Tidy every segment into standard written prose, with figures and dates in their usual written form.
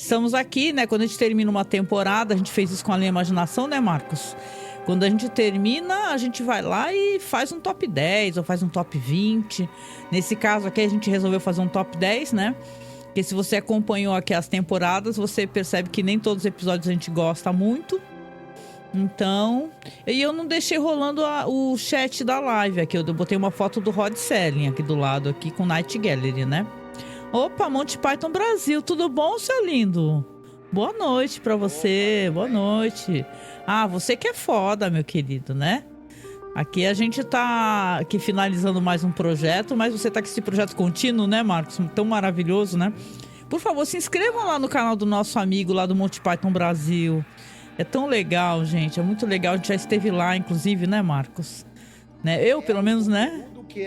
estamos aqui, né? Quando a gente termina uma temporada, a gente fez isso com a Linha Imaginação, né, Marcos? Quando a gente termina, a gente vai lá e faz um top 10 ou faz um top 20. Nesse caso aqui, a gente resolveu fazer um top 10, né? Porque se você acompanhou aqui as temporadas, você percebe que nem todos os episódios a gente gosta muito. Então, e eu não deixei rolando o chat da live aqui. Eu botei uma foto do Rod Serling aqui do lado, aqui com Night Gallery, né? Opa, Monty Python Brasil, tudo bom, seu lindo? Boa noite pra você, boa noite. Ah, você que é foda, meu querido, né? Aqui a gente tá aqui finalizando mais um projeto, mas você tá com esse projeto contínuo, né, Marcos? Tão maravilhoso, né? Por favor, se inscrevam lá no canal do nosso amigo lá do Monty Python Brasil. É tão legal, gente, é muito legal. A gente já esteve lá, inclusive, né, Marcos? Né? Eu, pelo menos, né? Tudo que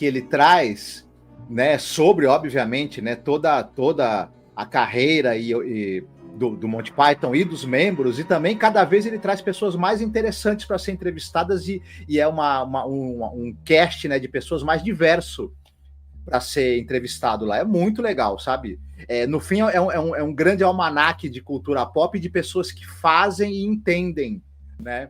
ele traz, né, sobre, obviamente, né, toda a carreira do Monty Python e dos membros, e também cada vez ele traz pessoas mais interessantes para ser entrevistadas e é um cast, né, de pessoas mais diverso para ser entrevistado lá. É muito legal, sabe? No fim, é um grande almanaque de cultura pop de pessoas que fazem e entendem, né?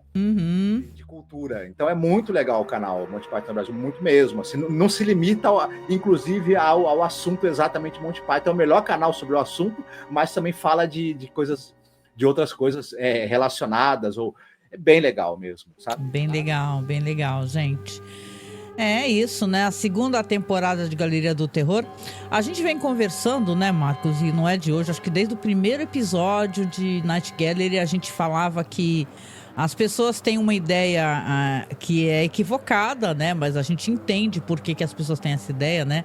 De cultura. Então é muito legal o canal Monty Python Brasil, muito mesmo. Assim, não se limita, inclusive, ao assunto exatamente Monty Python. É o melhor canal sobre o assunto, mas também fala de coisas, de outras coisas relacionadas. É bem legal mesmo, sabe? Bem legal, gente. É isso, né? A segunda temporada de Galeria do Terror. A gente vem conversando, né, Marcos? E não é de hoje, acho que desde o primeiro episódio de Night Gallery a gente falava que as pessoas têm uma ideia que é equivocada, né? Mas a gente entende por que as pessoas têm essa ideia, né?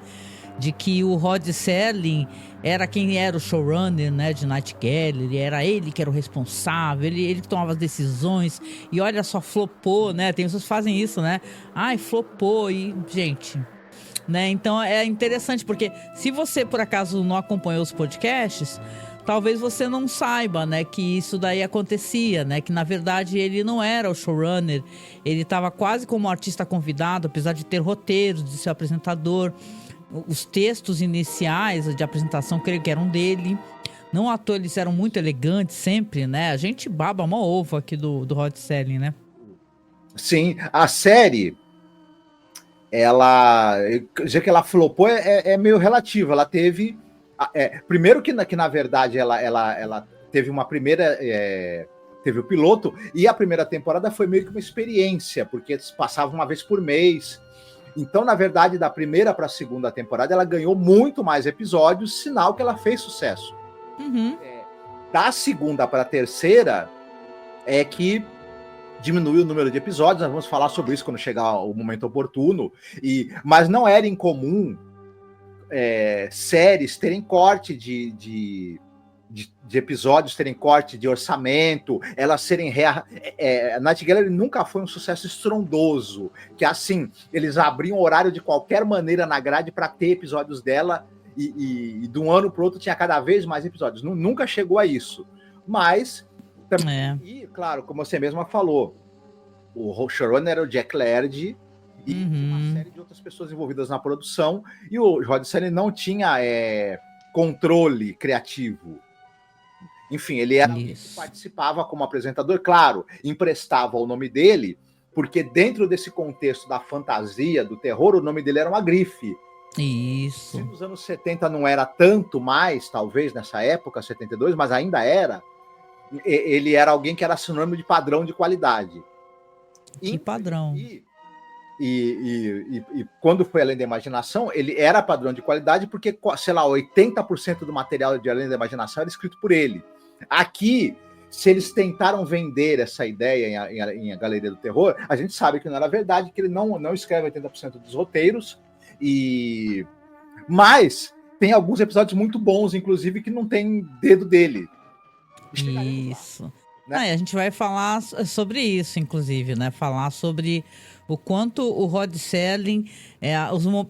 De que o Rod Serling era quem era o showrunner, né, de Night Gallery, era ele que era o responsável, ele que tomava as decisões, e olha só, flopou, né, tem pessoas que fazem isso, né, ai, flopou, e, gente, né, então é interessante, porque se você, por acaso, não acompanhou os podcasts, talvez você não saiba, né, que isso daí acontecia, né, que na verdade ele não era o showrunner, ele estava quase como artista convidado, apesar de ter roteiros, de ser apresentador. Os textos iniciais de apresentação, creio que eram dele. Não à toa, eles eram muito elegantes sempre, né? A gente baba uma ovo aqui do Rod Serling, né? Sim, a série, já que ela flopou, é meio relativo. Ela teve... primeiro que na verdade, ela teve uma primeira... teve o piloto, e a primeira temporada foi meio que uma experiência, porque passava uma vez por mês. Então, na verdade, da primeira para a segunda temporada, ela ganhou muito mais episódios, sinal que ela fez sucesso. Da segunda para a terceira, é que diminuiu o número de episódios. Nós vamos falar sobre isso quando chegar o momento oportuno. Mas não era incomum séries terem corte de episódios, terem corte de orçamento, elas serem... Night Gallery nunca foi um sucesso estrondoso, que assim, eles abriam horário de qualquer maneira na grade para ter episódios dela, e de um ano para o outro tinha cada vez mais episódios. Nunca chegou a isso. Mas, também, e claro, como você mesma falou, o showrunner era o Jack Laird, e uma série de outras pessoas envolvidas na produção, e o Rod Serling não tinha controle criativo. Enfim, ele era alguém que participava como apresentador, claro, emprestava o nome dele, porque dentro desse contexto da fantasia, do terror, o nome dele era uma grife. Isso. Se nos anos 70 não era tanto mais, talvez, nessa época, 72, mas ainda era, ele era alguém que era sinônimo de padrão de qualidade. Que padrão. E quando foi Além da Imaginação, ele era padrão de qualidade porque, sei lá, 80% do material de Além da Imaginação era escrito por ele. Aqui, se eles tentaram vender essa ideia em A Galeria do Terror, a gente sabe que não era verdade, que ele não escreve 80% dos roteiros, mas tem alguns episódios muito bons, inclusive, que não tem dedo dele. Isso. Né? A gente vai falar sobre isso, inclusive, né? Falar sobre o quanto o Rod Serling,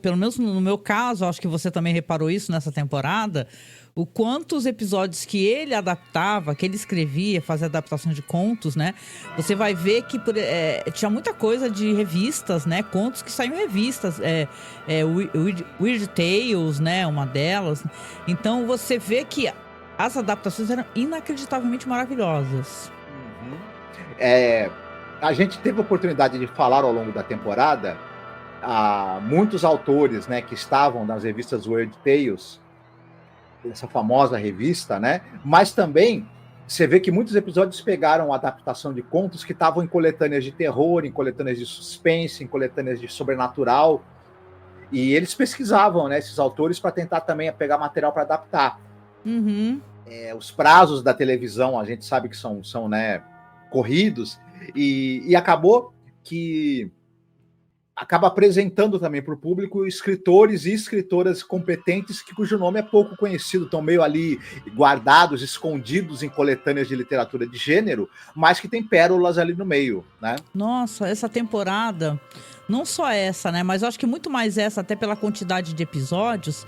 pelo menos no meu caso, acho que você também reparou isso nessa temporada, o quanto os episódios que ele adaptava, que ele escrevia, fazia adaptação de contos, né? Você vai ver que tinha muita coisa de revistas, né? Contos que saíam em revistas, Weird Tales, né? Uma delas. Então você vê que as adaptações eram inacreditavelmente maravilhosas. A gente teve a oportunidade de falar ao longo da temporada a muitos autores, né, que estavam nas revistas Weird Tales, essa famosa revista, né? Mas também você vê que muitos episódios pegaram a adaptação de contos que estavam em coletâneas de terror, em coletâneas de suspense, em coletâneas de sobrenatural, e eles pesquisavam, né, esses autores para tentar também pegar material para adaptar. Os prazos da televisão a gente sabe que são né, corridos, e acabou que acaba apresentando também para o público escritores e escritoras competentes cujo nome é pouco conhecido, estão meio ali guardados, escondidos em coletâneas de literatura de gênero, mas que tem pérolas ali no meio, né? Nossa, essa temporada, não só essa, né, mas eu acho que muito mais essa, até pela quantidade de episódios,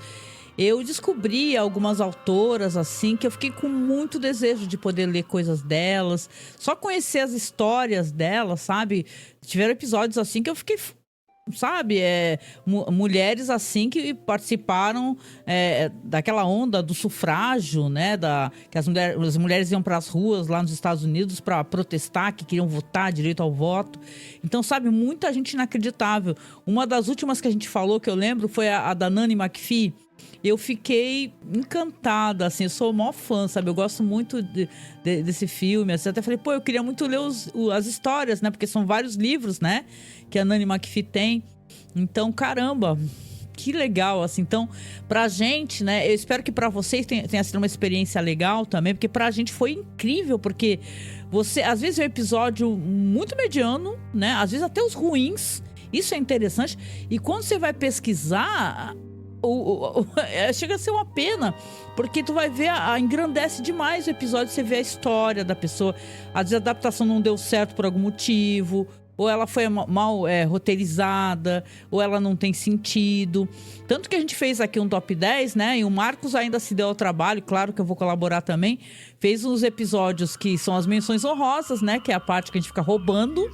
eu descobri algumas autoras, assim, que eu fiquei com muito desejo de poder ler coisas delas, só conhecer as histórias delas, sabe? Tiveram episódios, assim, que eu fiquei... Sabe, mulheres assim que participaram daquela onda do sufrágio, né? Que as mulheres iam para as ruas lá nos Estados Unidos para protestar, que queriam votar, direito ao voto. Então, sabe, muita gente inacreditável. Uma das últimas que a gente falou, que eu lembro, foi a da Nanny McPhee. Eu fiquei encantada, assim, eu sou o maior fã, sabe? Eu gosto muito desse filme, assim, até falei, pô, eu queria muito ler as histórias, né? Porque são vários livros, né? Que a Nanny McPhee tem. Então, caramba, que legal, assim. Então, pra gente, né? Eu espero que pra vocês tenha sido uma experiência legal também, porque pra gente foi incrível, porque você, às vezes, é um episódio muito mediano, né? Às vezes até os ruins, isso é interessante. E quando você vai pesquisar... chega a ser uma pena, porque tu vai ver, engrandece demais o episódio, você vê a história da pessoa, às vezes a adaptação não deu certo por algum motivo, ou ela foi mal roteirizada, ou ela não tem sentido. Tanto que a gente fez aqui um top 10, né? E o Marcos ainda se deu ao trabalho, claro que eu vou colaborar também. Fez uns episódios que são as menções honrosas, né? Que é a parte que a gente fica roubando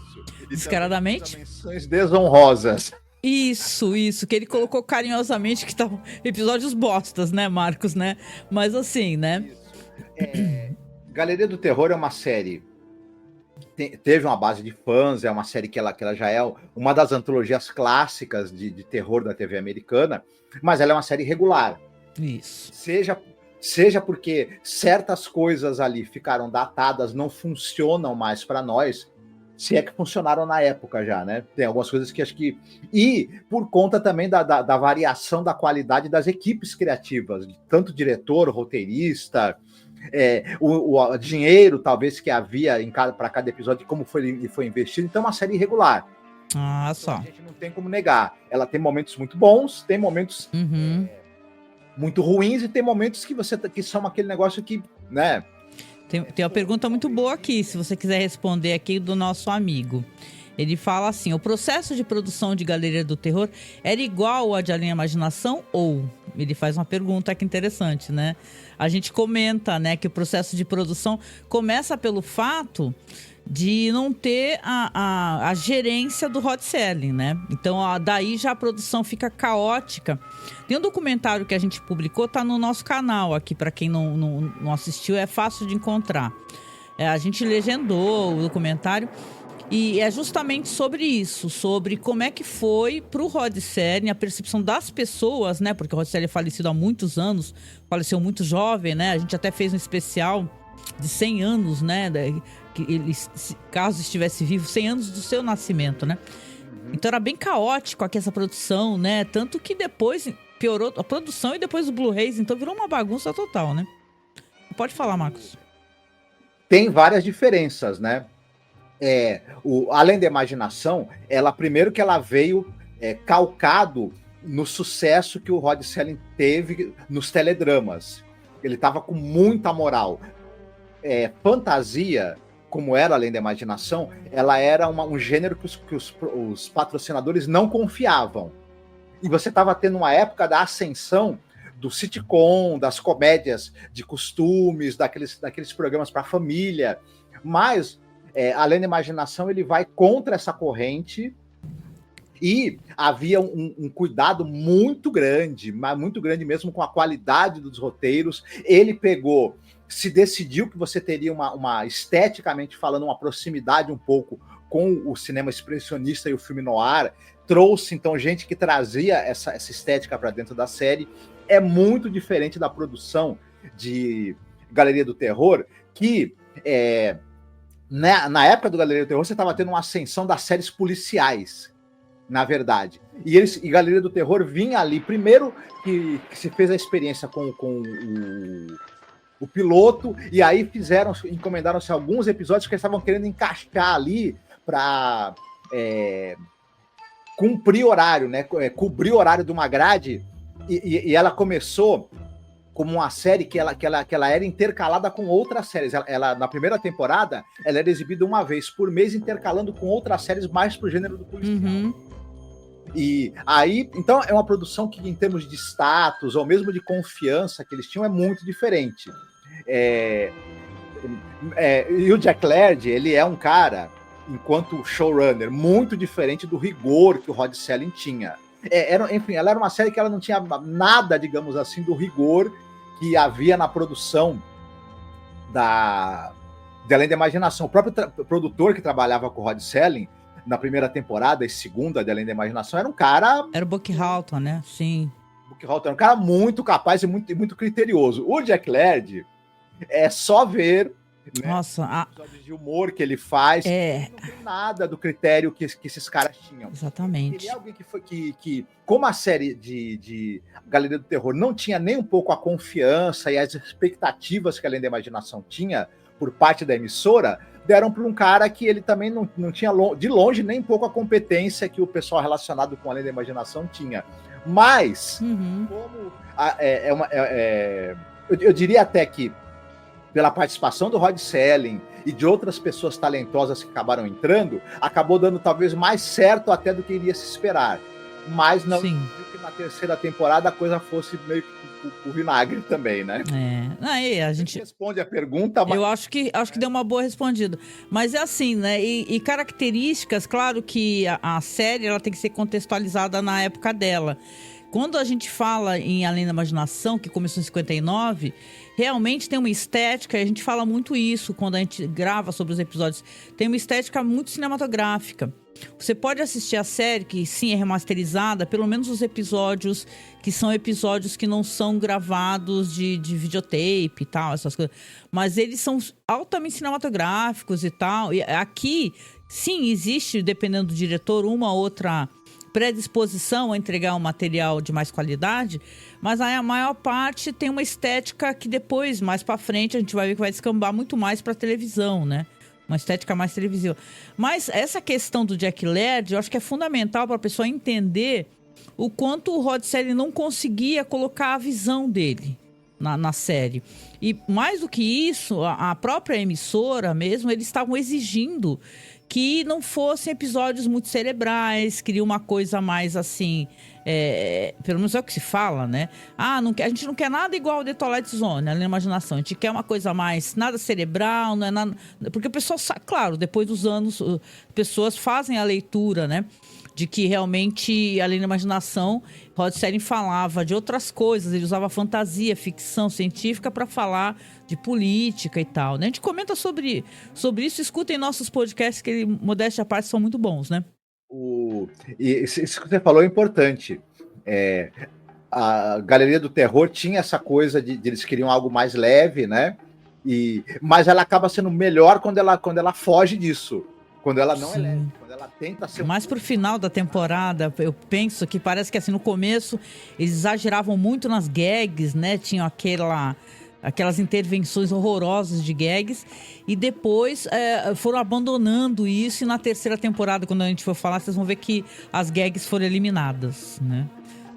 descaradamente. Menções desonrosas. Isso, que ele colocou carinhosamente que estavam episódios bostas, né, Marcos, né? Mas assim, né? Galeria do Terror é uma série que teve uma base de fãs, é uma série que ela já é uma das antologias clássicas de terror da TV americana, mas ela é uma série regular. Isso. Seja porque certas coisas ali ficaram datadas, não funcionam mais para nós, se é que funcionaram na época já, né? Tem algumas coisas que acho que... E por conta também da variação da qualidade das equipes criativas, tanto diretor, roteirista, o dinheiro, talvez, que havia para cada episódio, como foi investido. Então é uma série irregular. Ah, só. Então, a gente não tem como negar. Ela tem momentos muito bons, tem momentos muito ruins, e tem momentos que são aquele negócio que, né... Tem uma pergunta muito boa aqui, se você quiser responder aqui, do nosso amigo. Ele fala assim: o processo de produção de Galeria do Terror era igual ao de Além da Imaginação? Ou? Ele faz uma pergunta aqui interessante, né? A gente comenta, né, que o processo de produção começa pelo fato de não ter a gerência do hot selling, né? Então, daí já a produção fica caótica. Tem um documentário que a gente publicou, tá no nosso canal aqui, para quem não assistiu, é fácil de encontrar. A gente legendou o documentário e é justamente sobre isso, sobre como é que foi pro Rod Serling, a percepção das pessoas, né? Porque o Rod Serling é falecido há muitos anos, faleceu muito jovem, né? A gente até fez um especial de 100 anos, né? Que ele, caso estivesse vivo, 100 anos do seu nascimento, né? Então era bem caótico aqui essa produção, né? Tanto que depois piorou a produção e depois o Blu-rays, então virou uma bagunça total, né? Pode falar, Marcos. Tem várias diferenças, né? Além da Imaginação, primeiro que ela veio calcado no sucesso que o Rod Serling teve nos teledramas. Ele estava com muita moral. Fantasia, como era Além da Imaginação, ela era um gênero que os patrocinadores não confiavam. E você estava tendo uma época da ascensão do sitcom, das comédias de costumes, daqueles programas para a família. Mas, Além da Imaginação, ele vai contra essa corrente E havia um cuidado muito grande, mas muito grande mesmo com a qualidade dos roteiros. Ele se decidiu que você teria uma esteticamente falando, uma proximidade um pouco com o cinema expressionista e o filme noir. Trouxe, então, gente que trazia essa estética para dentro da série. É muito diferente da produção de Galeria do Terror, que na época do Galeria do Terror você estava tendo uma ascensão das séries policiais, na verdade. E Galeria do Terror vinha ali, primeiro que se fez a experiência com o piloto, e aí encomendaram-se alguns episódios que eles estavam querendo encaixar ali para cumprir horário, né? Cobrir o horário de uma grade, e ela começou como uma série que ela era intercalada com outras séries. Ela, na primeira temporada, ela era exibida uma vez por mês, intercalando com outras séries mais pro gênero do policial. Uhum. E aí, então, é uma produção que, em termos de status, ou mesmo de confiança que eles tinham, é muito diferente. E o Jack Laird, ele é um cara, enquanto showrunner, muito diferente do rigor que o Rod Serling tinha. Enfim, ela era uma série que ela não tinha nada, digamos assim, do rigor que havia na produção de Além da Imaginação. O próprio produtor que trabalhava com o Rod Serling na primeira temporada e segunda de Além da Imaginação era um cara... Era o Buck Halton, né? Sim. Buck Halton era um cara muito capaz e muito criterioso. O Jack Laird é só ver... Né, Nossa, episódios de humor que ele faz, não tem nada do critério que esses caras tinham. Exatamente. Ele é alguém que como a série de Galeria do Terror não tinha nem um pouco a confiança e as expectativas que Além da Imaginação tinha por parte da emissora, deram para um cara que ele também não tinha de longe nem um pouco a competência que o pessoal relacionado com Além da Imaginação tinha. Mas, como eu diria até que pela participação do Rod Serling e de outras pessoas talentosas que acabaram entrando, acabou dando talvez mais certo até do que iria se esperar. Mas não viu que na terceira temporada a coisa fosse meio que o vinagre também, né? Aí a gente responde a pergunta, mas... Eu acho que deu uma boa respondida. Mas é assim, né? E características, claro que a série ela tem que ser contextualizada na época dela. Quando a gente fala em Além da Imaginação, que começou em 59, realmente tem uma estética, e a gente fala muito isso quando a gente grava sobre os episódios, tem uma estética muito cinematográfica. Você pode assistir a série, que sim é remasterizada, pelo menos os episódios que são episódios que não são gravados de videotape e tal, essas coisas. Mas eles são altamente cinematográficos e tal. E aqui, sim, existe, dependendo do diretor, uma outra predisposição a entregar um material de mais qualidade, mas a maior parte tem uma estética que depois, mais pra frente, a gente vai ver que vai descambar muito mais pra televisão, né? Uma estética mais televisiva. Mas essa questão do Jack Laird, eu acho que é fundamental para a pessoa entender o quanto o Rod Serling não conseguia colocar a visão dele na série. E mais do que isso, a própria emissora mesmo, eles estavam exigindo que não fossem episódios muito cerebrais, queria uma coisa mais assim, pelo menos é o que se fala, né? A gente não quer nada igual ao The Twilight Zone, na imaginação. A gente quer uma coisa mais, nada cerebral, não é nada... Porque o pessoal sabe, claro, depois dos anos, pessoas fazem a leitura, né? De que realmente, além da imaginação, Rod Serling falava de outras coisas, ele usava fantasia, ficção científica para falar de política e tal, né? A gente comenta sobre isso, escutem nossos podcasts, que, modéstia à parte, são muito bons, né? E isso que você falou é importante. A Galeria do Terror tinha essa coisa de eles queriam algo mais leve, né? Mas ela acaba sendo melhor quando ela foge disso. Quando ela não é leve, quando ela tenta ser... Mais pro final da temporada, eu penso que parece que assim, no começo, eles exageravam muito nas gags, né? Tinham aquelas intervenções horrorosas de gags, e depois foram abandonando isso, e na terceira temporada, quando a gente for falar, vocês vão ver que as gags foram eliminadas, né?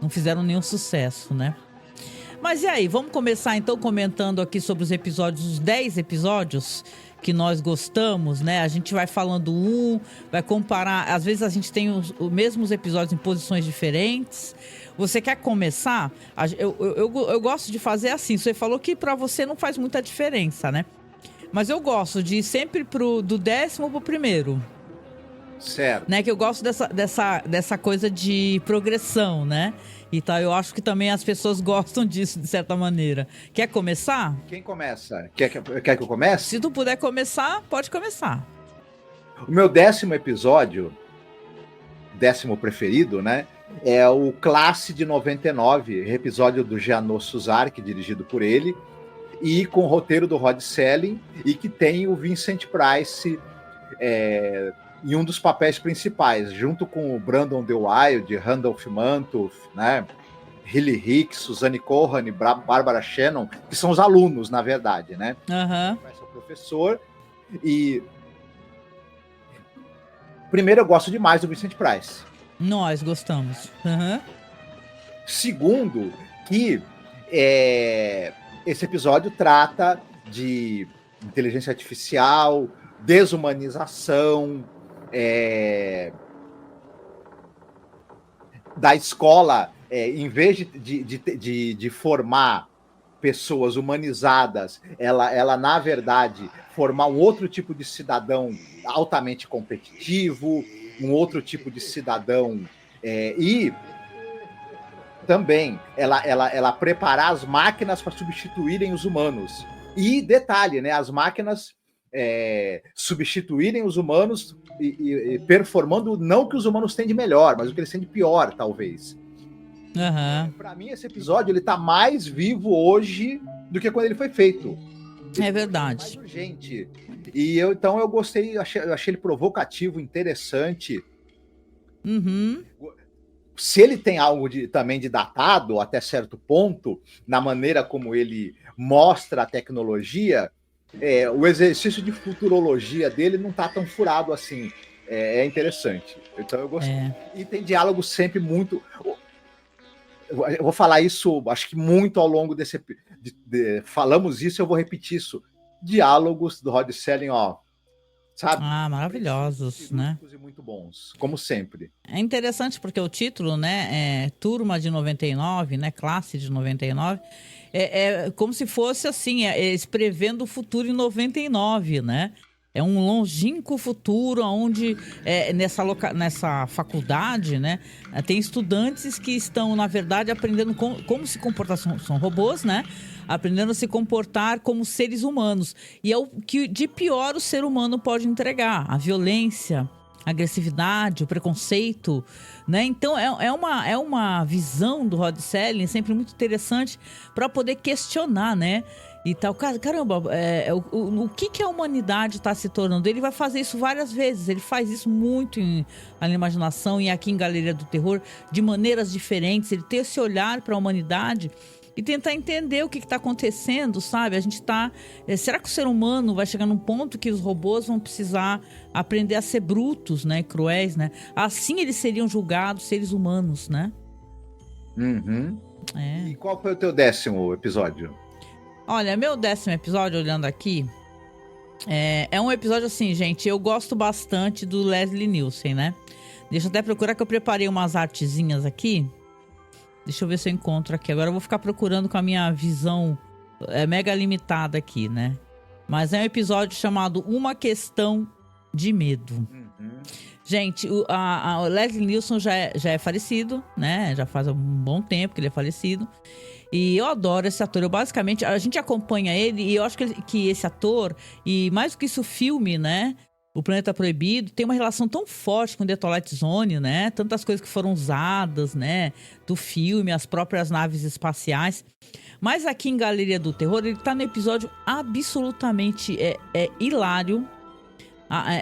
Não fizeram nenhum sucesso, né? Mas e aí, vamos começar então comentando aqui sobre os episódios, os 10 episódios que nós gostamos, né? A gente vai falando vai comparar, às vezes a gente tem os mesmos episódios em posições diferentes. Você quer começar? Eu gosto de fazer assim. Você falou que pra você não faz muita diferença, né? Mas eu gosto de ir sempre do 10º pro primeiro. Certo. Né? Que eu gosto dessa coisa de progressão, né? E tal, eu acho que também as pessoas gostam disso, de certa maneira. Quer começar? Quem começa? Quer que eu comece? Se tu puder começar, pode começar. O meu 10º episódio, 10º preferido, né? É o Classe de 99, episódio do Jeannot Suzark, dirigido por ele, e com o roteiro do Rod Selling, e que tem o Vincent Price em um dos papéis principais, junto com o Brandon DeWilde, Randolph Mantoff, né? Hilly Hicks, Suzanne Cohan e Barbara Shannon, que são os alunos, na verdade, né? Começa o professor e... Primeiro, eu gosto demais do Vincent Price. Nós gostamos. Segundo, que esse episódio trata de inteligência artificial, desumanização, da escola, em vez de formar pessoas humanizadas, ela, na verdade, formar um outro tipo de cidadão altamente competitivo, um outro tipo de cidadão, e também ela preparar as máquinas para substituírem os humanos. E detalhe, né, as máquinas substituírem os humanos e performando não o que os humanos têm de melhor, mas o que eles têm de pior, talvez. Para mim, esse episódio ele tá mais vivo hoje do que quando ele foi feito. É verdade. Mais urgente. E então eu gostei, achei ele provocativo, interessante. Se ele tem algo também de datado, até certo ponto, na maneira como ele mostra a tecnologia, o exercício de futurologia dele não tá tão furado assim. É interessante. Então eu gostei. E tem diálogo sempre muito... Eu vou falar isso, acho que muito ao longo desse... falamos isso, eu vou repetir isso. Diálogos do Rod Selling, ó, sabe? Maravilhosos, né? E muito bons, como sempre. É interessante porque o título, né, é Turma de 99, né, Classe de 99, é como se fosse assim, eles prevendo o futuro em 99, né? É um longínquo futuro onde nessa faculdade, né, tem estudantes que estão, na verdade, aprendendo como se comportar, são robôs, né? Aprendendo a se comportar como seres humanos. E é o que de pior o ser humano pode entregar: a violência, a agressividade, o preconceito, né? Então é uma visão do Rod Selling sempre muito interessante para poder questionar, né? E tal, caramba, o que a humanidade está se tornando? Ele vai fazer isso várias vezes, ele faz isso muito na imaginação e aqui em Galeria do Terror, de maneiras diferentes. Ele tem esse olhar para a humanidade e tentar entender o que está acontecendo, sabe? A gente está... será que o ser humano vai chegar num ponto que os robôs vão precisar aprender a ser brutos, né? Cruéis, né? Assim eles seriam julgados seres humanos, né? E qual foi o teu 10º episódio? Olha, meu 10º episódio, olhando aqui, é um episódio assim, gente, eu gosto bastante do Leslie Nielsen, né? Deixa eu até procurar, que eu preparei umas artezinhas aqui. Deixa eu ver se eu encontro aqui. Agora eu vou ficar procurando com a minha visão mega limitada aqui, né? Mas é um episódio chamado Uma Questão de Medo. Gente, o Leslie Nielsen já é falecido, né? Já faz um bom tempo que ele é falecido. E eu adoro esse ator. Basicamente, a gente acompanha ele e eu acho que esse ator, e mais do que isso, o filme, né? O Planeta Proibido tem uma relação tão forte com The Twilight Zone, né? Tantas coisas que foram usadas, né? Do filme, as próprias naves espaciais. Mas aqui em Galeria do Terror, ele tá no episódio absolutamente hilário.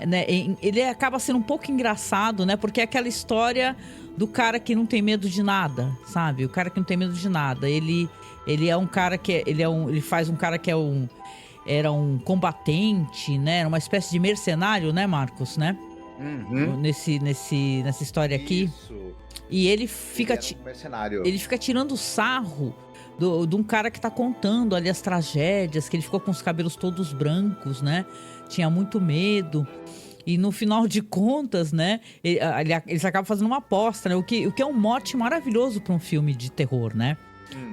Né? Ele acaba sendo um pouco engraçado, né? Porque é aquela história do cara que não tem medo de nada, sabe? O cara que não tem medo de nada. Ele é um cara que... Ele faz um cara que era um combatente, né? Era uma espécie de mercenário, né, Marcos, né? Nessa história aqui. Isso. E ele fica... um mercenário. Ele fica tirando sarro de um cara que tá contando ali as tragédias, que ele ficou com os cabelos todos brancos, né? Tinha muito medo. E no final de contas, né? Eles acabam fazendo uma aposta, né? O que é um mote maravilhoso para um filme de terror, né?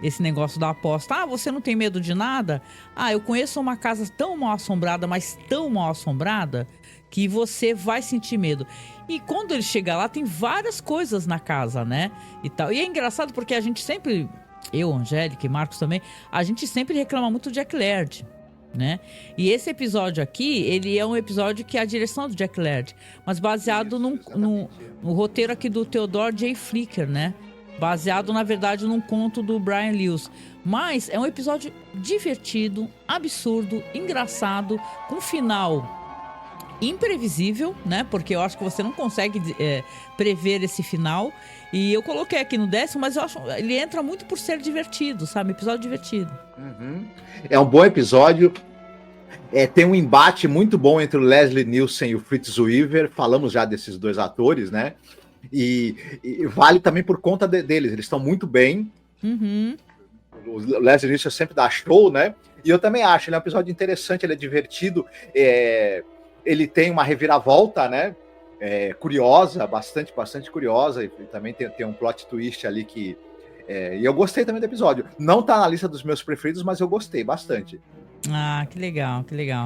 Esse negócio da aposta. Ah, você não tem medo de nada? Ah, eu conheço uma casa tão mal assombrada, mas tão mal assombrada, que você vai sentir medo. E quando ele chega lá, tem várias coisas na casa, né? E tal. E é engraçado porque a gente sempre, eu, Angélica e Marcos também, a gente sempre reclama muito do Jack Laird, né? E esse episódio aqui, ele é um episódio que é a direção do Jack Laird, mas baseado no roteiro aqui do Theodore J. Flicker, né? Baseado, na verdade, num conto do Brian Lewis. Mas é um episódio divertido, absurdo, engraçado, com final imprevisível, né? Porque eu acho que você não consegue prever esse final. E eu coloquei aqui no 10º, mas eu acho ele entra muito por ser divertido, sabe? Episódio divertido. É um bom episódio. Tem um embate muito bom entre o Leslie Nielsen e o Fritz Weaver. Falamos já desses dois atores, né? E vale também por conta deles. Eles estão muito bem. O Leslie Nielsen sempre dá show, né? E eu também acho. Ele é um episódio interessante, ele é divertido. Ele tem uma reviravolta, né? Curiosa, bastante curiosa. E também tem um plot twist ali que... e eu gostei também do episódio. Não tá na lista dos meus preferidos, mas eu gostei bastante. Ah, que legal,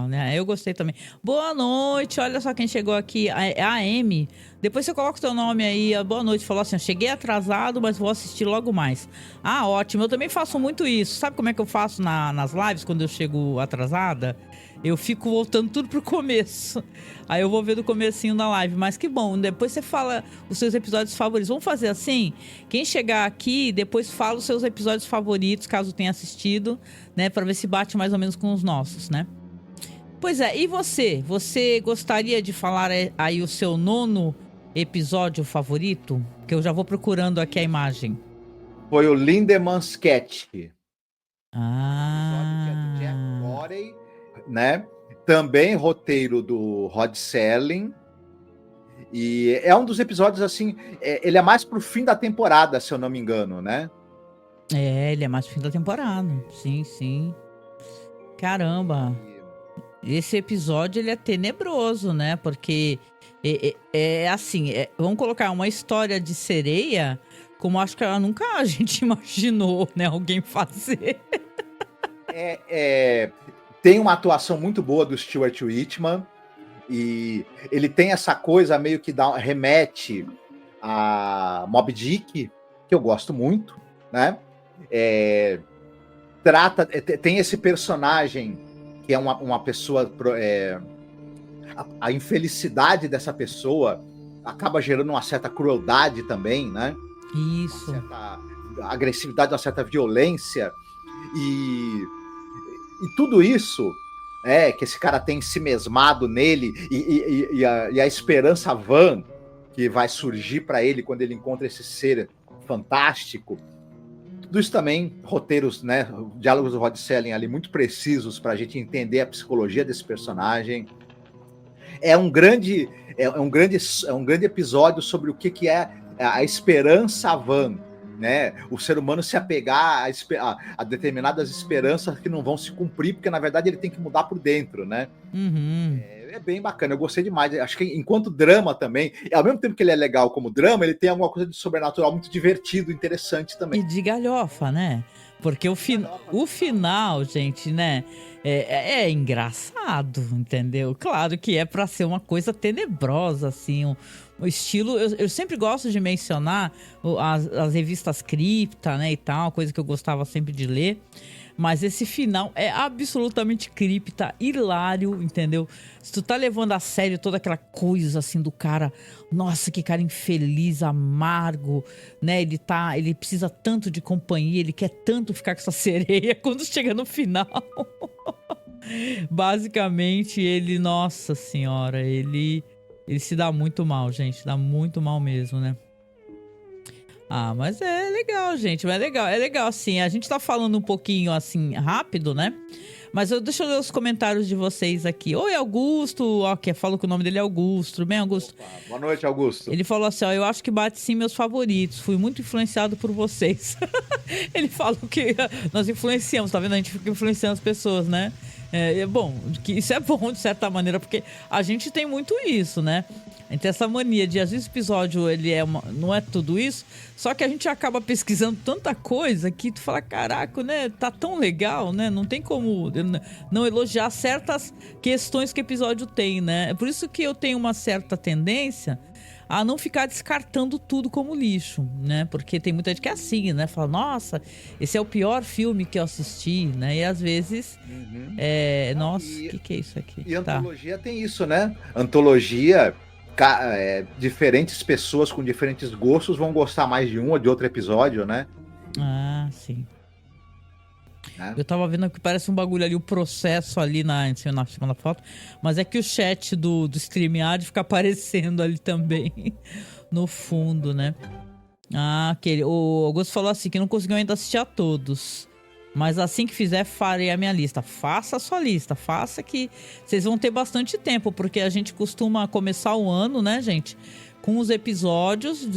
né? Eu gostei também. Boa noite, olha só quem chegou aqui, a Amy. Depois você coloca o teu nome aí, boa noite. Falou assim, cheguei atrasado, mas vou assistir logo mais. Ah, ótimo, eu também faço muito isso. Sabe como é que eu faço nas lives quando eu chego atrasada? Eu fico voltando tudo pro começo. Aí eu vou ver do comecinho da live. Mas que bom, depois você fala os seus episódios favoritos. Vamos fazer assim? Quem chegar aqui, depois fala os seus episódios favoritos, caso tenha assistido, né? Pra ver se bate mais ou menos com os nossos, né? Pois é, e você? Você gostaria de falar aí o seu 9º episódio favorito? Que eu já vou procurando aqui a imagem. Foi o Lindemann Sketch. Ah... Que é do Jeff Corey, né? Também roteiro do Rod Serling. E é um dos episódios, assim, ele é mais pro fim da temporada, se eu não me engano, né? Ele é mais pro fim da temporada. Sim. Caramba. Esse episódio, ele é tenebroso, né? Porque assim, vamos colocar uma história de sereia, como acho que nunca a gente imaginou, né? Alguém fazer. Tem uma atuação muito boa do Stuart Whitman, e ele tem essa coisa meio que remete a Moby Dick, que eu gosto muito, né? Tem esse personagem que é uma pessoa... a infelicidade dessa pessoa acaba gerando uma certa crueldade também, né? Isso. Uma certa agressividade, uma certa violência, e tudo isso que esse cara tem se mesmado nele, e a esperança vã que vai surgir para ele quando ele encontra esse ser fantástico. Tudo isso também, roteiros, né, diálogos do Rod Serling ali muito precisos para a gente entender a psicologia desse personagem. É um grande episódio sobre o que é a esperança vã, né? O ser humano se apegar a determinadas esperanças que não vão se cumprir, porque na verdade ele tem que mudar por dentro, né? É bem bacana, eu gostei demais. Acho que enquanto drama também, ao mesmo tempo que ele é legal como drama, ele tem alguma coisa de sobrenatural muito divertido, interessante também. E de galhofa, né? Porque o final, gente, né? É engraçado, entendeu? Claro que é pra ser uma coisa tenebrosa, assim, o estilo... Eu sempre gosto de mencionar as revistas Cripta, né, e tal, coisa que eu gostava sempre de ler. Mas esse final é absolutamente cripta, hilário, entendeu? Se tu tá levando a sério toda aquela coisa, assim, do cara... Nossa, que cara infeliz, amargo, né? Ele precisa tanto de companhia, ele quer tanto ficar com essa sereia. Quando chega no final... Basicamente, nossa senhora, ele se dá muito mal, gente. Dá muito mal mesmo, né? Ah, mas é legal, gente. É legal, assim. A gente tá falando um pouquinho, assim, rápido, né? Mas deixa eu ler os comentários de vocês aqui. Oi, Augusto. Falou que o nome dele é Augusto. Tudo bem, Augusto? Opa, boa noite, Augusto. Ele falou assim, eu acho que bate sim meus favoritos. Fui muito influenciado por vocês. Ele falou que nós influenciamos, tá vendo? A gente fica influenciando as pessoas, né? Bom, que isso é bom de certa maneira, porque a gente tem muito isso, né? A gente tem essa mania de, às vezes, o episódio ele não é tudo isso, só que a gente acaba pesquisando tanta coisa que tu fala, caraca, né? Tá tão legal, né? Não tem como não elogiar certas questões que o episódio tem, né? É por isso que eu tenho uma certa tendência a não ficar descartando tudo como lixo, né? Porque tem muita gente que é assim, né? Fala, nossa, esse é o pior filme que eu assisti, né? E às vezes, nossa, o que é isso aqui? E antologia tem isso, né? Antologia, diferentes pessoas com diferentes gostos vão gostar mais de um ou de outro episódio, né? Ah, sim. Eu tava vendo que parece um bagulho ali, o processo ali na segunda foto, mas é que o chat do StreamYard fica aparecendo ali também, no fundo, né? Ah, o Augusto falou assim, que não conseguiu ainda assistir a todos, mas assim que fizer, farei a minha lista. Faça a sua lista, faça que vocês vão ter bastante tempo, porque a gente costuma começar o ano, né, gente? Com os episódios,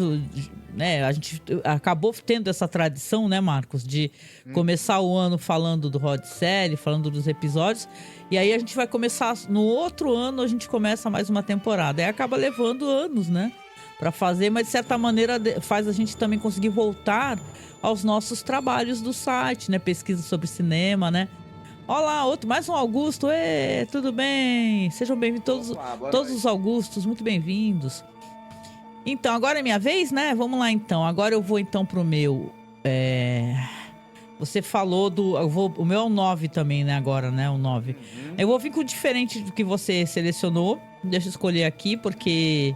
né? A gente acabou tendo essa tradição, né, Marcos? De começar o ano falando do Rod Série, falando dos episódios. E aí a gente vai começar, no outro ano a gente começa mais uma temporada. Aí acaba levando anos, né? Pra fazer, mas de certa maneira faz a gente também conseguir voltar aos nossos trabalhos do site, né? Pesquisa sobre cinema, né? Olá, mais um Augusto. Tudo bem? Sejam bem-vindos todos os Augustos, muito bem-vindos. Então, agora é minha vez, né? Vamos lá, então. Agora eu vou, então, pro meu... Você falou do... O meu é o 9 também, né? Agora, né? O 9. Eu vou vir com o diferente do que você selecionou. Deixa eu escolher aqui, porque...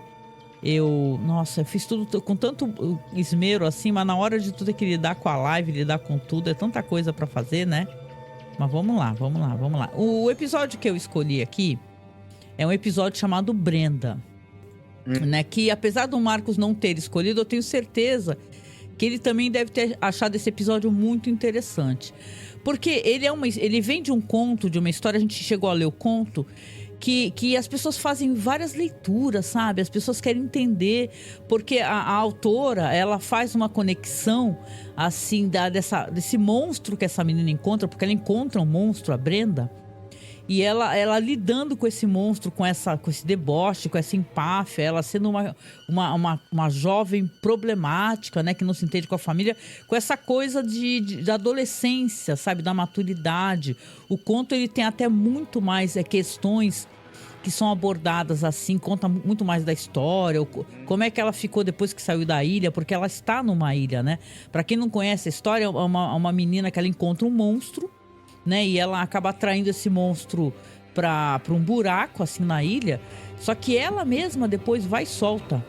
Nossa, eu fiz tudo com tanto esmero, assim, mas na hora de tudo é que lidar com a live, lidar com tudo, é tanta coisa pra fazer, né? Mas vamos lá. O episódio que eu escolhi aqui é um episódio chamado Brenda. Né, que apesar do Marcos não ter escolhido, eu tenho certeza que ele também deve ter achado esse episódio muito interessante. Porque ele vem de um conto, de uma história, a gente chegou a ler o conto, que as pessoas fazem várias leituras, sabe? As pessoas querem entender, porque a autora, ela faz uma conexão, assim, desse monstro que essa menina encontra, porque ela encontra um monstro, a Brenda, e ela lidando com esse monstro, com esse deboche, com essa empáfia, ela sendo uma jovem problemática, né? Que não se entende com a família, com essa coisa da adolescência, sabe? Da maturidade. O conto, ele tem até muito mais questões que são abordadas assim, conta muito mais da história, como é que ela ficou depois que saiu da ilha, porque ela está numa ilha, né? Pra quem não conhece a história, é uma menina que ela encontra um monstro, né? E ela acaba atraindo esse monstro pra um buraco, assim, na ilha. Só que ela mesma depois vai e solta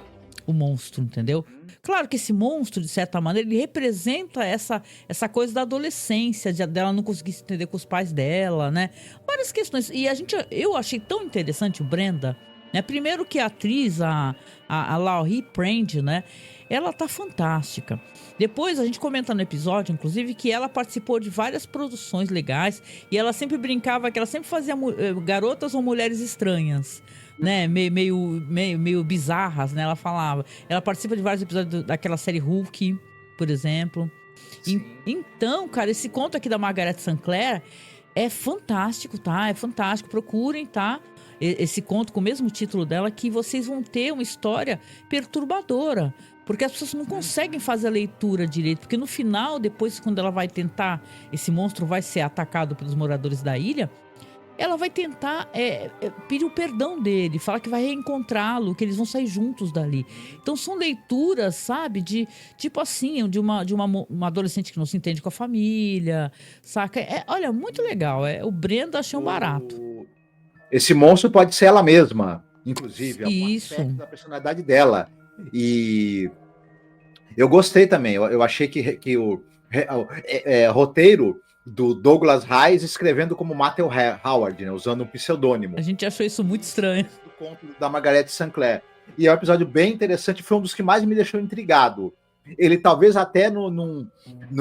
o monstro, entendeu? Claro que esse monstro, de certa maneira, ele representa essa coisa da adolescência, dela não conseguir se entender com os pais dela, né? Várias questões. E eu achei tão interessante o Brenda, né? Primeiro que a atriz, a Laurie Prende, né? Ela tá fantástica. Depois a gente comenta no episódio, inclusive, que ela participou de várias produções legais e ela sempre brincava que ela sempre fazia garotas ou mulheres estranhas, né? Meio bizarras, né? Ela falava. Ela participa de vários episódios daquela série Hulk, por exemplo. Então, cara, esse conto aqui da Margaret Sinclair é fantástico, tá? É fantástico. Procurem, tá? Esse conto com o mesmo título dela, que vocês vão ter uma história perturbadora. Porque as pessoas não conseguem fazer a leitura direito. Porque no final, depois, quando ela vai tentar... Esse monstro vai ser atacado pelos moradores da ilha. Ela vai tentar pedir o perdão dele. Falar que vai reencontrá-lo. Que eles vão sair juntos dali. Então são leituras, sabe? Tipo assim, de uma adolescente que não se entende com a família. Saca? Olha, muito legal. O Brenda achei um barato. Esse monstro pode ser ela mesma. Inclusive. É um aspecto da personalidade dela. E eu gostei também. Eu achei que o roteiro do Douglas Reis escrevendo como Matthew Howard, né, usando um pseudônimo. A gente achou isso muito estranho. Do conto da Margaret Sinclair. E é um episódio bem interessante, foi um dos que mais me deixou intrigado. Ele talvez até não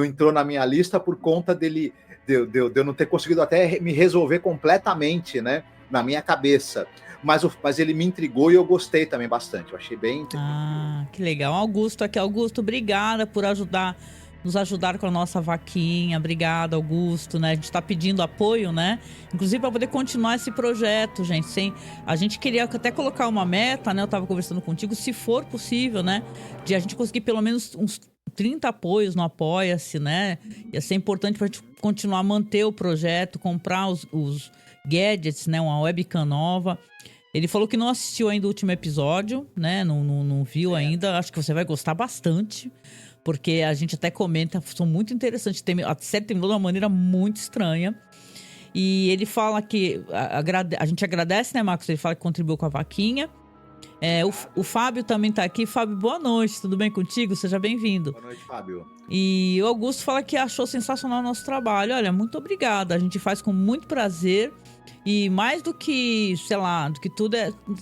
entrou na minha lista por conta de eu não ter conseguido até me resolver completamente, né, na minha cabeça. Mas ele me intrigou e eu gostei também bastante. Eu achei bem interessante. Ah, que legal. Augusto aqui. Augusto, obrigada por ajudar nos ajudar com a nossa vaquinha. Obrigada, Augusto, né? A gente tá pedindo apoio, né? Inclusive para poder continuar esse projeto, gente. A gente queria até colocar uma meta, né? Eu tava conversando contigo, se for possível, né? De a gente conseguir pelo menos uns 30 apoios no Apoia-se, né? Ia ser importante pra gente continuar a manter o projeto, comprar os gadgets, né? Uma webcam nova. Ele falou que não assistiu ainda o último episódio, né? Não viu ainda. Acho que você vai gostar bastante. Porque a gente até comenta, são muito interessantes. A série terminou de uma maneira muito estranha. E ele fala que... A gente agradece, né, Marcos? Ele fala que contribuiu com a vaquinha. O Fábio também tá aqui. Fábio, boa noite. Tudo bem contigo? Seja bem-vindo. Boa noite, Fábio. E o Augusto fala que achou sensacional o nosso trabalho. Olha, muito obrigada. A gente faz com muito prazer. E mais do que, sei lá, do que tudo,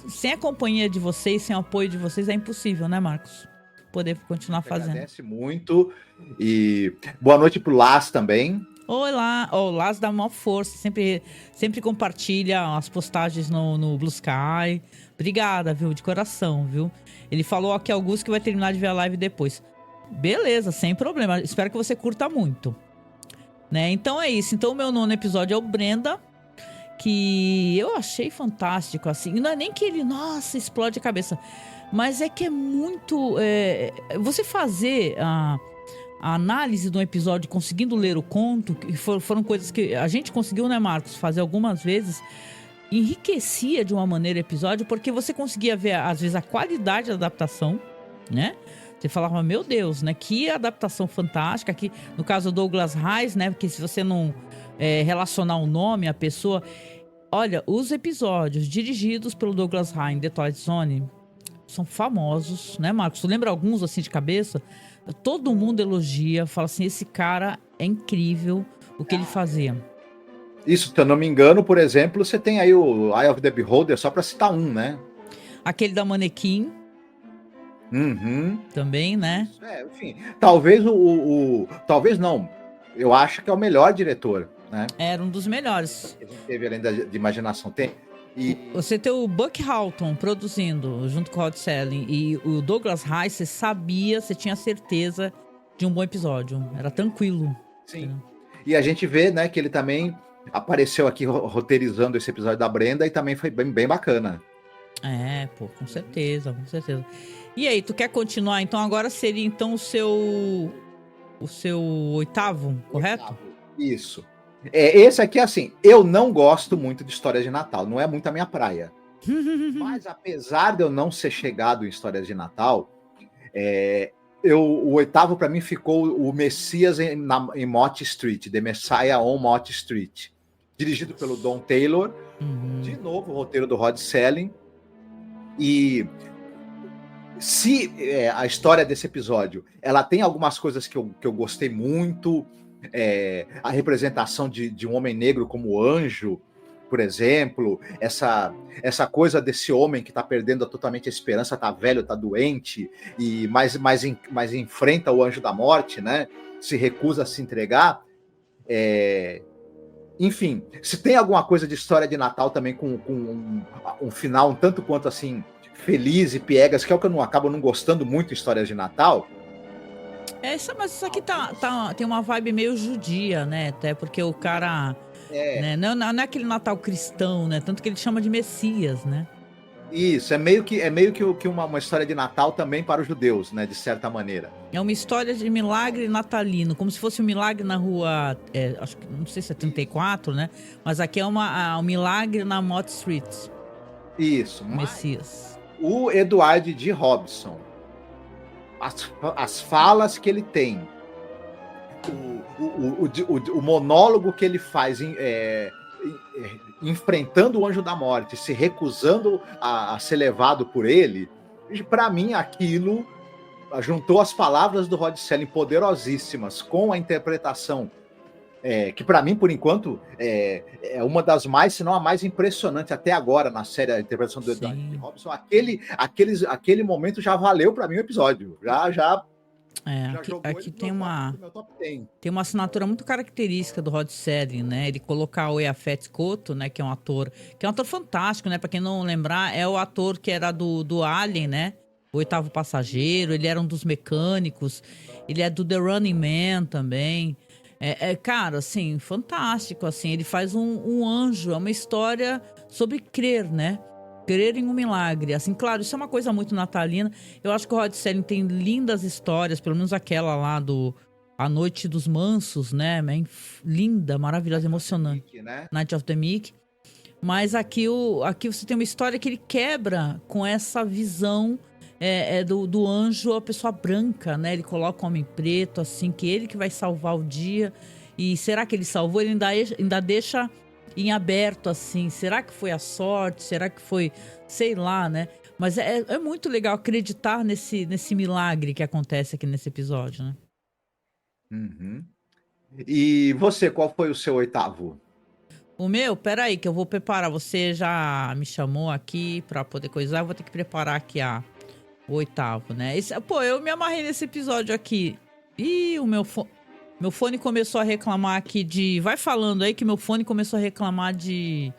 sem a companhia de vocês, sem o apoio de vocês, é impossível, né, Marcos? Poder continuar fazendo. Agradece muito. E boa noite pro Lás também. Oi lá, o Lás dá maior força, sempre compartilha as postagens no Blue Sky. Obrigada, viu, de coração, viu? Ele falou aqui, Augusto, que vai terminar de ver a live depois. Beleza, sem problema. Espero que você curta muito. Né? Então é isso. Então o meu 9º episódio é o Brenda, que eu achei fantástico, assim. E não é nem que ele, nossa, explode a cabeça. Mas é que é muito... você fazer a análise de um episódio conseguindo ler o conto, que foram coisas que a gente conseguiu, né, Marcos, fazer algumas vezes, enriquecia de uma maneira o episódio, porque você conseguia ver, às vezes, a qualidade da adaptação, né? Você falava, meu Deus, né? Que adaptação fantástica. Aqui, no caso do Douglas Reis, né? Porque se você não relacionar o nome à pessoa... Olha, os episódios dirigidos pelo Douglas Reis em The Twilight Zone são famosos, né, Marcos? Tu lembra alguns, assim, de cabeça? Todo mundo elogia, fala assim, esse cara é incrível o que ele fazia. Isso, se eu não me engano, por exemplo, você tem aí o Eye of the Beholder, só pra citar um, né? Aquele da Manequim. Uhum. Também, né? Enfim, talvez talvez não. Eu acho que é o melhor diretor, né? Era um dos melhores. A gente teve além de imaginação. Você tem o Buck Houghton produzindo, junto com o Rod Serling, e o Douglas Reis, você sabia, você tinha certeza de um bom episódio. Era tranquilo. Sim. E a gente vê, né, que ele também apareceu aqui roteirizando esse episódio da Brenda e também foi bem bacana. Pô, com certeza, com certeza. E aí, tu quer continuar? Então agora seria então o seu 8º, correto? Isso. Esse aqui, assim, eu não gosto muito de histórias de Natal, não é muito a minha praia. Mas apesar de eu não ser chegado em histórias de Natal, o 8º para mim ficou o Messias em Mott Street, The Messiah on Mott Street, dirigido pelo Don Taylor, de novo o roteiro do Rod Serling. E se a história desse episódio, ela tem algumas coisas que eu gostei muito, a representação de um homem negro como anjo, por exemplo, essa coisa desse homem que está perdendo totalmente a esperança, está velho, está doente, mas enfrenta o anjo da morte, né? Se recusa a se entregar. Enfim, se tem alguma coisa de história de Natal também com um final um tanto quanto assim feliz e piegas, que é o que eu acabo não gostando muito de histórias de Natal. Mas isso aqui tem uma vibe meio judia, né? Até porque o cara... Né? Não é aquele Natal cristão, né? Tanto que ele chama de Messias, né? Isso, é meio que uma história de Natal também para os judeus, né? De certa maneira. É uma história de milagre natalino, como se fosse um milagre na rua, acho que não sei se é 34, né? Mas aqui é um milagre na Mott Street. Isso. Messias. O Edward G. Robson, as falas que ele tem, o monólogo que ele faz enfrentando o anjo da morte, se recusando a ser levado por ele, para mim aquilo juntou as palavras do Rod Serling poderosíssimas com a interpretação que para mim, por enquanto, é uma das mais, se não a mais impressionante até agora na série, a interpretação do Edward Robson. Aquele momento já valeu para mim o episódio. Já aqui tem uma assinatura muito característica do Rod Serling, né? Ele colocar o Yaphet Kotto, né? Que é um ator fantástico, né? Para quem não lembrar, é o ator que era do Alien, né? O Oitavo Passageiro, ele era um dos mecânicos, ele é do The Running Man também. Cara, assim, fantástico, assim, ele faz um anjo, é uma história sobre crer, né? Crer em um milagre. Assim, claro, isso é uma coisa muito natalina. Eu acho que o Rod Serling tem lindas histórias, pelo menos aquela lá do A Noite dos Mansos, né? Linda, maravilhosa, emocionante. Mickey, né? Night of the Meek. Mas aqui você tem uma história que ele quebra com essa visão do anjo, a pessoa branca, né? Ele coloca o homem preto, assim, que ele que vai salvar o dia. E será que ele salvou? Ele ainda deixa em aberto, assim. Será que foi a sorte? Será que foi, sei lá, né? Mas é muito legal acreditar nesse milagre que acontece aqui nesse episódio, né? Uhum. E você, qual foi o seu oitavo? O meu, peraí, que eu vou preparar. Você já me chamou aqui pra poder coisar. Eu vou ter que preparar aqui o oitavo, né? Pô, eu me amarrei nesse episódio aqui. Ih, meu fone começou a reclamar aqui de... Vai falando aí que meu fone começou a reclamar de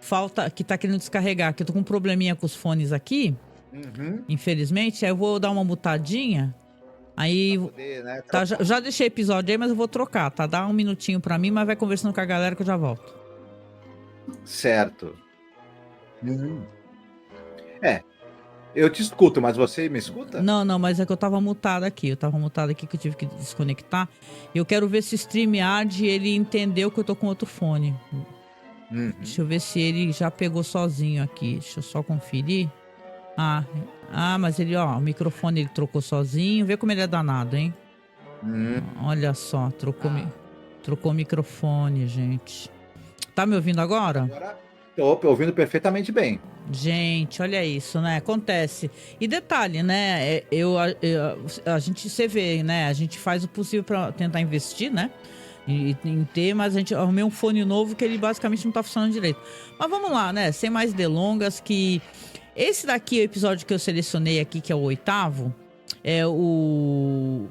falta... Que tá querendo descarregar. Que eu tô com um probleminha com os fones aqui. Uhum. Infelizmente. Aí eu vou dar uma mutadinha. Aí... Pra poder, né, Tá, já deixei episódio aí, mas eu vou trocar, tá? Dá um minutinho pra mim, mas vai conversando com a galera que eu já volto. Certo. Uhum. Eu te escuto, mas você me escuta? Não, mas é que eu tava mutado aqui. Eu tava mutado aqui que eu tive que desconectar. E eu quero ver se o StreamYard, ele entendeu que eu tô com outro fone. Uhum. Deixa eu ver se ele já pegou sozinho aqui. Deixa eu só conferir. Mas ele, ó, o microfone ele trocou sozinho. Vê como ele é danado, hein? Olha só, trocou o microfone, gente. Tá me ouvindo agora? Agora tô ouvindo perfeitamente bem. Gente, olha isso, né? Acontece. E detalhe, né? A gente, você vê, né? A gente faz o possível pra tentar investir, né? Em ter, mas a gente arrumei um fone novo que ele basicamente não tá funcionando direito. Mas vamos lá, né? Sem mais delongas, que esse daqui é o episódio que eu selecionei aqui, que é o oitavo. É o...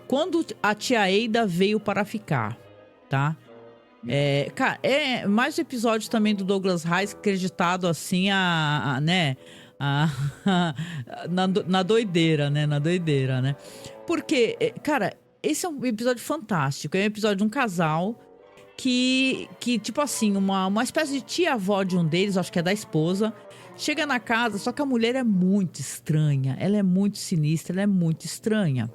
Quando a tia Eida veio para ficar, tá? Cara, é mais um episódio também do Douglas Reis, acreditado assim né? Na doideira, né? Na doideira, né? Porque, cara, esse é um episódio fantástico. É um episódio de um casal que tipo assim, uma espécie de tia-avó de um deles, acho que é da esposa, chega na casa, só que a mulher é muito estranha. Ela é muito sinistra, ela é muito estranha.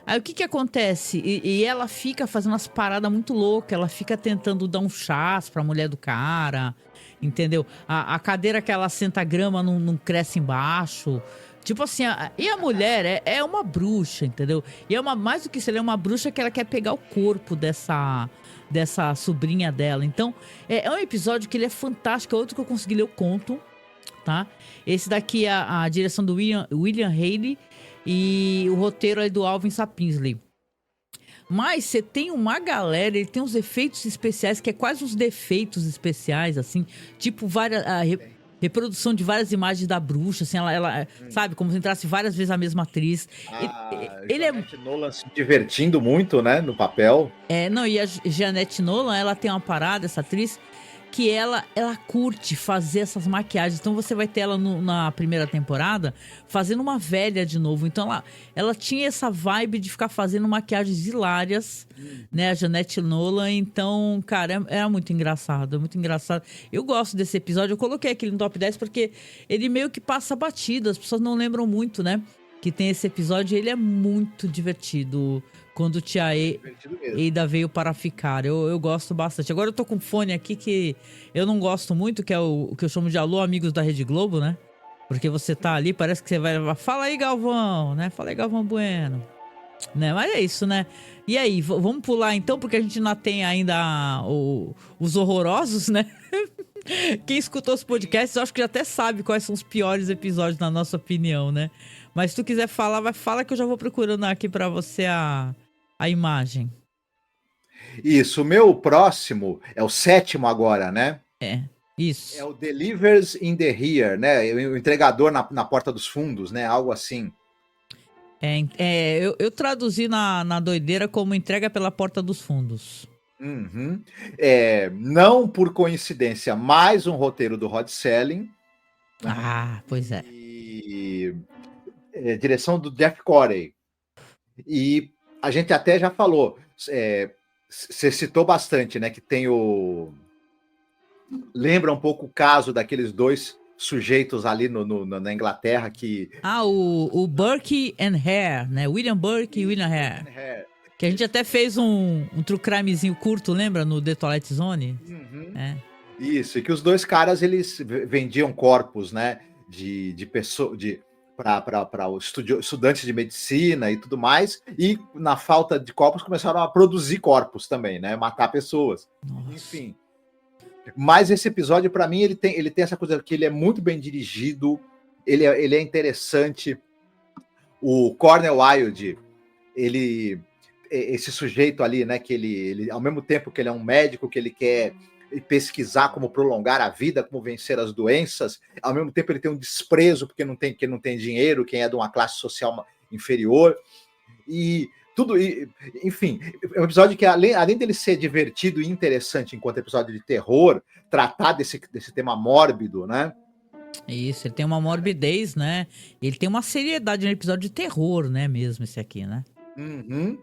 Aí o que acontece? E ela fica fazendo umas paradas muito loucas. Ela fica tentando dar um chás pra mulher do cara. Entendeu? A cadeira que ela senta a grama não cresce embaixo. Tipo assim, e a mulher é uma bruxa, entendeu? E mais do que isso, ela é uma bruxa que ela quer pegar o corpo dessa sobrinha dela. Então, é um episódio que ele é fantástico. É outro que eu consegui ler o conto, tá? Esse daqui é a direção do William Haley. E o roteiro é do Alvin Sapinsley. Mas você tem uma galera, ele tem uns efeitos especiais, que é quase uns defeitos especiais, assim. Tipo, reprodução de várias imagens da bruxa, assim. Ela sabe, como se entrasse várias vezes a mesma atriz. Ele Jeanette Nolan se divertindo muito, né, no papel. Não, e a Jeanette Nolan, ela tem uma parada, essa atriz, que ela curte fazer essas maquiagens. Então você vai ter ela na primeira temporada fazendo uma velha de novo. Então ela tinha essa vibe de ficar fazendo maquiagens hilárias, né? A Jeanette Nolan. Então, cara, era muito engraçado, muito engraçado. Eu gosto desse episódio. Eu coloquei aqui no top 10 porque ele meio que passa batido. As pessoas não lembram muito, né? Que tem esse episódio. Ele é muito divertido. Quando Tia Eida veio para ficar. Eu gosto bastante. Agora eu tô com um fone aqui que eu não gosto muito, que é o que eu chamo de Alô Amigos da Rede Globo, né? Porque você tá ali, parece que você vai... Fala aí, Galvão, né? Fala aí, Galvão Bueno. Né? Mas é isso, né? E aí, vamos pular então, porque a gente não tem ainda os horrorosos, né? Quem escutou os podcasts, eu acho que já até sabe quais são os piores episódios, na nossa opinião, né? Mas se tu quiser falar, fala que eu já vou procurando aqui pra você a imagem. Isso, o meu próximo é o sétimo agora, né? Isso. É o Delivers in the Here, né? O entregador na porta dos fundos, né? Algo assim. Eu traduzi na doideira como entrega pela porta dos fundos. Uhum. Não por coincidência, mais um roteiro do Rod Serling. Ah, pois é. E direção do Jeff Corey. E a gente até já falou, você citou bastante, né? Que tem lembra um pouco o caso daqueles dois sujeitos ali na Inglaterra que... o Burke and Hare, né? William Burke e William Hare. Que a gente até fez um true crimezinho curto, lembra? No The Twilight Zone. Uhum. Isso, e que os dois caras, eles vendiam corpos, né? De pessoas... para os estudantes de medicina e tudo mais, e na falta de corpos começaram a produzir corpos também, né? Matar pessoas. Nossa. Enfim. Mas esse episódio, para mim, ele tem essa coisa que ele é muito bem dirigido, ele é interessante. O Cornel Wilde, esse sujeito ali, né? Que ele, ao mesmo tempo que ele é um médico, que ele quer pesquisar como prolongar a vida, como vencer as doenças, ao mesmo tempo ele tem um desprezo porque não tem dinheiro, quem é de uma classe social inferior, e tudo, enfim, é um episódio que além dele ser divertido e interessante enquanto episódio de terror, tratar desse tema mórbido, né? Isso, ele tem uma morbidez, né? Ele tem uma seriedade no episódio de terror, né, mesmo esse aqui, né? Uhum.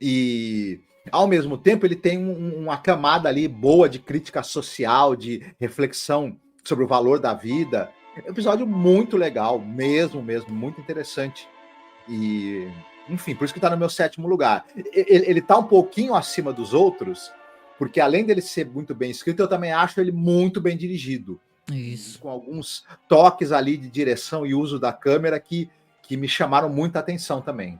E ao mesmo tempo, ele tem uma camada ali boa de crítica social, de reflexão sobre o valor da vida. É um episódio muito legal, mesmo, muito interessante. E, enfim, por isso que está no meu 7º lugar. Ele está um pouquinho acima dos outros, porque além dele ser muito bem escrito, eu também acho ele muito bem dirigido. Isso. Com alguns toques ali de direção e uso da câmera que me chamaram muita atenção também.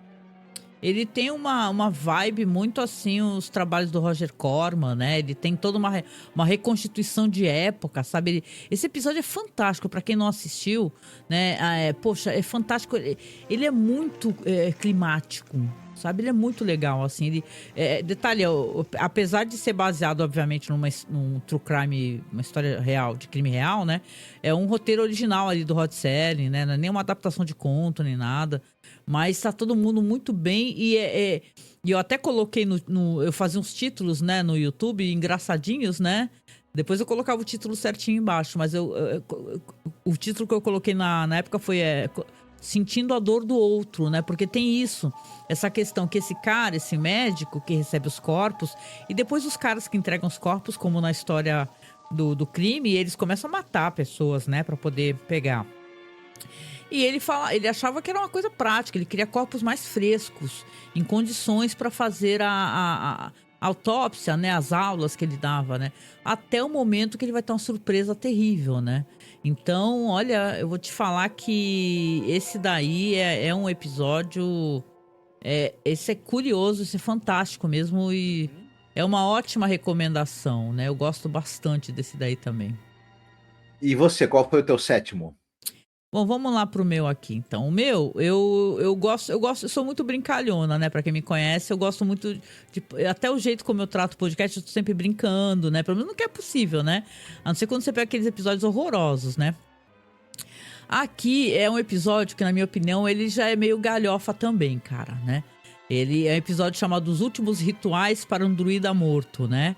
Ele tem uma vibe muito assim, os trabalhos do Roger Corman, né? Ele tem toda uma reconstituição de época, sabe? Esse episódio é fantástico, pra quem não assistiu, né? Poxa, é fantástico. Ele é muito climático, sabe? Ele é muito legal, assim. Detalhe, apesar de ser baseado, obviamente, num true crime, uma história real, de crime real, né? É um roteiro original ali do Rod Serling, né? Não é nem uma adaptação de conto, nem nada. Mas tá todo mundo muito bem e eu até coloquei eu fazia uns títulos, né, no YouTube, engraçadinhos, né? Depois eu colocava o título certinho embaixo, mas o título que eu coloquei na época foi Sentindo a Dor do Outro, né? Porque tem isso, essa questão que esse médico que recebe os corpos, e depois os caras que entregam os corpos, como na história do crime, eles começam a matar pessoas, né, pra poder pegar. E ele achava que era uma coisa prática, ele queria corpos mais frescos, em condições para fazer a autópsia, né, as aulas que ele dava, né, até o momento que ele vai ter uma surpresa terrível, né. Então, olha, eu vou te falar que esse daí é um episódio, esse é curioso, esse é fantástico mesmo e é uma ótima recomendação, né, eu gosto bastante desse daí também. E você, qual foi o teu 7º? Bom, vamos lá pro meu aqui, então. O meu, eu gosto, eu sou muito brincalhona, né? Pra quem me conhece, eu gosto muito até o jeito como eu trato o podcast, eu tô sempre brincando, né? Pelo menos no que é possível, né? A não ser quando você pega aqueles episódios horrorosos, né? Aqui é um episódio que, na minha opinião, ele já é meio galhofa também, cara, né? Ele é um episódio chamado Os Últimos Rituais para um Druida Morto, né?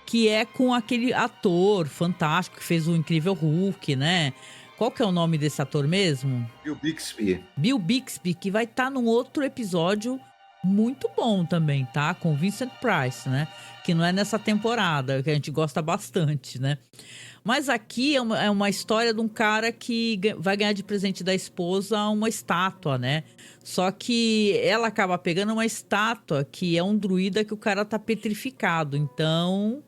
Que é com aquele ator fantástico que fez o Incrível Hulk, né? Qual que é o nome desse ator mesmo? Bill Bixby. Bill Bixby, que vai estar num outro episódio muito bom também, tá? Com Vincent Price, né? Que não é nessa temporada, que a gente gosta bastante, né? Mas aqui é uma história de um cara que vai ganhar de presente da esposa uma estátua, né? Só que ela acaba pegando uma estátua que é um druida que o cara tá petrificado, então...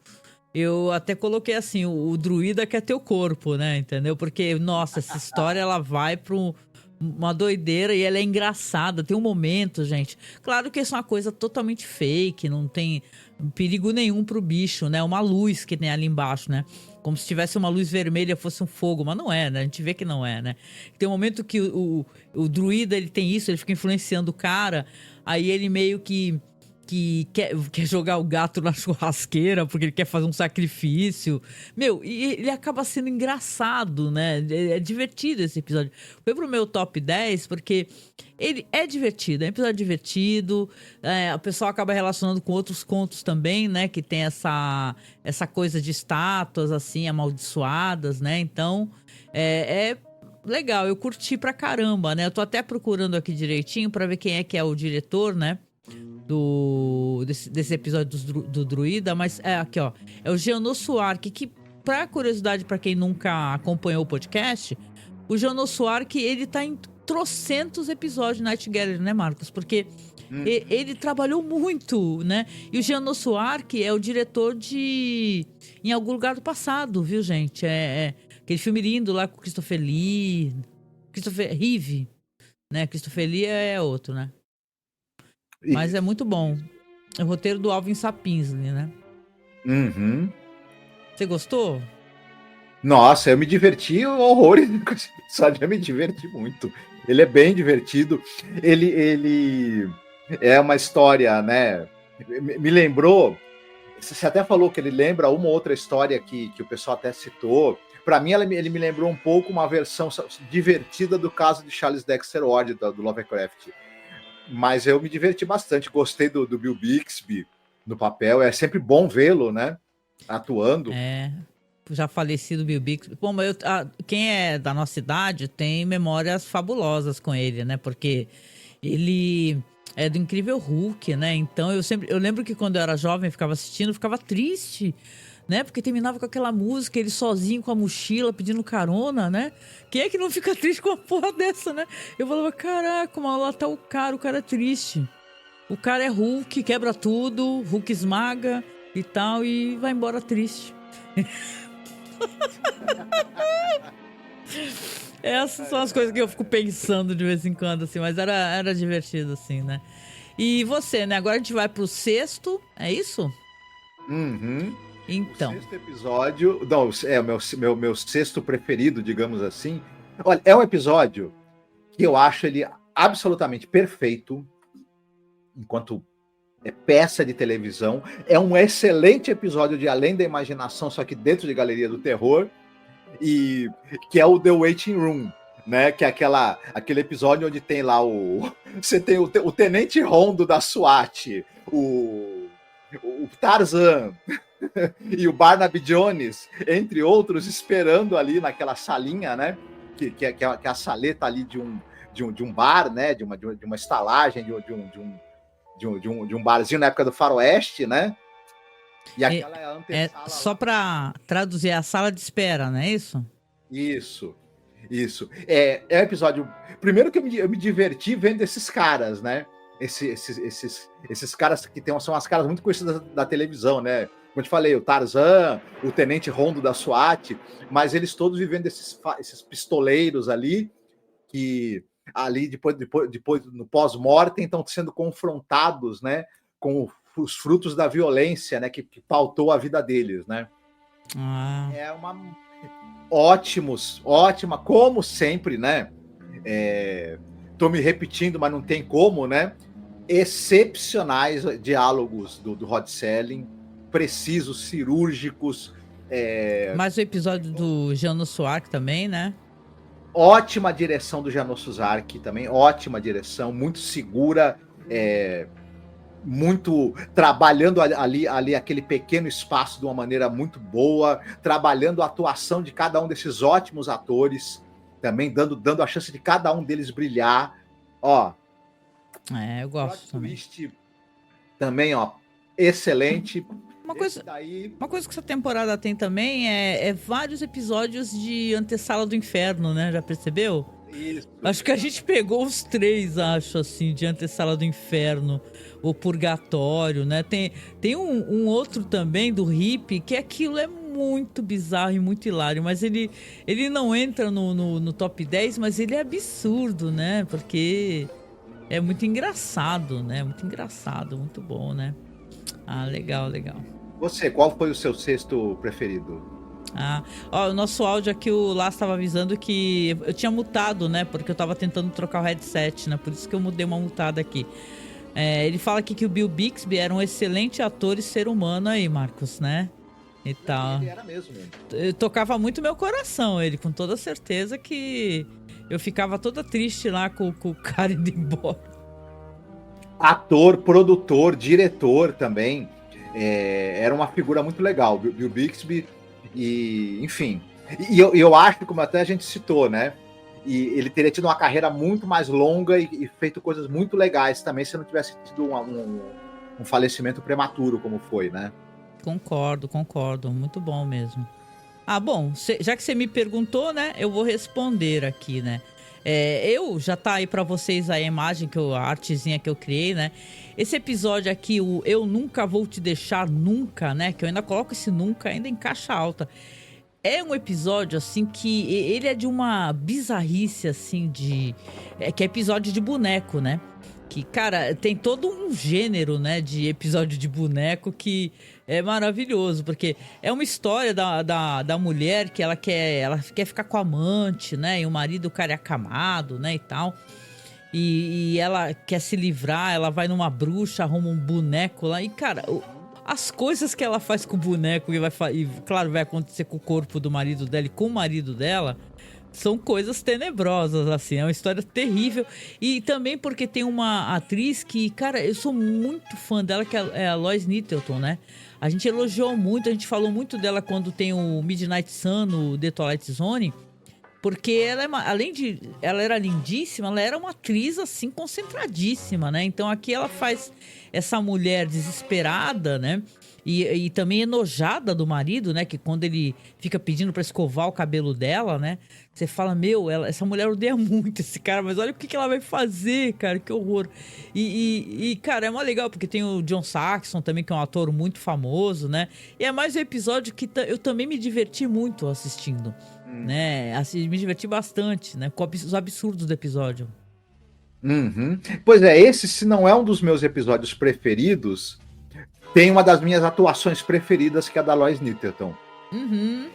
Eu até coloquei assim, o druida quer teu corpo, né, entendeu? Porque, nossa, essa história, ela vai pra uma doideira e ela é engraçada. Tem um momento, gente... Claro que isso é uma coisa totalmente fake, não tem perigo nenhum pro bicho, né? Uma luz que tem ali embaixo, né? Como se tivesse uma luz vermelha, fosse um fogo, mas não é, né? A gente vê que não é, né? Tem um momento que o druida, ele tem isso, ele fica influenciando o cara, aí ele meio que quer jogar o gato na churrasqueira porque ele quer fazer um sacrifício. Meu, e ele acaba sendo engraçado, né? É divertido esse episódio. Foi pro meu top 10 porque ele é divertido, é um episódio divertido. O pessoal acaba relacionando com outros contos também, né? Que tem essa coisa de estátuas, assim, amaldiçoadas, né? Então, legal, eu curti pra caramba, né? Eu tô até procurando aqui direitinho pra ver quem é que é o diretor, né? Desse episódio do Druida, mas é aqui, ó. É o Gianos Ark, que, pra curiosidade, pra quem nunca acompanhou o podcast, o Gianos Ark, ele tá em trocentos episódios de Night Gallery, né, Marcos? Porque ele trabalhou muito, né? E o Gianos Ark é o diretor de Em Algum Lugar do Passado, viu, gente? É aquele filme lindo lá com Christopher Lee, Christopher Reeve, né? Christopher Lee é outro, né? Mas é muito bom. É o roteiro do Alvin Sapinsley, né? Uhum. Você gostou? Nossa, eu me diverti horrores com esse episódio, eu me diverti muito. Ele é bem divertido. Ele é uma história, né? Me lembrou. Você até falou que ele lembra uma outra história que o pessoal até citou. Para mim, ele me lembrou um pouco uma versão divertida do caso de Charles Dexter Ward, do Lovecraft. Mas eu me diverti bastante. Gostei do Bill Bixby no papel. É sempre bom vê-lo, né? Atuando. Já falecido Bill Bixby. Bom, mas quem é da nossa idade tem memórias fabulosas com ele, né? Porque ele é do Incrível Hulk, né? Então eu lembro que quando eu era jovem, eu ficava assistindo, eu ficava triste, né? Porque terminava com aquela música, ele sozinho com a mochila, pedindo carona, né? Quem é que não fica triste com uma porra dessa, né? Eu falava, caraca, mas lá tá o cara é triste. O cara é Hulk, quebra tudo, Hulk esmaga e tal, e vai embora triste. Essas são as coisas que eu fico pensando de vez em quando, assim, mas era divertido, assim, né? E você, né? Agora a gente vai pro sexto, é isso? Uhum. Então. O sexto episódio. Não, é o meu sexto preferido, digamos assim. Olha, é um episódio que eu acho ele absolutamente perfeito enquanto peça de televisão. É um excelente episódio de Além da Imaginação, só que dentro de Galeria do Terror. E que é o The Waiting Room, né? Que é aquele episódio onde tem lá você tem o Tenente Rondo da SWAT, o Tarzan e o Barnaby Jones, entre outros, esperando ali naquela salinha, né? Que é a saleta ali de um bar, né? De uma estalagem, de um barzinho na época do Faroeste, né? E aquela é a antessala. Só para traduzir, a sala de espera, não é isso? Isso. É um episódio. Primeiro que eu me diverti vendo esses caras, né? Esses caras que são as caras muito conhecidas da televisão, né? Como eu te falei, o Tarzan, o Tenente Rondo da SWAT, mas eles todos vivendo esses pistoleiros ali, que ali depois no pós-mortem estão sendo confrontados, né? Com os frutos da violência, né, que pautou a vida deles, né? É uma ótima, como sempre, né? Tô me repetindo, mas não tem como, né? Excepcionais diálogos do Rod Serling, precisos, cirúrgicos. Mas o episódio do Gianos Ark também, né? Ótima direção do Gianos Ark também, ótima direção, muito segura, muito trabalhando ali aquele pequeno espaço de uma maneira muito boa, trabalhando a atuação de cada um desses ótimos atores, também dando a chance de cada um deles brilhar. Ó, eu gosto também. Também, ó, excelente. Uma coisa que essa temporada tem também é vários episódios de Antessala do Inferno, né? Já percebeu? Isso. Acho que a gente pegou os 3, acho, assim, de Antessala do Inferno, o Purgatório, né? Tem um outro também do Hip, que aquilo é muito bizarro e muito hilário, mas ele não entra no top 10, mas ele é absurdo, né? Porque é muito engraçado, né? Muito engraçado, muito bom, né? Ah, legal. Você, qual foi o seu sexto preferido? O nosso áudio aqui, o Lars estava avisando que eu tinha mutado, né? Porque eu tava tentando trocar o headset, né? Por isso que eu mudei uma mutada aqui. Ele fala aqui que o Bill Bixby era um excelente ator e ser humano aí, Marcos, né? E tal. Ele era mesmo. Tocava muito meu coração, ele, com toda certeza que eu ficava toda triste lá com o cara indo embora. Ator, produtor, diretor também. Era uma figura muito legal, Bill Bixby. E, enfim, eu acho, como até a gente citou, né? E ele teria tido uma carreira muito mais longa e feito coisas muito legais também, se não tivesse tido um falecimento prematuro, como foi, né? Concordo. Muito bom mesmo. Ah, bom, já que você me perguntou, né, eu vou responder aqui, né? Eu já tá aí pra vocês a imagem, a artezinha que eu criei, né? Esse episódio aqui, o Eu Nunca Vou Te Deixar Nunca, né? Que eu ainda coloco esse nunca ainda em caixa alta. É um episódio, assim, que ele é de uma bizarrice, assim, que é episódio de boneco, né? Que, cara, tem todo um gênero, né, de episódio de boneco que é maravilhoso, porque é uma história da mulher que ela quer ficar com a amante, né, e o marido, o cara é acamado, né, e tal. E ela quer se livrar, ela vai numa bruxa, arruma um boneco lá, e, cara, as coisas que ela faz com o boneco e claro, vai acontecer com o corpo do marido dela e com o marido dela, são coisas tenebrosas, assim, é uma história terrível. E também porque tem uma atriz que, cara, eu sou muito fã dela, que é a Lois Nettleton, né? A gente elogiou muito, a gente falou muito dela quando tem o Midnight Sun no The Twilight Zone, porque ela além de ela era lindíssima, ela era uma atriz, assim, concentradíssima, né? Então aqui ela faz essa mulher desesperada, né? E também enojada do marido, né? Que quando ele fica pedindo pra escovar o cabelo dela, né? Você fala, essa mulher odeia muito esse cara, mas olha o que ela vai fazer, cara, que horror. Cara, é mó legal, porque tem o John Saxon também, que é um ator muito famoso, né? E é mais um episódio que eu também me diverti muito assistindo, né? Assim, me diverti bastante, né? Com os absurdos do episódio. Uhum. Pois é, esse, se não é um dos meus episódios preferidos, tem uma das minhas atuações preferidas, que é a da Lois Nettleton. Uhum.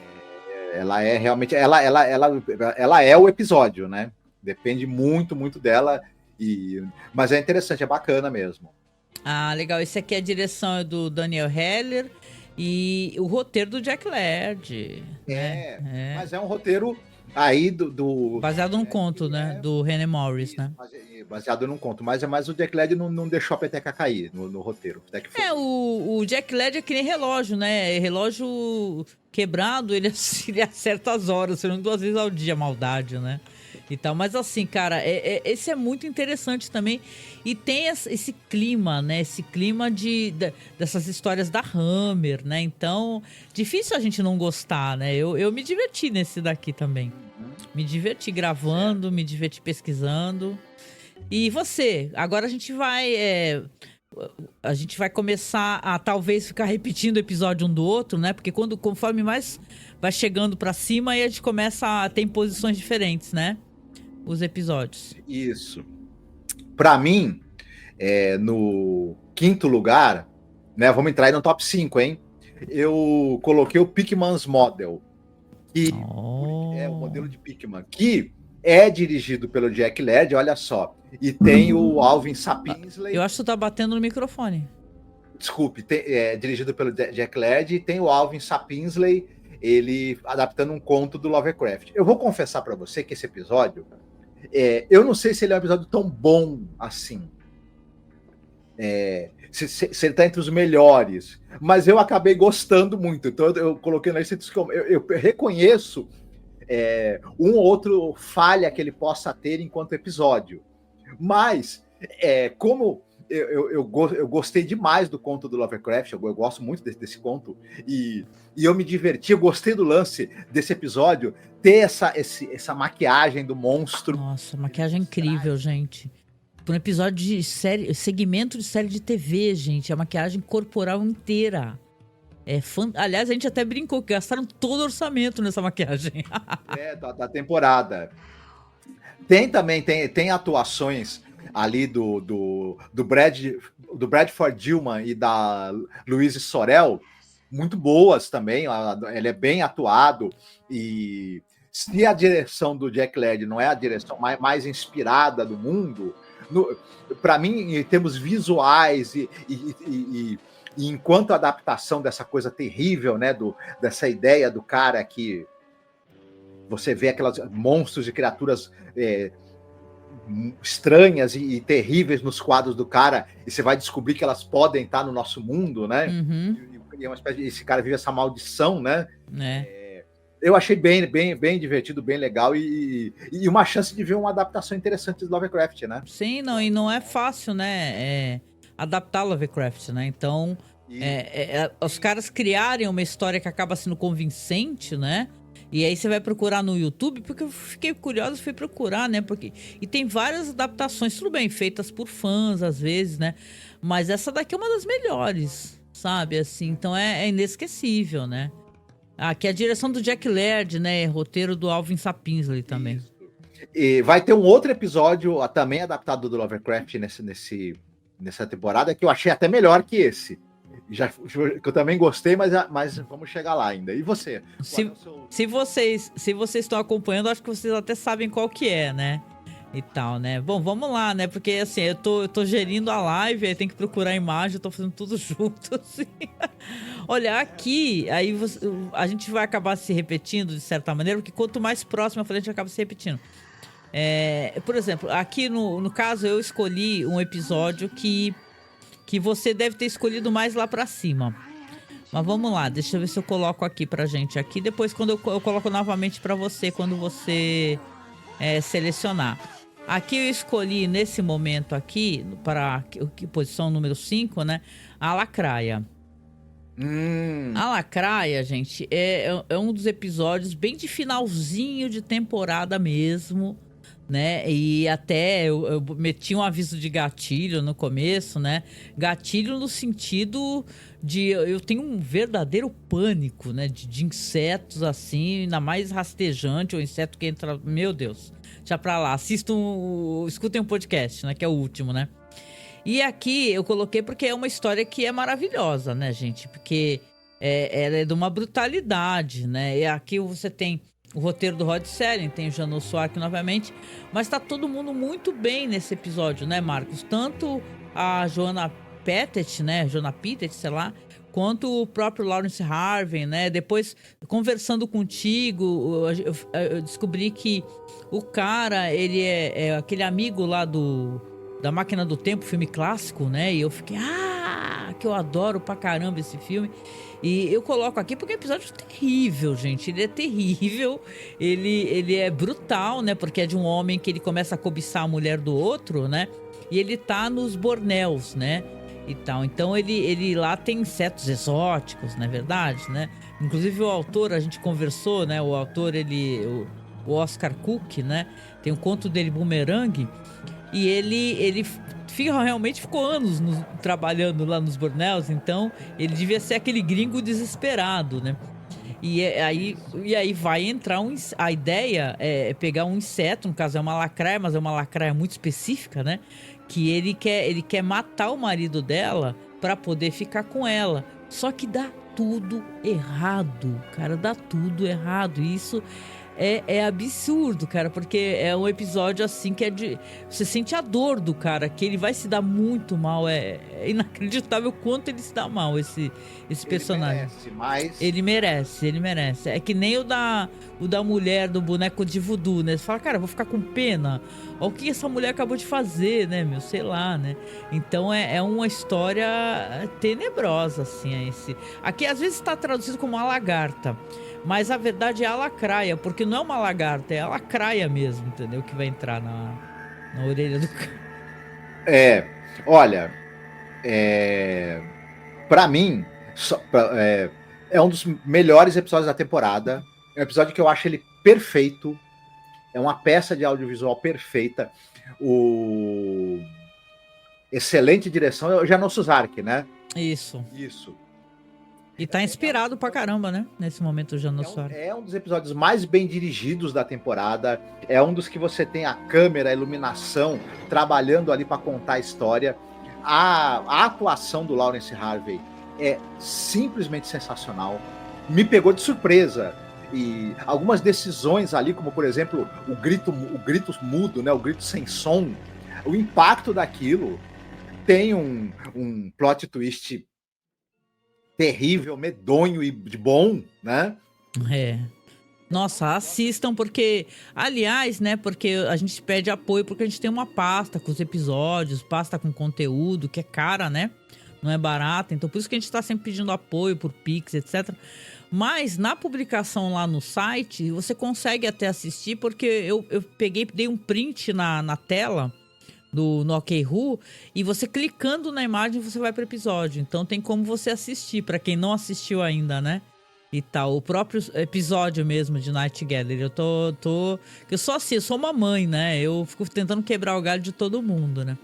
Ela é realmente, ela é o episódio, né? Depende muito, muito dela. Mas é interessante, é bacana mesmo. Ah, legal. Esse aqui é a direção do Daniel Heller e o roteiro do Jack Laird. Mas é um roteiro aí baseado num conto, né? Do René Morris, né? Baseado num conto, mas o Jack Laird não deixou a peteca cair no roteiro. O Jack Laird é que nem relógio, né? Relógio quebrado, ele acerta as horas, sendo 2 vezes ao dia, maldade, né? E tal. Mas assim, cara, esse é muito interessante também. E tem esse clima, né? Esse clima dessas histórias da Hammer, né? Então, difícil a gente não gostar, né? Eu me diverti nesse daqui também. Me diverti gravando, me diverti pesquisando. E você? Agora a gente vai começar a talvez ficar repetindo o episódio um do outro, né? Porque conforme mais vai chegando pra cima, aí a gente começa a ter em posições diferentes, né? Os episódios. Isso. Pra mim, no 5º lugar, né? Vamos entrar aí no top 5, hein? Eu coloquei o Pickman's Model, que é o modelo de Pickman, que é dirigido pelo Jack Laird, olha só. E tem o Alvin Sapinsley. Eu acho que tu tá batendo no microfone. Desculpe, dirigido pelo Jack Laird, e tem o Alvin Sapinsley, ele adaptando um conto do Lovecraft. Eu vou confessar pra você que esse episódio, eu não sei se ele é um episódio tão bom assim. Se ele tá entre os melhores, mas eu acabei gostando muito. Então eu coloquei na lista, eu reconheço um ou outro falha que ele possa ter enquanto episódio. Mas, como eu gostei demais do conto do Lovecraft, eu gosto muito desse conto, e eu me diverti, eu gostei do lance desse episódio, ter essa maquiagem do monstro. Nossa, maquiagem incrível, gente. Por um episódio de segmento de série de TV, gente, a maquiagem corporal inteira. Aliás, a gente até brincou que gastaram todo o orçamento nessa maquiagem. Da temporada. Tem atuações ali do Bradford Dillman e da Louise Sorel muito boas também. Ele é bem atuado, e se a direção do Jack Laird não é a direção mais inspirada do mundo, para mim, em termos visuais e enquanto adaptação dessa coisa terrível, né, dessa ideia do cara que você vê aquelas monstros e criaturas estranhas e terríveis nos quadros do cara, e você vai descobrir que elas podem estar no nosso mundo, né? Uhum. E esse cara vive essa maldição, né? Eu achei bem divertido, bem legal e uma chance de ver uma adaptação interessante de Lovecraft, né? Sim, não, e não é fácil, né? Adaptar Lovecraft, né? Então, E, os caras criarem uma história que acaba sendo convincente, né? E aí você vai procurar no YouTube, porque eu fiquei curiosa, fui procurar, né? E tem várias adaptações, tudo bem, feitas por fãs, às vezes, né? Mas essa daqui é uma das melhores, sabe? Assim, então é inesquecível, né? Aqui é a direção do Jack Laird, né? Roteiro do Alvin Sapinsley também. isso. E vai ter um outro episódio também adaptado do Lovecraft nessa temporada, que eu achei até melhor que esse. Que eu também gostei, mas vamos chegar lá ainda. E você? Se vocês estão acompanhando, acho que vocês até sabem qual que é, né? E tal, né? Bom, vamos lá, né? Porque assim, eu tô gerindo a live, aí tem que procurar a imagem, eu tô fazendo tudo junto, assim. Olha, aqui, aí a gente vai acabar se repetindo de certa maneira, porque quanto mais próximo eu falei, a gente acaba se repetindo. Por exemplo, aqui no caso, eu escolhi um episódio que você deve ter escolhido mais lá pra cima. Mas vamos lá, deixa eu ver se eu coloco aqui pra gente aqui. Depois, quando eu coloco novamente pra você, quando você selecionar. Aqui eu escolhi, nesse momento aqui, para posição número 5, né? A Lacraia. A Lacraia, gente, é um dos episódios bem de finalzinho de temporada mesmo, né? E até eu meti um aviso de gatilho no começo, né? Gatilho no sentido de eu tenho um verdadeiro pânico, né? De insetos assim, ainda mais rastejante, ou inseto que entra. Meu Deus, já pra lá. Escutem um podcast, né? Que é o último, né? E aqui eu coloquei porque é uma história que é maravilhosa, né, gente? Porque ela é de uma brutalidade, né? E aqui você tem o roteiro do Rod Serling, tem o Janos Suark novamente, mas tá todo mundo muito bem nesse episódio, né, Marcos? Tanto a Joanna Pettet, né, Joanna Pettet, sei lá, quanto o próprio Lawrence Harvey, né? Depois, conversando contigo, eu descobri que o cara, ele é aquele amigo lá da Máquina do Tempo, filme clássico, né? E eu fiquei, que eu adoro pra caramba esse filme. E eu coloco aqui porque é um episódio terrível, gente. Ele é terrível, ele é brutal, né? Porque é de um homem que ele começa a cobiçar a mulher do outro, né? E ele tá nos bornéus, né? E tal. Então ele lá tem insetos exóticos, não é verdade, né? Inclusive o autor, a gente conversou, né? O autor, o Oscar Cook, né? Tem um conto dele, Boomerang. E ele realmente ficou anos trabalhando lá nos bornéus, então ele devia ser aquele gringo desesperado, né? E aí vai entrar a ideia é pegar um inseto, no caso é uma lacraia, mas é uma lacraia muito específica, né? Que ele quer matar o marido dela para poder ficar com ela. Só que dá tudo errado, cara, dá tudo errado. E isso é absurdo, cara, porque é um episódio assim que você sente a dor do cara, que ele vai se dar muito mal. É inacreditável o quanto ele se dá mal, esse personagem. Merece, mas... Ele merece. É que nem o da mulher do boneco de voodoo, né? Você fala, cara, eu vou ficar com pena. Olha o que essa mulher acabou de fazer, né, meu? Sei lá, né? Então é uma história tenebrosa, assim. Aqui às vezes está traduzido como a lagarta. Mas a verdade é a lacraia, porque não é uma lagarta, é a lacraia mesmo, entendeu? Que vai entrar na orelha do cara. Olha, pra mim, é um dos melhores episódios da temporada. É um episódio que eu acho ele perfeito. É uma peça de audiovisual perfeita. Excelente direção é o Janos Suark, né? Isso. E tá inspirado pra caramba, né? Nesse momento o Janos Suark. É um dos episódios mais bem dirigidos da temporada. É um dos que você tem a câmera, a iluminação trabalhando ali para contar a história. A atuação do Lawrence Harvey é simplesmente sensacional. Me pegou de surpresa. E algumas decisões ali, como por exemplo o grito mudo, né? O grito sem som. O impacto daquilo tem um plot twist terrível, medonho e de bom, né? Nossa, assistam, porque, aliás, né, porque a gente pede apoio porque a gente tem uma pasta com os episódios, pasta com conteúdo, que é cara, né? não é barata, então por isso que a gente está sempre pedindo apoio por Pix, etc. Mas na publicação lá no site, você consegue até assistir, porque eu dei um print na tela no OkRu, e você clicando na imagem, você vai para o episódio. Então tem como você assistir, para quem não assistiu ainda, né? E tal, o próprio episódio mesmo de Night Gallery. Eu sou assim, eu sou uma mãe, né? Eu fico tentando quebrar o galho de todo mundo, né?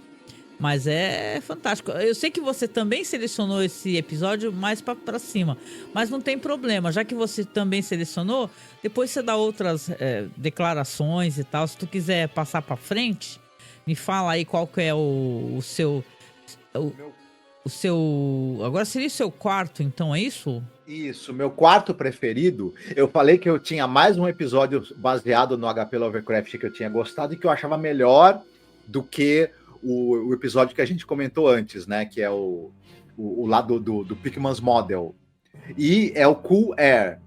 Mas é fantástico. Eu sei que você também selecionou esse episódio mais pra cima, mas não tem problema. Já que você também selecionou, depois você dá outras declarações e tal. Se tu quiser passar pra frente, me fala aí qual que é o seu... O seu... Agora seria o seu quarto, então, é isso? Isso, meu quarto preferido. Eu falei que eu tinha mais um episódio baseado no HP Lovecraft que eu tinha gostado e que eu achava melhor do que o episódio que a gente comentou antes, né? Que é o lado do Pickman's Model. E é o Cool Air.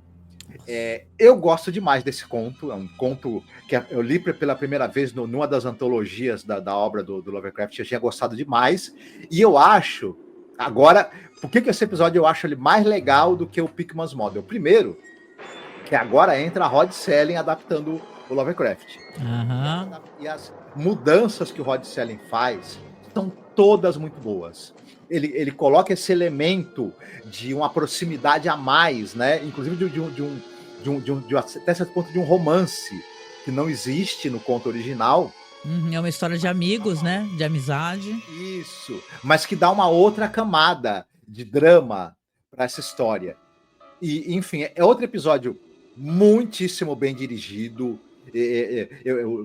Eu gosto demais desse conto. É um conto que eu li pela primeira vez numa das antologias da obra do Lovecraft. Eu tinha gostado demais. E eu acho... Agora, por que esse episódio eu acho ele mais legal do que o Pickman's Model? Primeiro, que agora entra a Rod Serling adaptando o Lovecraft. Uhum. E as mudanças que o Rod Serling faz são todas muito boas. Ele coloca esse elemento de uma proximidade a mais, né? Inclusive até certo ponto de um romance que não existe no conto original. É uma história de amigos, né? De amizade. Isso. Mas que dá uma outra camada de drama para essa história. E, enfim, é outro episódio muitíssimo bem dirigido.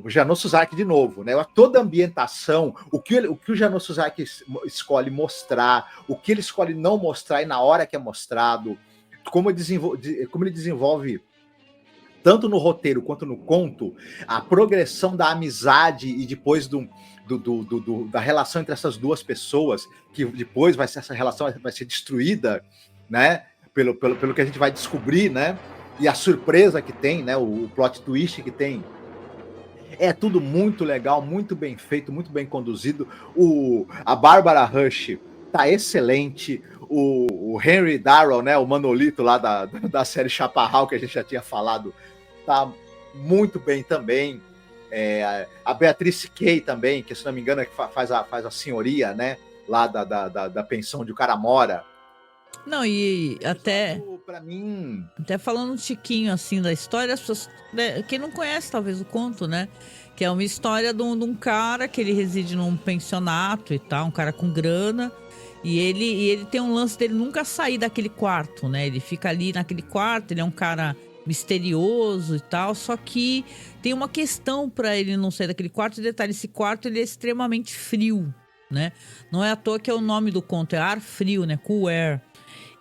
O Janos Suzaki de novo, né? Toda a ambientação, o que o Janos Suzaki escolhe mostrar, o que ele escolhe não mostrar e na hora que é mostrado, como ele desenvolve tanto no roteiro quanto no conto, a progressão da amizade e depois da relação entre essas duas pessoas, que depois essa relação vai ser destruída, né? Pelo que a gente vai descobrir, né? E a surpresa que tem, né? O plot twist que tem. É tudo muito legal, muito bem feito, muito bem conduzido. A Barbara Rush tá excelente. O Henry Darrow, né? O Manolito lá da série Chaparral, que a gente já tinha falado, tá muito bem também. A Beatrice Kay também, que se não me engano é que faz a senhoria, né? Lá da pensão de o cara mora. Não, e até... Pra mim... Até falando um tiquinho, assim, da história, as pessoas... Né, quem não conhece, talvez, o conto, né? Que é uma história de um cara que ele reside num pensionato e tal, um cara com grana. E ele tem um lance dele nunca sair daquele quarto, né? Ele fica ali naquele quarto, ele é um cara misterioso e tal, só que tem uma questão pra ele não sair daquele quarto. E detalhe, esse quarto ele é extremamente frio, né? Não é à toa que é o nome do conto, é Ar Frio, né? Cool Air.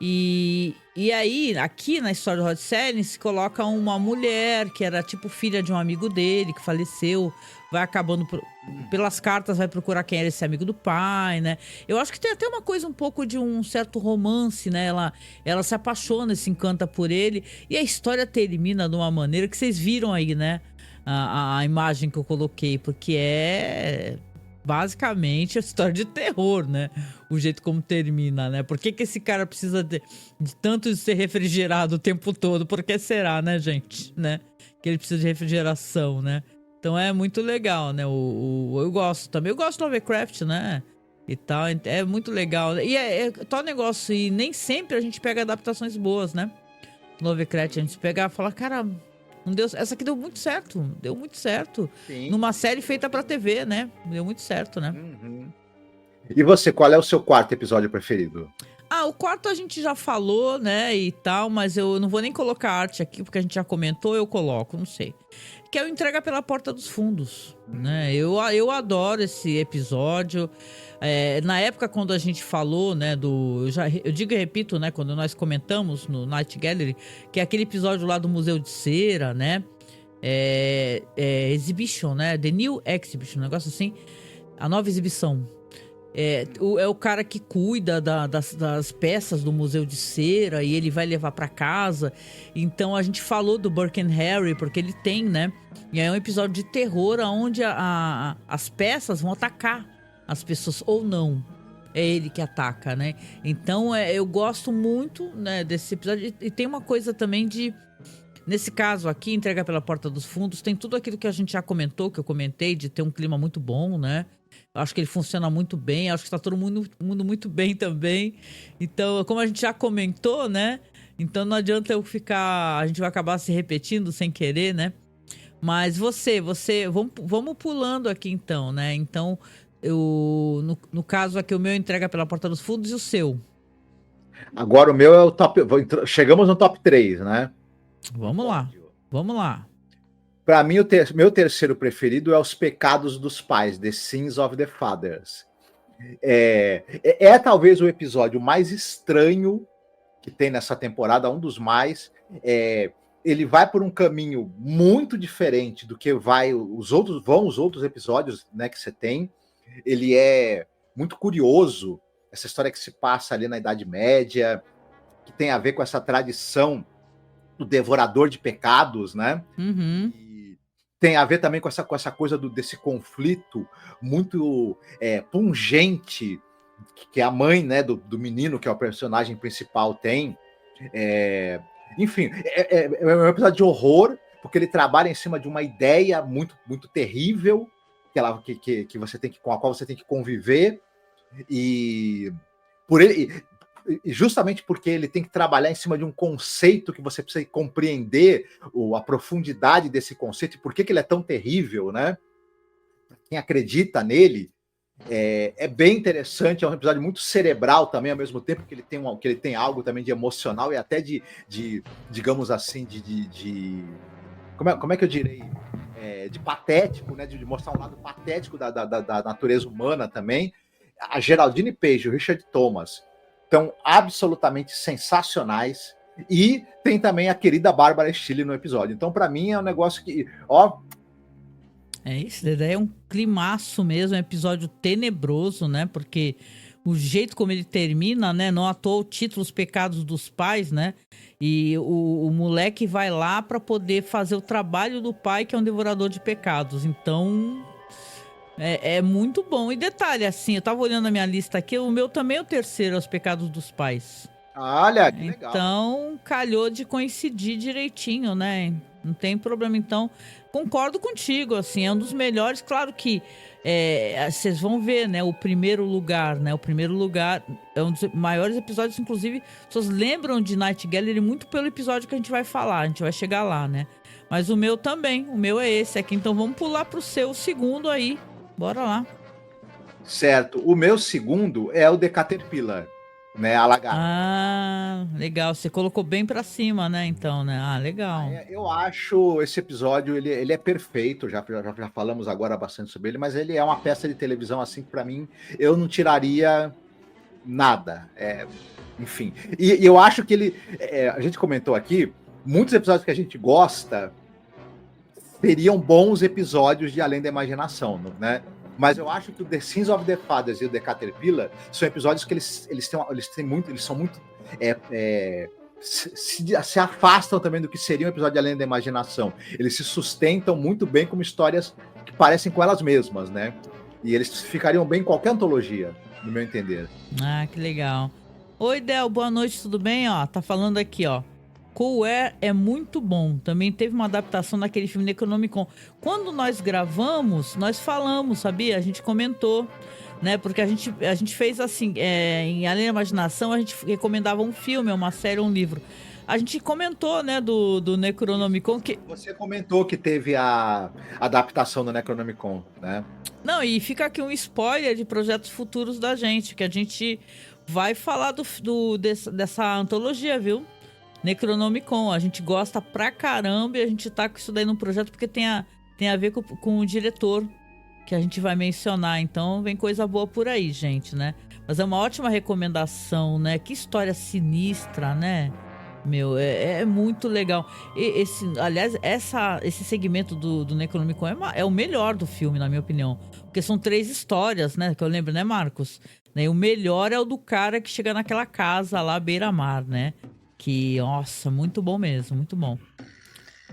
E aí, aqui na história do Rod Serling, se coloca uma mulher que era tipo filha de um amigo dele, que faleceu, vai acabando pelas cartas, vai procurar quem era esse amigo do pai, né? Eu acho que tem até uma coisa um pouco de um certo romance, né? Ela se apaixona, se encanta por ele, e a história termina de uma maneira que vocês viram aí, né? A imagem que eu coloquei, porque é... basicamente a história de terror, né? O jeito como termina, né? Por que esse cara precisa de tanto de ser refrigerado o tempo todo? Por que será, né, gente? Né? Que ele precisa de refrigeração, né? Então é muito legal, né? Eu gosto também. Eu gosto do Lovecraft, né? E tal. É muito legal. E é tal negócio. E nem sempre a gente pega adaptações boas, né? Lovecraft, a gente pega e fala, cara... Não deu, essa aqui deu muito certo. Deu muito certo. Sim. Numa série feita pra TV, né? Deu muito certo, né? Uhum. E você, qual é o seu quarto episódio preferido? O quarto a gente já falou, né? E tal, mas eu não vou nem colocar arte aqui, porque a gente já comentou, eu coloco, não sei. Que é o Entrega pela Porta dos Fundos, né? Eu adoro esse episódio. Na época, quando a gente falou, né, eu digo e repito, né, quando nós comentamos no Night Gallery, que é aquele episódio lá do Museu de Cera, né, Exhibition, né, The New Exhibition, um negócio assim, a nova exibição. É o cara que cuida das peças do Museu de Cera e ele vai levar pra casa. Então a gente falou do Burke and Harry, porque ele tem, né, e é um episódio de terror onde as peças vão atacar as pessoas ou não. É ele que ataca, né? Então, eu gosto muito, né, desse episódio. E tem uma coisa também de... Nesse caso aqui, Entrega pela Porta dos Fundos, tem tudo aquilo que a gente já comentou, que eu comentei, de ter um clima muito bom, né? Eu acho que ele funciona muito bem, acho que tá todo mundo muito bem também. Então, como a gente já comentou, né? Então não adianta eu ficar... A gente vai acabar se repetindo sem querer, né? Mas vamos pulando aqui então, né? Então, no caso aqui, o meu entrega pela Porta dos Fundos e o seu. Agora o meu é o top. Chegamos no top 3, né? Vamos lá. Vamos lá. Para mim, meu terceiro preferido é Os Pecados dos Pais, The Sins of the Fathers. É talvez o episódio mais estranho que tem nessa temporada, um dos mais. Ele vai por um caminho muito diferente do que os outros episódios, né, que você tem. Ele é muito curioso, essa história que se passa ali na Idade Média, que tem a ver com essa tradição do devorador de pecados, né? Uhum. E tem a ver também com essa coisa desse conflito muito pungente que a mãe, né, do menino, que é o personagem principal, tem. Enfim, é um episódio de horror, porque ele trabalha em cima de uma ideia muito, muito terrível que você tem com a qual você tem que conviver, e justamente porque ele tem que trabalhar em cima de um conceito que você precisa compreender a profundidade desse conceito e por que ele é tão terrível, né? Quem acredita nele, é bem interessante, é um episódio muito cerebral também, ao mesmo tempo que ele tem algo também de emocional e até de digamos assim, como é que eu direi? De patético, né? De mostrar um lado patético da natureza humana também. A Geraldine Page e o Richard Thomas estão absolutamente sensacionais. E tem também a querida Bárbara Steele no episódio. Então, para mim, é um negócio que, É isso, é um climaço mesmo, é um episódio tenebroso, né? Porque o jeito como ele termina, né? Não à toa o título Os Pecados dos Pais, né? E o moleque vai lá para poder fazer o trabalho do pai, que é um devorador de pecados. Então, é muito bom. E detalhe, assim, eu tava olhando a minha lista aqui, o meu também é o terceiro, Os Pecados dos Pais. olha, que legal. Então, calhou de coincidir direitinho, né? Não tem problema. Então, concordo contigo, assim, é um dos melhores. Claro que vocês vão ver, né? O primeiro lugar, né? O primeiro lugar é um dos maiores episódios, inclusive, vocês lembram de Night Gallery muito pelo episódio que a gente vai falar, a gente vai chegar lá, né? Mas o meu também, o meu é esse aqui. Então, vamos pular pro seu segundo aí. Bora lá. Certo. O meu segundo é o The Caterpillar, né? A lagarta. Ah, legal. Você colocou bem pra cima, né? Então, né? Ah, legal. Eu acho esse episódio, ele é perfeito, já falamos agora bastante sobre ele, mas ele é uma peça de televisão, assim, que pra mim, eu não tiraria nada. Enfim. E eu acho que a gente comentou aqui, muitos episódios que a gente gosta seriam bons episódios de Além da Imaginação, né? Mas eu acho que o The Sins of the Fathers e o The Caterpillar são episódios que eles são muito se afastam também do que seria um episódio de Além da Imaginação. Eles se sustentam muito bem como histórias que parecem com elas mesmas, né? E eles ficariam bem em qualquer antologia, no meu entender. Ah, que legal. Oi, Del, boa noite, tudo bem? Ó, tá falando aqui, ó. Cool Air é muito bom. Também teve uma adaptação daquele filme Necronomicon. Quando nós gravamos, nós falamos, sabia? A gente comentou, né? Porque a gente fez assim, em Além da Imaginação, a gente recomendava um filme, uma série, um livro. A gente comentou, né, do Necronomicon que... Você comentou que teve a adaptação do Necronomicon, né? Não, e fica aqui um spoiler de projetos futuros da gente, que a gente vai falar dessa antologia, viu? Necronomicon, a gente gosta pra caramba e a gente tá com isso daí no projeto porque tem a ver com o diretor que a gente vai mencionar, então vem coisa boa por aí, gente, né? Mas é uma ótima recomendação, né? Que história sinistra, né? Meu, é muito legal. Aliás, esse segmento do Necronomicon é o melhor do filme, na minha opinião. Porque são 3 histórias, né? Que eu lembro, né, Marcos? E o melhor é o do cara que chega naquela casa lá, beira-mar, né? Que, nossa, muito bom mesmo, muito bom.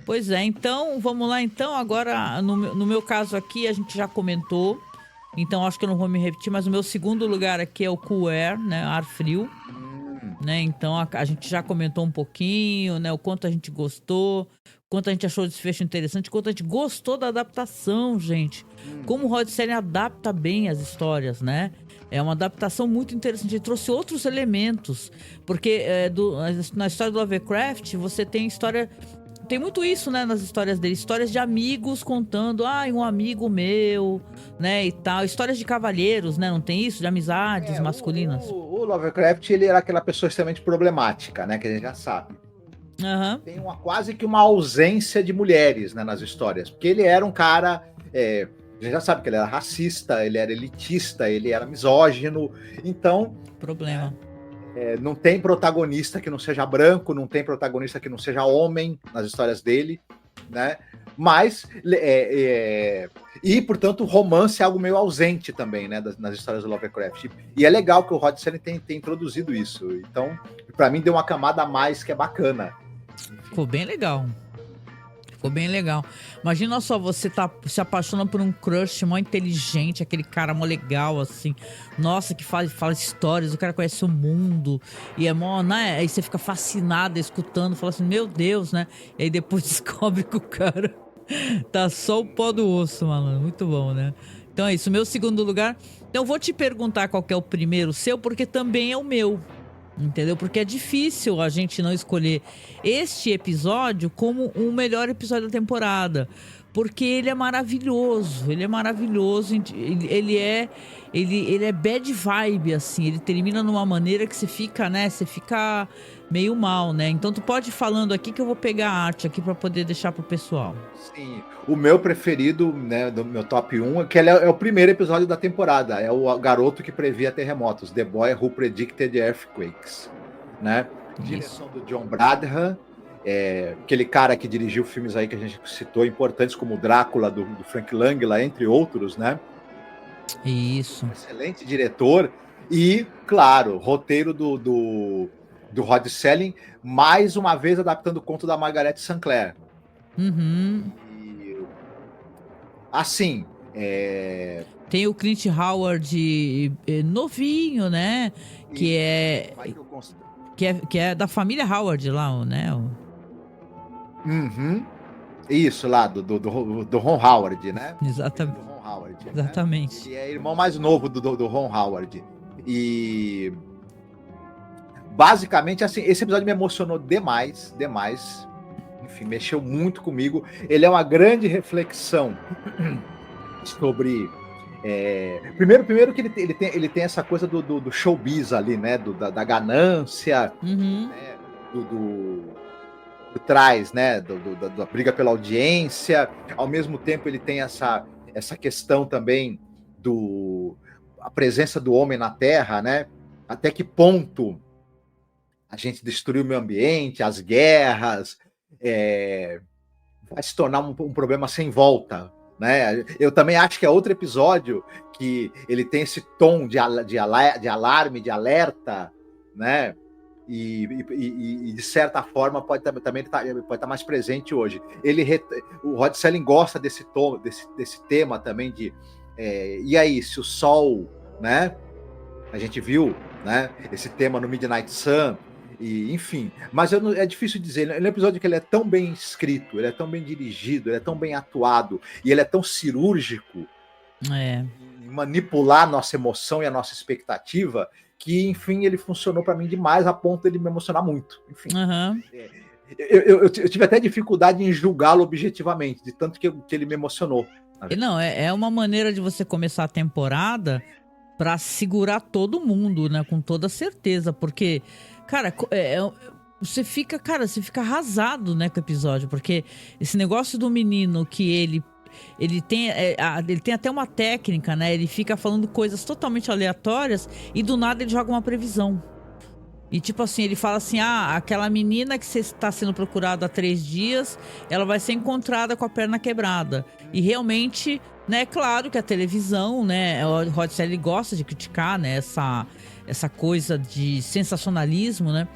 Pois é, então, vamos lá então. Agora, no meu caso aqui, a gente já comentou, Então acho que eu não vou me repetir, mas o meu segundo lugar aqui é o Cool Air, né? Ar frio. Né? Então a gente já comentou um pouquinho, né? O quanto a gente gostou, o quanto a gente achou o desfecho interessante, o quanto a gente gostou da adaptação, gente. Como o Rod Serling adapta bem as histórias, né? É uma adaptação muito interessante. Ele trouxe outros elementos. Porque na história do Lovecraft, você tem história... Tem muito isso, né, nas histórias dele. Histórias de amigos contando, um amigo meu, né, e tal. Histórias de cavalheiros, né, não tem isso? De amizades masculinas. O Lovecraft, ele era aquela pessoa extremamente problemática, né, que a gente já sabe. Tem quase que uma ausência de mulheres, né, nas histórias. Porque ele era um cara... a gente já sabe que ele era racista, ele era elitista, ele era misógino. Então... Problema. Não tem protagonista que não seja branco, não tem protagonista que não seja homem nas histórias dele, né? Mas, portanto, o romance é algo meio ausente também, né, nas histórias do Lovecraft. E é legal que o Rod Serling tem introduzido isso. Então, para mim, deu uma camada a mais que é bacana. Ficou bem legal. Ficou bem legal. Imagina só, você se apaixona por um crush mó inteligente, aquele cara mó legal, assim. Nossa, que fala histórias, o cara conhece o mundo. E é mó, né? Aí você fica fascinada, escutando, fala assim, meu Deus, né? E aí depois descobre que o cara tá só o pó do osso, mano. Muito bom, né? Então é isso, meu segundo lugar. Então eu vou te perguntar qual que é o primeiro seu, porque também é o meu. Entendeu? Porque é difícil a gente não escolher este episódio como o melhor episódio da temporada. Porque ele é maravilhoso. Ele é maravilhoso. Ele é bad vibe, assim. Ele termina numa maneira que você fica, né? Você fica meio mal, né? Então tu pode ir falando aqui que eu vou pegar a arte aqui pra poder deixar pro pessoal. Sim. O meu preferido, né, do meu top 1, que ele é o primeiro episódio da temporada. É o garoto que previa terremotos. The Boy Who Predicted Earthquakes. Né? Direção do John Bradham. Aquele cara que dirigiu filmes aí que a gente citou, importantes como o Drácula, do Frank Langella, entre outros, né? Isso. Excelente diretor. E, claro, roteiro do Rod Serling, mais uma vez adaptando o conto da Margaret Sinclair. E, assim, tem o Clint Howard novinho, né? Que é da família Howard lá, né? Isso, lá, do Ron Howard, né? Exatamente. Do Ron Howard, exatamente. Né? Ele é irmão mais novo do Ron Howard. E... basicamente, assim, esse episódio me emocionou demais. Enfim, mexeu muito comigo. Ele é uma grande reflexão sobre... Primeiro que ele tem essa coisa do showbiz ali, né? Da ganância, né? Por trás, né? Da briga pela audiência. Ao mesmo tempo, ele tem essa questão também a presença do homem na Terra, né? Até que ponto a gente destruiu o meio ambiente, as guerras, vai se tornar um problema sem volta, né? Eu também acho que é outro episódio que ele tem esse tom de alarme, de alerta, né? E de certa forma pode estar mais presente hoje. O Rod Serling gosta desse tom, desse tema também de e aí, se o sol, né? A gente viu, né? Esse tema no Midnight Sun. E, enfim, mas é difícil dizer. Ele é um episódio que ele é tão bem escrito, ele é tão bem dirigido, ele é tão bem atuado e ele é tão cirúrgico em manipular a nossa emoção e a nossa expectativa que, enfim, ele funcionou para mim demais a ponto de ele me emocionar muito. Enfim, eu tive até dificuldade em julgá-lo objetivamente, de tanto que ele me emocionou. Não, é uma maneira de você começar a temporada para segurar todo mundo, né? Com toda certeza, porque... Cara, você fica arrasado, né, com o episódio, porque esse negócio do menino que ele tem até uma técnica, né, ele fica falando coisas totalmente aleatórias e do nada ele joga uma previsão. E tipo assim, ele fala assim, aquela menina que você está sendo procurada há 3 dias, ela vai ser encontrada com a perna quebrada. E realmente, né, claro que a televisão, né, o Rod Serling gosta de criticar, né, essa coisa de sensacionalismo, né?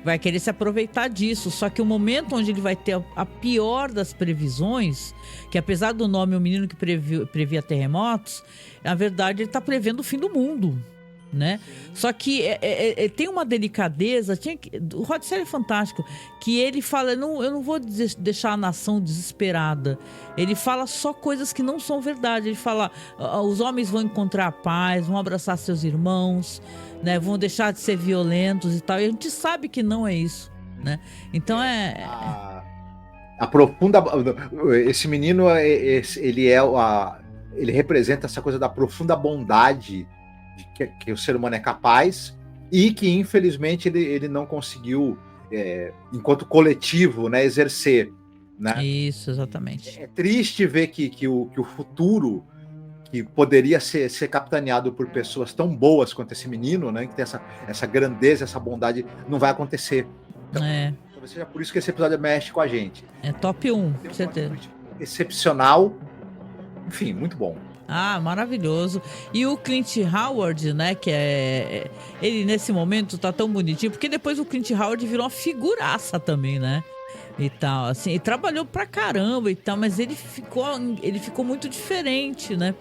vai querer se aproveitar disso. Só que o momento onde ele vai ter a pior das previsões, que apesar do nome, o menino que previa terremotos, na verdade ele está prevendo o fim do mundo, né? Só que tem uma delicadeza, o Rod Serling é fantástico, que ele fala, eu não vou deixar a nação desesperada. Ele fala só coisas que não são verdade. Ele fala, os homens vão encontrar a paz, vão abraçar seus irmãos, né? Vão deixar de ser violentos e tal. E a gente sabe que não é isso, né? Então a profunda, esse menino, ele representa essa coisa da profunda bondade que o ser humano é capaz e que infelizmente ele não conseguiu, enquanto coletivo, né, exercer, né? Isso, exatamente. É triste ver que o futuro, que poderia ser capitaneado por pessoas tão boas quanto esse menino, né, que tem essa grandeza, essa bondade, não vai acontecer. Então, talvez seja por isso que esse episódio mexe com a gente. É top 1, com certeza. Excepcional, enfim, muito bom. Ah, maravilhoso. E o Clint Howard, né, que ele nesse momento tá tão bonitinho, porque depois o Clint Howard virou uma figuraça também, né? E tal, assim, e trabalhou pra caramba e tal, mas ele ficou muito diferente, né?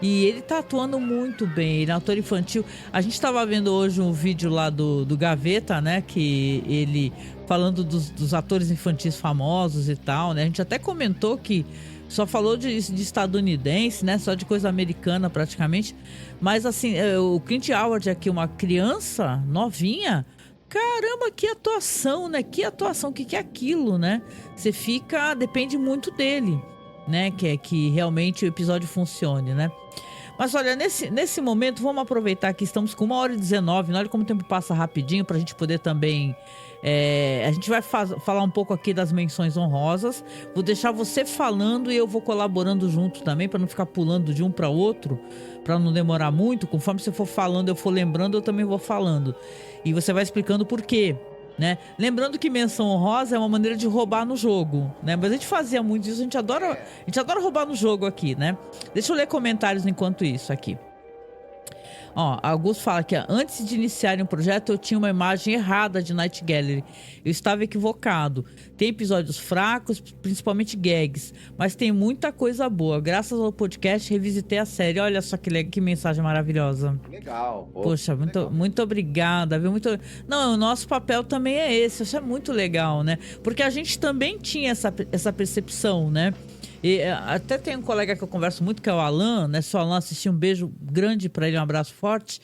E ele tá atuando muito bem, ele é um ator infantil. A gente tava vendo hoje um vídeo lá do Gaveta, né? Que ele falando dos atores infantis famosos e tal, né? A gente até comentou que só falou de estadunidense, né? Só de coisa americana praticamente. Mas assim, o Clint Howard aqui, uma criança novinha. Caramba, que atuação, né? Que atuação, o que é aquilo, né? Você depende muito dele, né? Que realmente o episódio funcione, né? Mas olha, nesse momento, vamos aproveitar que estamos com 1h19, olha como o tempo passa rapidinho pra gente poder também... a gente vai falar um pouco aqui das menções honrosas. Vou deixar você falando e eu vou colaborando junto também, para não ficar pulando de um para outro, para não demorar muito. Conforme você for falando, eu for lembrando, eu também vou falando. E você vai explicando por quê, né? Lembrando que menção honrosa é uma maneira de roubar no jogo, né? Mas a gente fazia muito isso, a gente adora roubar no jogo aqui, né? Deixa eu ler comentários enquanto isso aqui. Ó, Augusto fala que antes de iniciarem um projeto eu tinha uma imagem errada de Night Gallery. Eu estava equivocado. Tem episódios fracos, principalmente gags, mas tem muita coisa boa. Graças ao podcast revisitei a série. Olha só que mensagem maravilhosa. Legal. Poxa, muito obrigada, viu? Não, o nosso papel também é esse. Isso é muito legal, né? Porque a gente também tinha essa percepção, né? E até tem um colega que eu converso muito, que é o Alan, né? Se o Alan assistir, um beijo grande pra ele, um abraço forte.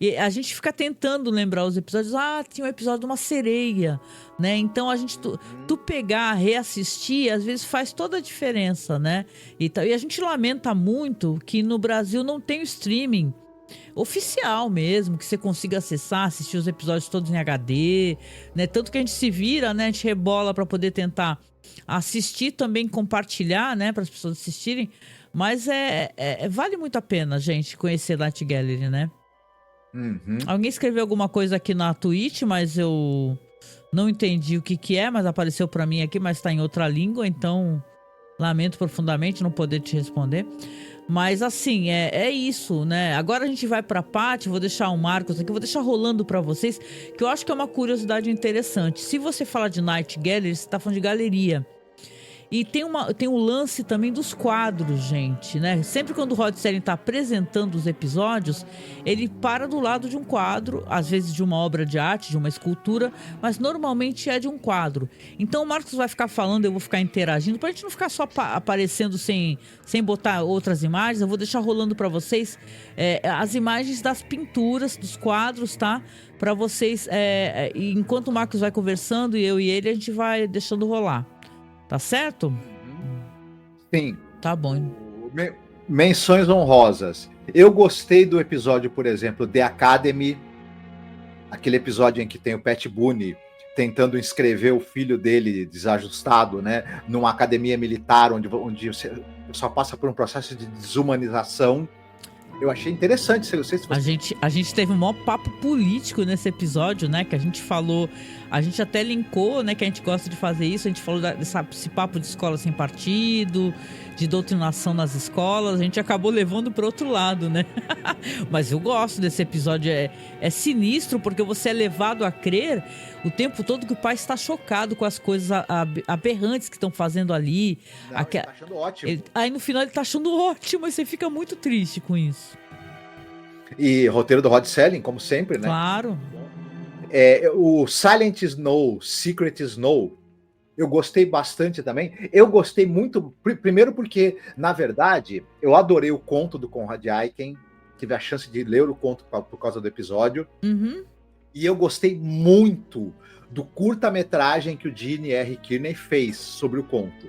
E a gente fica tentando lembrar os episódios. Tinha um episódio de uma sereia, né? Então tu pegar, reassistir, às vezes faz toda a diferença, né? E a gente lamenta muito que no Brasil não tem o streaming oficial mesmo, que você consiga acessar, assistir os episódios todos em HD, né? Tanto que a gente se vira, né? A gente rebola pra poder tentar assistir também, compartilhar, né, para as pessoas assistirem, mas vale muito a pena, gente, conhecer Night Gallery, né? Uhum. Alguém escreveu alguma coisa aqui na Twitch, mas eu não entendi o que é, mas apareceu para mim aqui, mas está em outra língua, então lamento profundamente não poder te responder. Mas assim, é isso, né? Agora a gente vai pra Paty, vou deixar o Marcos aqui, vou deixar rolando pra vocês, que eu acho que é uma curiosidade interessante. Se você falar de Night Gallery, você tá falando de galeria. E tem um lance também dos quadros, gente, né? Sempre quando o Rod Serling tá apresentando os episódios, ele para do lado de um quadro, às vezes de uma obra de arte, de uma escultura, mas normalmente é de um quadro. Então o Marcos vai ficar falando, eu vou ficar interagindo, pra gente não ficar só aparecendo sem botar outras imagens. Eu vou deixar rolando pra vocês as imagens das pinturas, dos quadros, tá? Pra vocês, enquanto o Marcos vai conversando, eu e ele, a gente vai deixando rolar. Tá certo? Sim. Tá bom. Menções honrosas. Eu gostei do episódio, por exemplo, The Academy, aquele episódio em que tem o Pat Boone tentando inscrever o filho dele desajustado, né, numa academia militar onde você só passa por um processo de desumanização. Eu achei interessante, se você... A gente teve um maior papo político nesse episódio, né? Que a gente falou... A gente até linkou, né? Que a gente gosta de fazer isso. A gente falou desse papo de escola sem partido, de doutrinação nas escolas. A gente acabou levando para outro lado, né? Mas eu gosto desse episódio. É sinistro, porque você é levado a crer o tempo todo que o pai está chocado com as coisas aberrantes que estão fazendo ali. Não, ele tá achando ótimo. Aí no final ele tá achando ótimo, e você fica muito triste com isso. E roteiro do Rod Serling, como sempre, né? Claro. O Silent Snow, Secret Snow, eu gostei bastante também. Eu gostei muito, primeiro porque, na verdade, eu adorei o conto do Conrad Aiken, tive a chance de ler o conto por causa do episódio. Uhum. E eu gostei muito do curta-metragem que o Gene R. Kearney fez sobre o conto.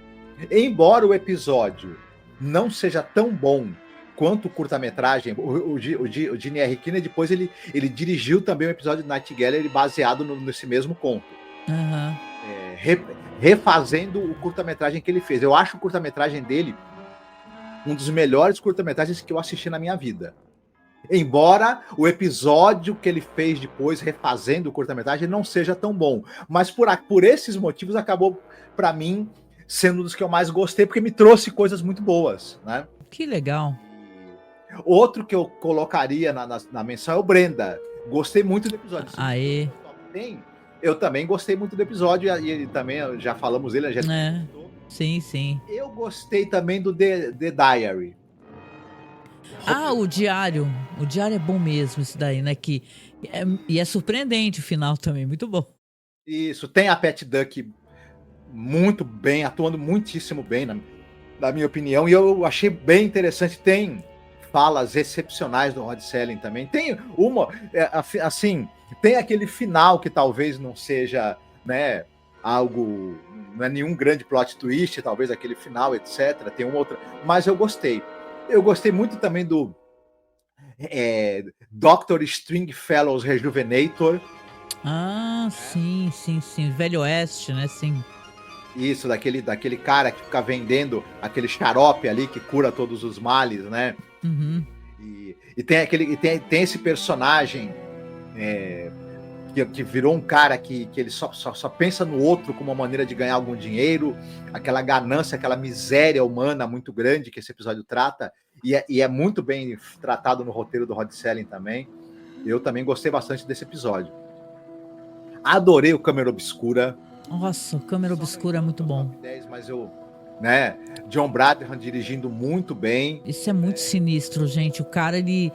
Embora o episódio não seja tão bom quanto o curta-metragem, o Gene R. Kearney depois ele dirigiu também um episódio de Night Gallery baseado nesse mesmo conto. Uhum. Refazendo o curta-metragem que ele fez. Eu acho o curta-metragem dele um dos melhores curta-metragens que eu assisti na minha vida. Embora o episódio que ele fez depois, refazendo o curta-metragem, não seja tão bom. Mas por esses motivos, acabou, para mim, sendo um dos que eu mais gostei, porque me trouxe coisas muito boas, né? Que legal. Outro que eu colocaria na menção é o Brenda. Gostei muito do episódio. Aê. Eu também gostei muito do episódio, e ele também, já falamos dele, já Sim, sim. Eu gostei também do The Diary. O Diário. O Diário é bom mesmo, isso daí, né? E é surpreendente o final também, muito bom. Isso, tem a Patty Duck muito bem, atuando muitíssimo bem, na minha opinião, e eu achei bem interessante. Tem falas excepcionais do Rod Serling também. Tem assim, tem aquele final que talvez não seja, né, algo, não é nenhum grande plot twist, talvez aquele final, etc. Tem uma outra, mas eu gostei. Eu gostei muito também do Dr. Stringfellow's Rejuvenator. Sim. Velho Oeste, né? Sim. Isso, daquele cara que fica vendendo aquele xarope ali que cura todos os males, né? Uhum. E tem esse personagem que virou um cara que ele só pensa no outro como uma maneira de ganhar algum dinheiro, aquela ganância, aquela miséria humana muito grande que esse episódio trata, e é muito bem tratado no roteiro do Rod Serling também. Eu também gostei bastante desse episódio. Adorei o Câmera Obscura. Nossa, o Câmera Obscura é muito bom. 10, mas John Bradham dirigindo muito bem. Isso é muito sinistro, gente. O cara, ele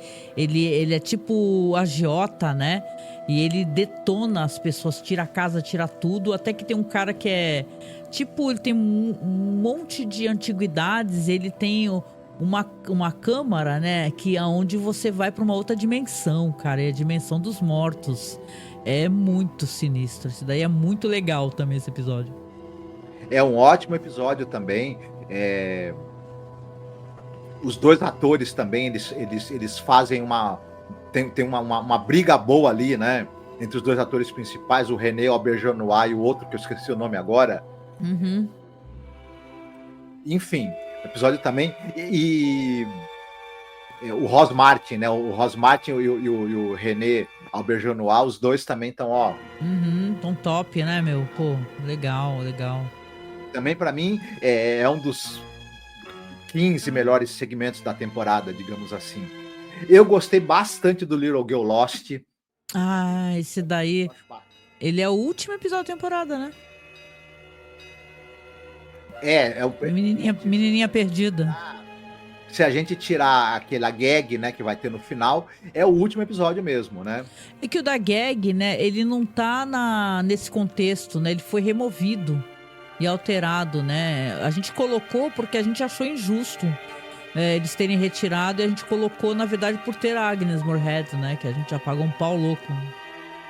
é tipo agiota, né? E ele detona as pessoas, tira a casa, tira tudo. Até que tem um cara que é... Tipo, ele tem um monte de antiguidades. Ele tem uma câmara, né? Que é onde você vai para uma outra dimensão, cara. É a dimensão dos mortos. É muito sinistro. Isso daí é muito legal também, esse episódio. É um ótimo episódio também. Os dois atores também, eles fazem tem uma briga boa ali, né? Entre os dois atores principais, o René Auberjonois e o outro, que eu esqueci o nome agora. Uhum. Enfim, o episódio também. E o Ross Martin, né? O Ross Martin e o René Auberjonois, os dois também estão, ó. Tão top, né, meu? Pô, legal. Também, pra mim, é um dos 15 melhores segmentos da temporada, digamos assim. Eu gostei bastante do Little Girl Lost. Esse daí... Ele é o último episódio da temporada, né? Menininha perdida. Se a gente tirar aquela gag, né, que vai ter no final, é o último episódio mesmo, né? É que o da gag, né, ele não tá nesse contexto, né? Ele foi removido e alterado, né? A gente colocou porque a gente achou injusto eles terem retirado, e a gente colocou, na verdade, por ter a Agnes Moorehead, né? Que a gente já pagou um pau louco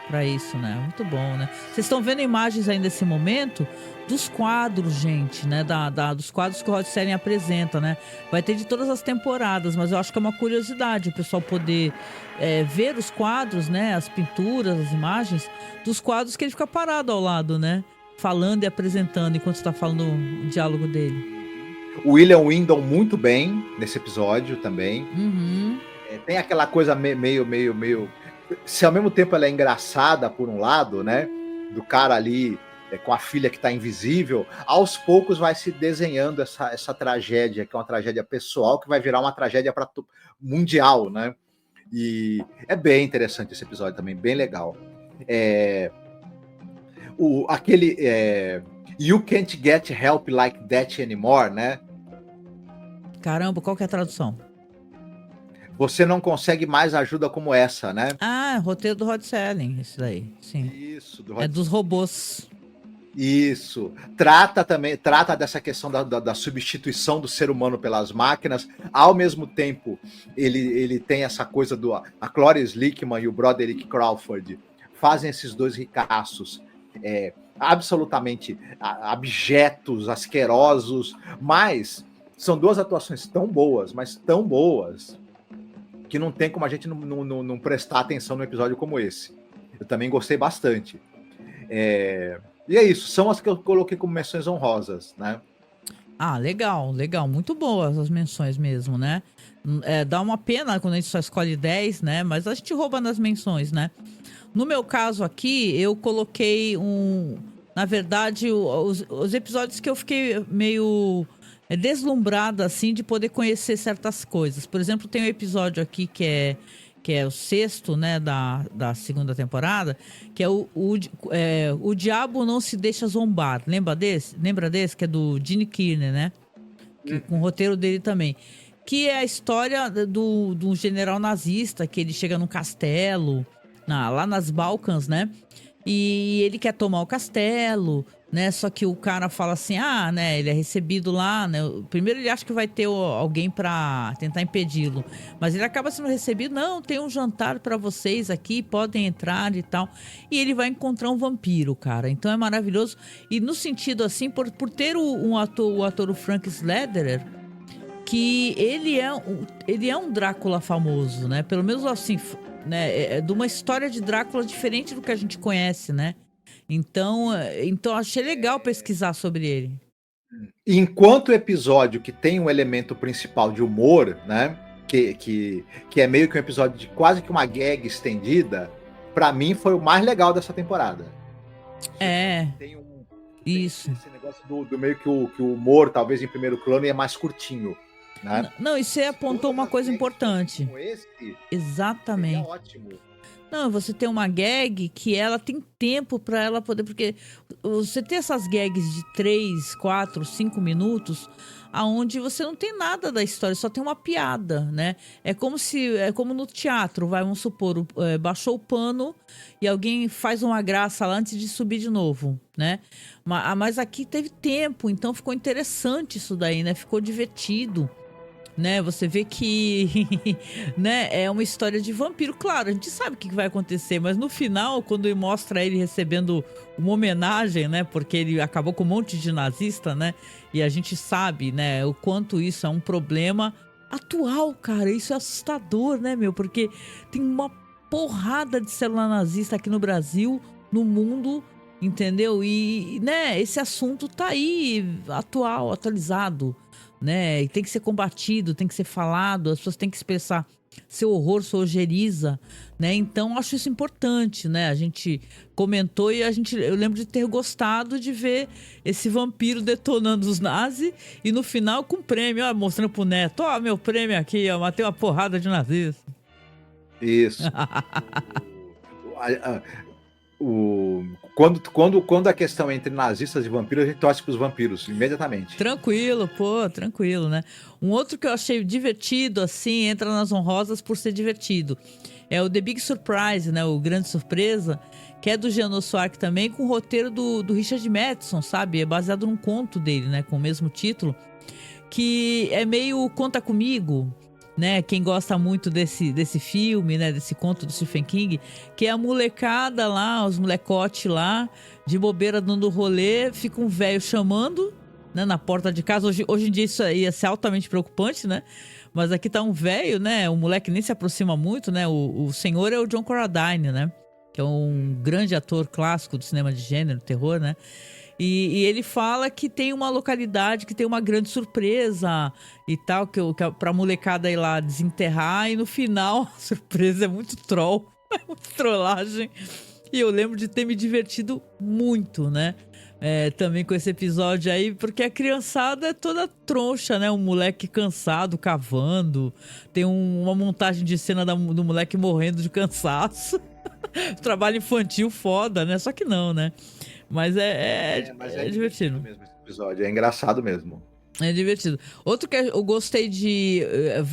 pra isso, né? Muito bom, né? Vocês estão vendo imagens aí nesse momento dos quadros, gente, né? Dos quadros que o Rod Serling apresenta, né? Vai ter de todas as temporadas, mas eu acho que é uma curiosidade o pessoal poder ver os quadros, né? As pinturas, as imagens dos quadros que ele fica parado ao lado, né? Falando e apresentando enquanto está falando o diálogo dele. O William Windom muito bem nesse episódio também. Uhum. Tem aquela coisa meio. Se ao mesmo tempo ela é engraçada por um lado, né? Do cara ali com a filha que está invisível, aos poucos vai se desenhando essa tragédia, que é uma tragédia pessoal, que vai virar uma tragédia mundial, né? E é bem interessante esse episódio também, bem legal. Aquele You Can't Get Help Like That Anymore, né? Caramba, qual que é a tradução? Você não consegue mais ajuda como essa, né? Ah, roteiro do Rod Serling, isso daí, sim. Isso, É dos robôs. Isso. Trata dessa questão da substituição do ser humano pelas máquinas. Ao mesmo tempo, ele tem essa coisa a Cloris Leachman e o Broderick Crawford fazem esses dois ricaços absolutamente abjetos, asquerosos, mas são duas atuações tão boas, mas tão boas, que não tem como a gente não prestar atenção num episódio como esse. Eu também gostei bastante. E é isso, são as que eu coloquei como menções honrosas, né? Ah, legal, muito boas as menções mesmo, né? Dá uma pena quando a gente só escolhe 10, né? Mas a gente rouba nas menções, né? No meu caso aqui, eu coloquei na verdade, os episódios que eu fiquei meio deslumbrada, assim, de poder conhecer certas coisas. Por exemplo, tem um episódio aqui que é o sexto, né, da segunda temporada, que é o Diabo Não Se Deixa Zombar. Lembra desse? Que é do Gene Kearney, né? Com o roteiro dele também. Que é a história do general nazista, que ele chega num castelo, lá nas Balcãs, né? E ele quer tomar o castelo, né? Só que o cara fala assim, né? Ele é recebido lá, né? Primeiro ele acha que vai ter alguém pra tentar impedi-lo, mas ele acaba sendo recebido. Não, tem um jantar pra vocês aqui, podem entrar e tal. E ele vai encontrar um vampiro, cara. Então é maravilhoso. E no sentido assim, por ter o ator o Frank Slederer, que ele é um Drácula famoso, né? Pelo menos assim, né? De uma história de Drácula diferente do que a gente conhece, né? Então achei legal pesquisar sobre ele. Enquanto o episódio que tem um elemento principal de humor, né? Que é meio que um episódio de quase que uma gag estendida, pra mim foi o mais legal dessa temporada. Tem isso. Esse negócio do meio que o humor, talvez em primeiro plano, é mais curtinho. Né? Não, e você apontou uma coisa importante. Como esse, exatamente. Seria ótimo. Não, você tem uma gag que ela tem tempo pra ela poder... Porque você tem essas gags de 3, 4, 5 minutos, aonde você não tem nada da história, só tem uma piada, né? É como no teatro, vamos supor, baixou o pano e alguém faz uma graça lá antes de subir de novo, né? Mas aqui teve tempo, então ficou interessante isso daí, né? Ficou divertido. Né, você vê que né, é uma história de vampiro. Claro, a gente sabe o que vai acontecer, mas no final, quando mostra ele recebendo uma homenagem, né, porque ele acabou com um monte de nazista, né, e a gente sabe, né, o quanto isso é um problema atual, cara. Isso é assustador, né, meu, porque tem uma porrada de célula nazista aqui no Brasil, no mundo, entendeu? E, né, esse assunto tá aí, atualizado, né? E tem que ser combatido, tem que ser falado, as pessoas têm que expressar seu horror, sua ojeriza, né? Então acho isso importante, né? A gente comentou e eu lembro de ter gostado de ver esse vampiro detonando os nazis e no final com prêmio, mostrando pro neto, meu prêmio aqui, matei uma porrada de nazista. Isso. Quando a questão é entre nazistas e vampiros, a gente torce pros vampiros, imediatamente. Tranquilo, né? Um outro que eu achei divertido, assim, entra nas honrosas por ser divertido. É o The Big Surprise, né? O Grande Surpresa, que é do Jeannot Szwarc também, com o roteiro do Richard Matheson, sabe? É baseado num conto dele, né? Com o mesmo título. Que é meio Conta Comigo, né, quem gosta muito desse filme, né, desse conto do Stephen King, que é a molecada lá, os molecotes lá, de bobeira dando rolê, fica um velho chamando, né, na porta de casa. Hoje em dia isso ia ser altamente preocupante, né, mas aqui tá um velho, né, o moleque nem se aproxima muito, né, o senhor é o John Carradine, né, que é um grande ator clássico do cinema de gênero, terror, né. E ele fala que tem uma localidade que tem uma grande surpresa e tal, que pra molecada ir lá desenterrar. E no final, a surpresa é muito troll, é muito trollagem. E eu lembro de ter me divertido muito, né? Também com esse episódio aí, porque a criançada é toda troncha, né? Um moleque cansado, cavando. Tem uma montagem de cena do moleque morrendo de cansaço. Trabalho infantil foda, né? Só que não, né? Mas é divertido mesmo esse episódio, é engraçado mesmo. É divertido. Outro que eu gostei de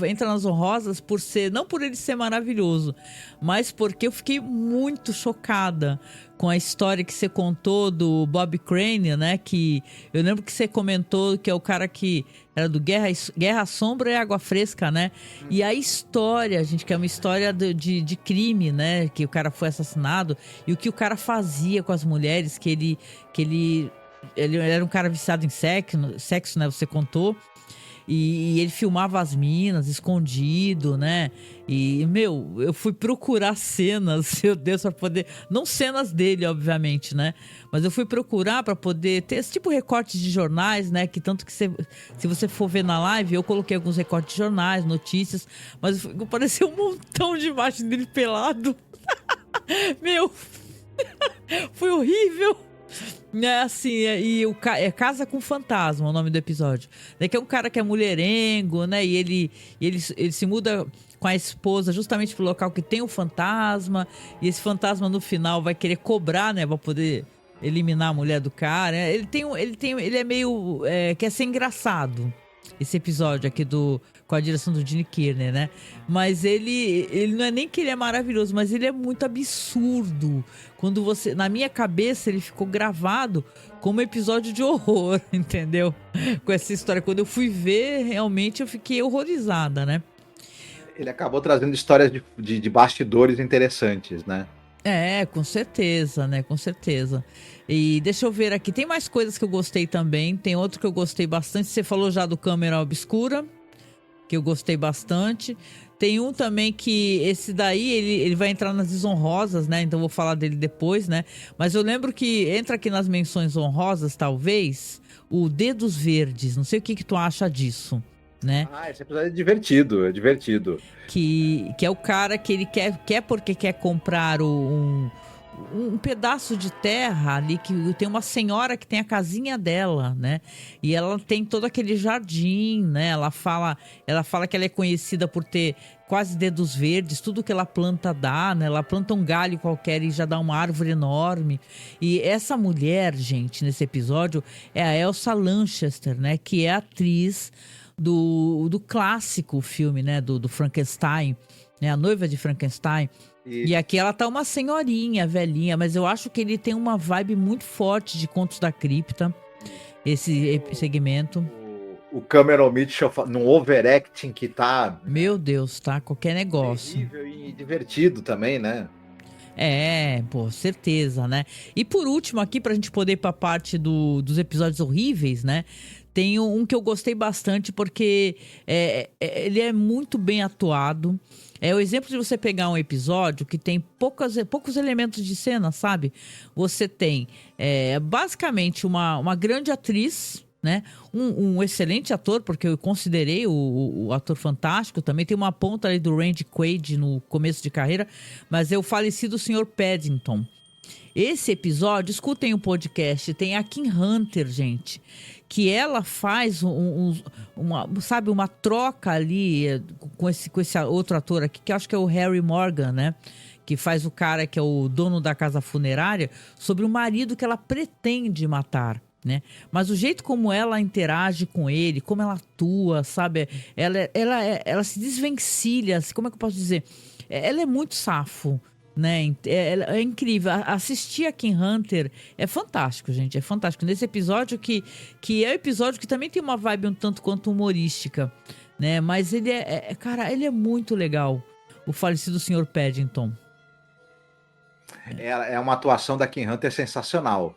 Entra nas Honrosas por ser, não por ele ser maravilhoso, mas porque eu fiquei muito chocada com a história que você contou do Bob Crane, né? Que eu lembro que você comentou que é o cara que era do Guerra Sombra e Água Fresca, né? E a história, gente, que é uma história de crime, né? Que o cara foi assassinado e o que o cara fazia com as mulheres, que ele era um cara viciado em sexo, né? Você contou. E ele filmava as minas escondido, né? E, meu, eu fui procurar cenas, meu Deus, pra poder. Não cenas dele, obviamente, né? Mas eu fui procurar pra poder ter esse tipo de recortes de jornais, né? Que tanto que se você for ver na live, eu coloquei alguns recortes de jornais, notícias, mas apareceu um montão de imagens dele pelado. Meu, foi horrível. Assim, Casa com Fantasma, o nome do episódio. Que é um cara que é mulherengo, né? E ele se muda com a esposa justamente pro local que tem o fantasma. E esse fantasma no final vai querer cobrar, né? Pra poder eliminar a mulher do cara. Ele é meio... quer ser engraçado. Esse episódio aqui com a direção do Gene Kearney, né? Mas ele não é nem que ele é maravilhoso, mas ele é muito absurdo. Quando na minha cabeça, ele ficou gravado como episódio de horror, entendeu? Com essa história. Quando eu fui ver, realmente eu fiquei horrorizada, né? Ele acabou trazendo histórias de bastidores interessantes, né? Com certeza, né? Com certeza. E deixa eu ver aqui, tem mais coisas que eu gostei também. Tem outro que eu gostei bastante. Você falou já do Câmera Obscura, que eu gostei bastante. Tem um também que esse daí, ele vai entrar nas desonrosas, né? Então eu vou falar dele depois, né? Mas eu lembro que entra aqui nas menções honrosas, talvez, o Dedos Verdes. Não sei o que tu acha disso, né? Esse episódio é divertido, é divertido. Que é o cara que ele quer porque quer comprar um pedaço de terra ali, que tem uma senhora que tem a casinha dela, né? E ela tem todo aquele jardim, né? Ela fala que ela é conhecida por ter quase dedos verdes, tudo que ela planta dá, né? Ela planta um galho qualquer e já dá uma árvore enorme. E essa mulher, gente, nesse episódio, é a Elsa Lanchester, né? Que é a atriz do clássico filme, né? Do Frankenstein, né? A Noiva de Frankenstein. E aqui ela tá uma senhorinha, velhinha, mas eu acho que ele tem uma vibe muito forte de Contos da Cripta, esse segmento. O Cameron Mitchell num overacting que tá... Meu Deus, tá? Qualquer negócio. Terrível e divertido também, né? Certeza, né? E por último aqui, pra gente poder ir pra parte dos episódios horríveis, né? Tem um que eu gostei bastante porque ele é muito bem atuado. É o exemplo de você pegar um episódio que tem poucos elementos de cena, sabe? Você tem basicamente uma grande atriz, né? Um excelente ator, porque eu considerei o ator fantástico. Também tem uma ponta ali do Randy Quaid no começo de carreira, mas é o falecido Sr. Paddington. Esse episódio, escutem o podcast, tem a Kim Hunter, gente, que ela faz uma troca ali com esse outro ator aqui, que eu acho que é o Harry Morgan, né? Que faz o cara que é o dono da casa funerária, sobre o marido que ela pretende matar, né? Mas o jeito como ela interage com ele, como ela atua, sabe? Ela se desvencilha, como é que eu posso dizer? Ela é muito safo, né? É incrível. Assistir a Kim Hunter é fantástico, gente. É fantástico. Nesse episódio que é um episódio que também tem uma vibe um tanto quanto humorística, né? Mas ele cara, ele é muito legal. O falecido Sr. Paddington. É uma atuação da Kim Hunter sensacional.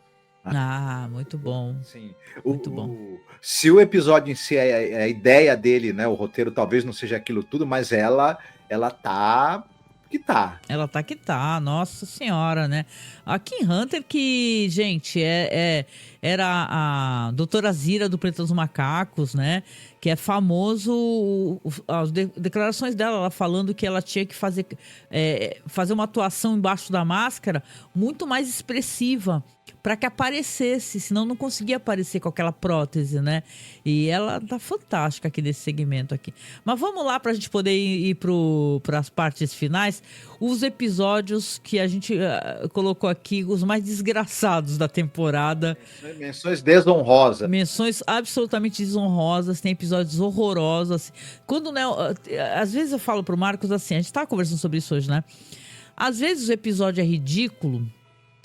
Muito bom. Sim. Muito bom. Se o episódio em si, a ideia dele, né? O roteiro talvez não seja aquilo tudo, mas ela tá que tá. Ela tá que tá, nossa senhora, né? A Kim Hunter, que, gente, era a doutora Zira do Planeta dos Macacos, né? Que é famoso, as declarações dela, ela falando que ela tinha que fazer uma atuação embaixo da máscara muito mais expressiva para que aparecesse, senão não conseguia aparecer com aquela prótese, né? E ela tá fantástica aqui nesse segmento aqui. Mas vamos lá pra gente poder ir para as partes finais. Os episódios que a gente colocou aqui, os mais desgraçados da temporada. Menções desonrosas. Menções absolutamente desonrosas, tem episódios horrorosos. Assim. Quando, né, às vezes eu falo pro Marcos assim, a gente tava conversando sobre isso hoje, né? Às vezes o episódio é ridículo,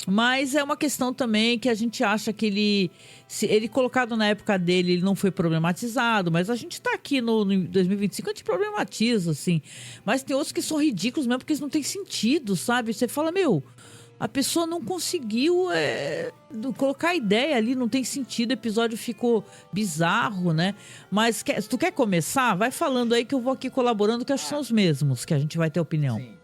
mas é uma questão também que a gente acha que ele colocado na época dele, ele não foi problematizado, mas a gente tá aqui no 2025, a gente problematiza, assim. Mas tem outros que são ridículos mesmo, porque eles não têm sentido, sabe? Você fala, meu, a pessoa não conseguiu colocar a ideia ali, não tem sentido, o episódio ficou bizarro, né? Mas se tu quer começar, vai falando aí que eu vou aqui colaborando, que acho que são os mesmos, que a gente vai ter opinião. Sim.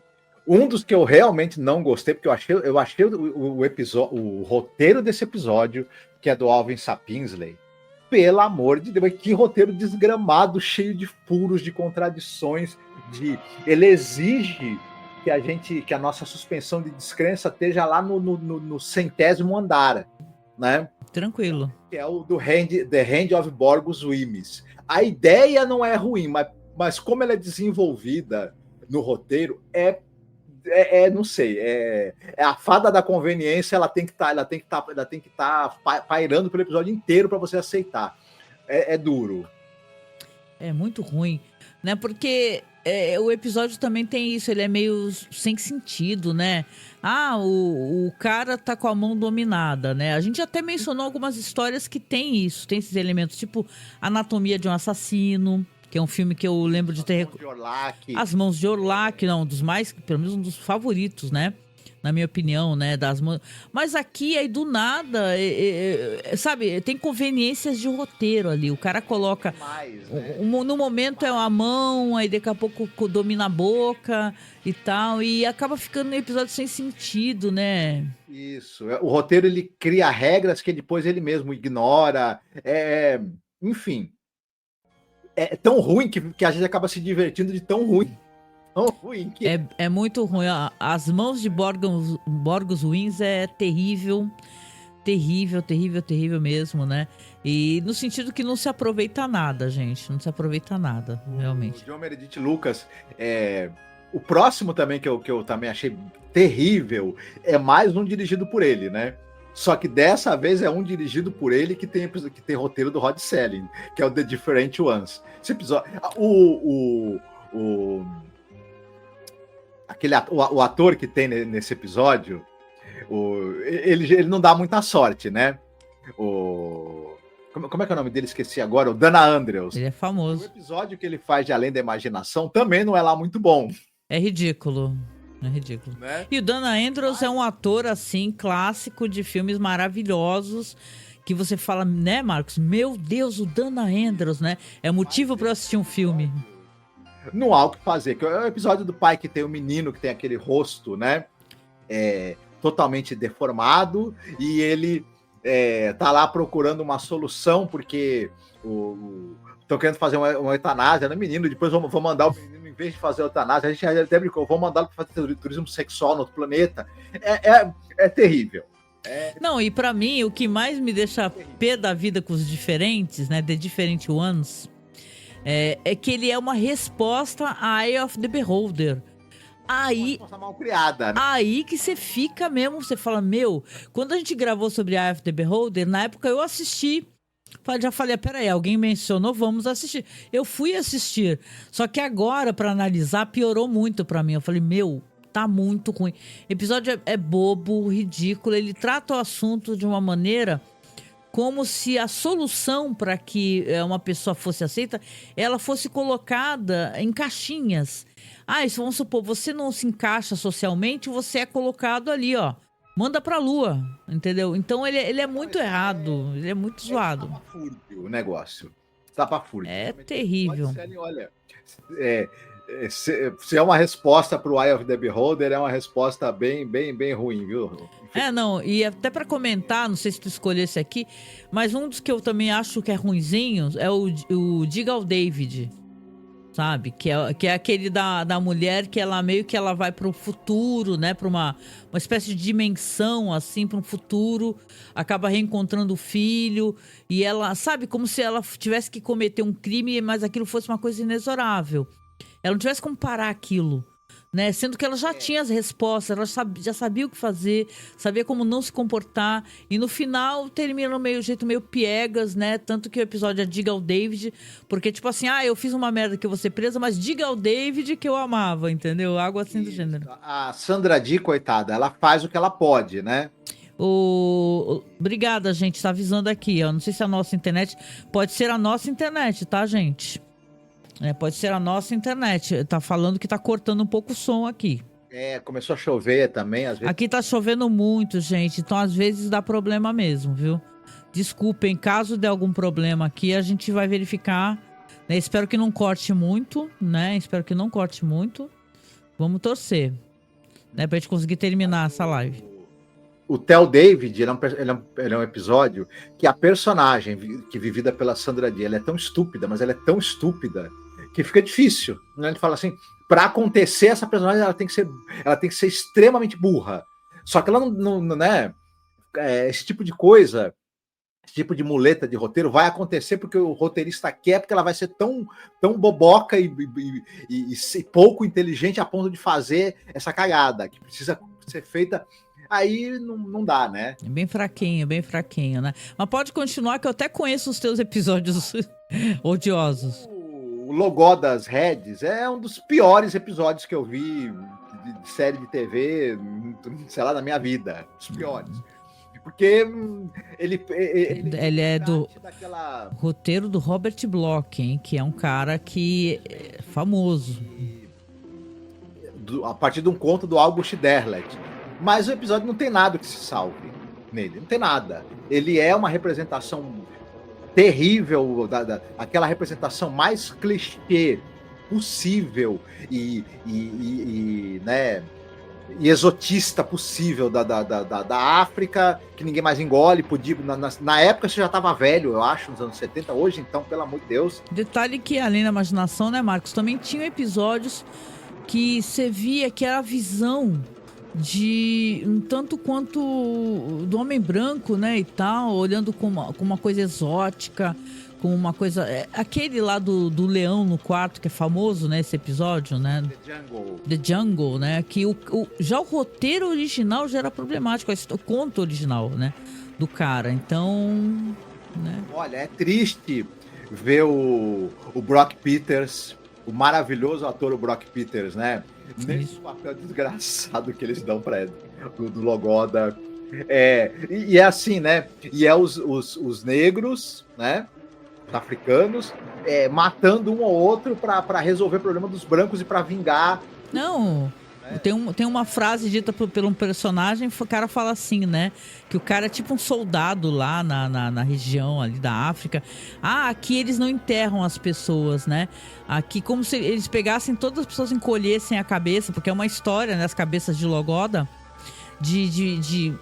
Um dos que eu realmente não gostei, porque eu achei o roteiro desse episódio, que é do Alvin Sapinsley, pelo amor de Deus, que roteiro desgramado, cheio de furos, de contradições, ele exige que a nossa suspensão de descrença esteja lá no 100º andar, né? Tranquilo. Que é o The Hand of Borgus Wimis. A ideia não é ruim, mas como ela é desenvolvida no roteiro, não sei, é a fada da conveniência, ela tem que estar pairando pelo episódio inteiro para você aceitar. É duro. É muito ruim, né? Porque o episódio também tem isso, ele é meio sem sentido, né? O cara tá com a mão dominada, né? A gente até mencionou algumas histórias que tem isso, tem esses elementos, tipo Anatomia de um Assassino, que é um filme que eu lembro de ter... As Mãos de Orlac, não, dos mais, pelo menos um dos favoritos, né? Na minha opinião, né? Mas aqui, aí do nada, sabe, tem conveniências de roteiro ali. O cara coloca... né? No momento é a mão, aí daqui a pouco domina a boca e tal. E acaba ficando um episódio sem sentido, né? Isso. O roteiro, ele cria regras que depois ele mesmo ignora. Enfim. É tão ruim que a gente acaba se divertindo de tão ruim. Tão ruim que... É muito ruim. As Mãos de Borgus Wins é terrível. Terrível, terrível, terrível mesmo, né? E no sentido que não se aproveita nada, gente. Não se aproveita nada, realmente. O John Meredith Lucas, o próximo também que eu também achei terrível, é mais um dirigido por ele, né? Só que dessa vez é um dirigido por ele que tem roteiro do Rod Selling, que é o The Different Ones. Esse episódio... O ator que tem nesse episódio, ele não dá muita sorte, né? Como é que é o nome dele? Esqueci agora. O Dana Andrews. Ele é famoso. O episódio que ele faz de Além da Imaginação também não é lá muito bom. É ridículo. É ridículo. Né? E o Dana Andrews é um ator, assim, clássico de filmes maravilhosos, que você fala, né, Marcos? Meu Deus, o Dana Andrews, né? É motivo para eu assistir um filme. Não há o que fazer. Que é o episódio do pai que tem o menino que tem aquele rosto, né? Totalmente deformado, e ele tá lá procurando uma solução, porque estão querendo fazer uma eutanásia no menino, depois vão mandar o menino, em vez de fazer eutanásia, a gente até brincou, vão mandá-lo para fazer turismo sexual no outro planeta. É terrível. Não, e pra mim, o que mais me deixa pé da vida com os diferentes, né, The Different Ones, é que ele é uma resposta a Eye of the Beholder. Aí, mal criada, né? Aí que você fica mesmo, você fala, meu, quando a gente gravou sobre Eye of the Beholder, na época eu assisti, já falei, peraí, alguém mencionou, vamos assistir. Eu fui assistir, só que agora, pra analisar, piorou muito pra mim. Eu falei, meu, tá muito ruim. O episódio é bobo, ridículo, ele trata o assunto de uma maneira como se a solução para que uma pessoa fosse aceita, ela fosse colocada em caixinhas. Vamos supor, você não se encaixa socialmente, você é colocado ali, ó. Manda pra lua, entendeu? Então ele é muito errado, ele é muito zoado. Estapafúrdio o negócio. Estapafúrdio. É terrível. Olha, Se é uma resposta para o Eye of the Beholder, é uma resposta bem ruim, viu? Não, e até para comentar, não sei se tu escolhesse aqui, mas um dos que eu também acho que é ruinzinho é o Diga ao David, sabe? Que é aquele da mulher que ela meio que ela vai para o futuro, né? Para uma espécie de dimensão, assim, para um futuro, acaba reencontrando o filho e ela, sabe, como se ela tivesse que cometer um crime, mas aquilo fosse uma coisa inexorável. Ela não tivesse como parar aquilo, né? Sendo que ela já tinha as respostas, ela já sabia o que fazer, sabia como não se comportar. E no final termina meio jeito meio piegas, né? Tanto que o episódio é Diga ao David, porque tipo assim, eu fiz uma merda que eu vou ser presa, mas diga ao David que eu amava, entendeu? Algo assim do gênero. A Sandra Dee, coitada, ela faz o que ela pode, né? Obrigada, gente. Tá avisando aqui, ó. Não sei se é a nossa internet. Pode ser a nossa internet, tá, gente? Pode ser a nossa internet. Tá falando que tá cortando um pouco o som aqui. Começou a chover também, às vezes. Aqui tá chovendo muito, gente. Então, às vezes, dá problema mesmo, viu? Desculpem, caso dê algum problema aqui, a gente vai verificar. Né? Espero que não corte muito, né? Espero que não corte muito. Vamos torcer, né? Pra gente conseguir terminar essa live. O Theo David, ele é um episódio que a personagem que vivida pela Sandra Dee, ela é tão estúpida, mas ela é tão estúpida que fica difícil, né? Ele fala assim, para acontecer essa personagem, ela tem que ser extremamente burra. Só que ela não né? Esse tipo de coisa, esse tipo de muleta de roteiro vai acontecer porque o roteirista quer, porque ela vai ser tão boboca e pouco inteligente a ponto de fazer essa cagada, que precisa ser feita. Aí não dá, né? É bem fraquinho, né? Mas pode continuar que eu até conheço os teus episódios odiosos. O Logó das Redes é um dos piores episódios que eu vi de série de TV, sei lá, na minha vida. Os piores. Porque ele é do roteiro do Robert Bloch, hein? Que é um cara que é famoso. A partir de um conto do August Derleth. Mas o episódio não tem nada que se salve nele. Não tem nada. Ele é uma representação terrível, aquela representação mais clichê possível né, e exotista possível da África, que ninguém mais engole. Podia, na época você já estava velho, eu acho, nos anos 70, hoje então, pelo amor de Deus. Detalhe que, além da imaginação, né, Marcos, também tinham episódios que você via que era a visão de um tanto quanto do homem branco, né, e tal, olhando com uma coisa exótica, com uma coisa... aquele lá do leão no quarto, que é famoso, né, esse episódio, né? The Jungle, né, que já o roteiro original já era problemático, o conto original, né, do cara, então... né? Olha, é triste ver o Brock Peters, o maravilhoso ator, o Brock Peters, né, nesse papel desgraçado que eles dão para ele, do Logoda. E é assim, né? E é os negros, né? Os africanos, matando um ou outro para resolver o problema dos brancos e para vingar. Não. Tem uma frase dita por um personagem, o cara fala assim, né? Que o cara é tipo um soldado lá na região ali da África. Aqui eles não enterram as pessoas, né? Aqui como se eles pegassem todas as pessoas, encolhessem a cabeça, porque é uma história, né? As cabeças de Logoda, de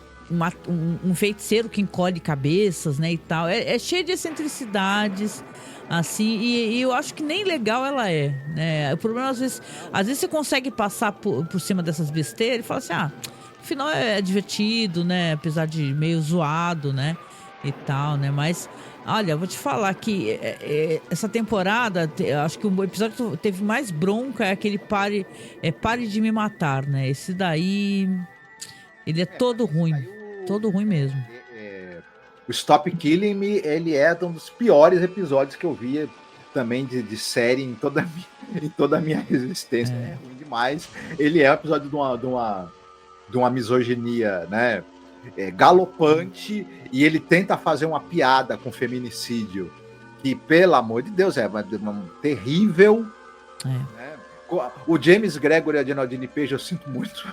um feiticeiro que encolhe cabeças, né? E tal. É cheio de excentricidades, assim, e eu acho que nem legal ela é, né? O problema, às vezes você consegue passar por cima dessas besteiras e fala assim, no final é divertido, né? Apesar de meio zoado, né? E tal, né? Mas, olha, eu vou te falar que essa temporada, acho que o episódio que teve mais bronca é aquele Pare de Me Matar, né? Esse daí, ele é todo ruim mesmo. O Stop Killing Me, ele é um dos piores episódios que eu via também de série em toda a minha existência. É ruim demais. Ele é um episódio de uma misoginia, né, galopante, e ele tenta fazer uma piada com feminicídio, que, pelo amor de Deus, é terrível. Né? O James Gregory e a Geraldine Page, eu sinto muito.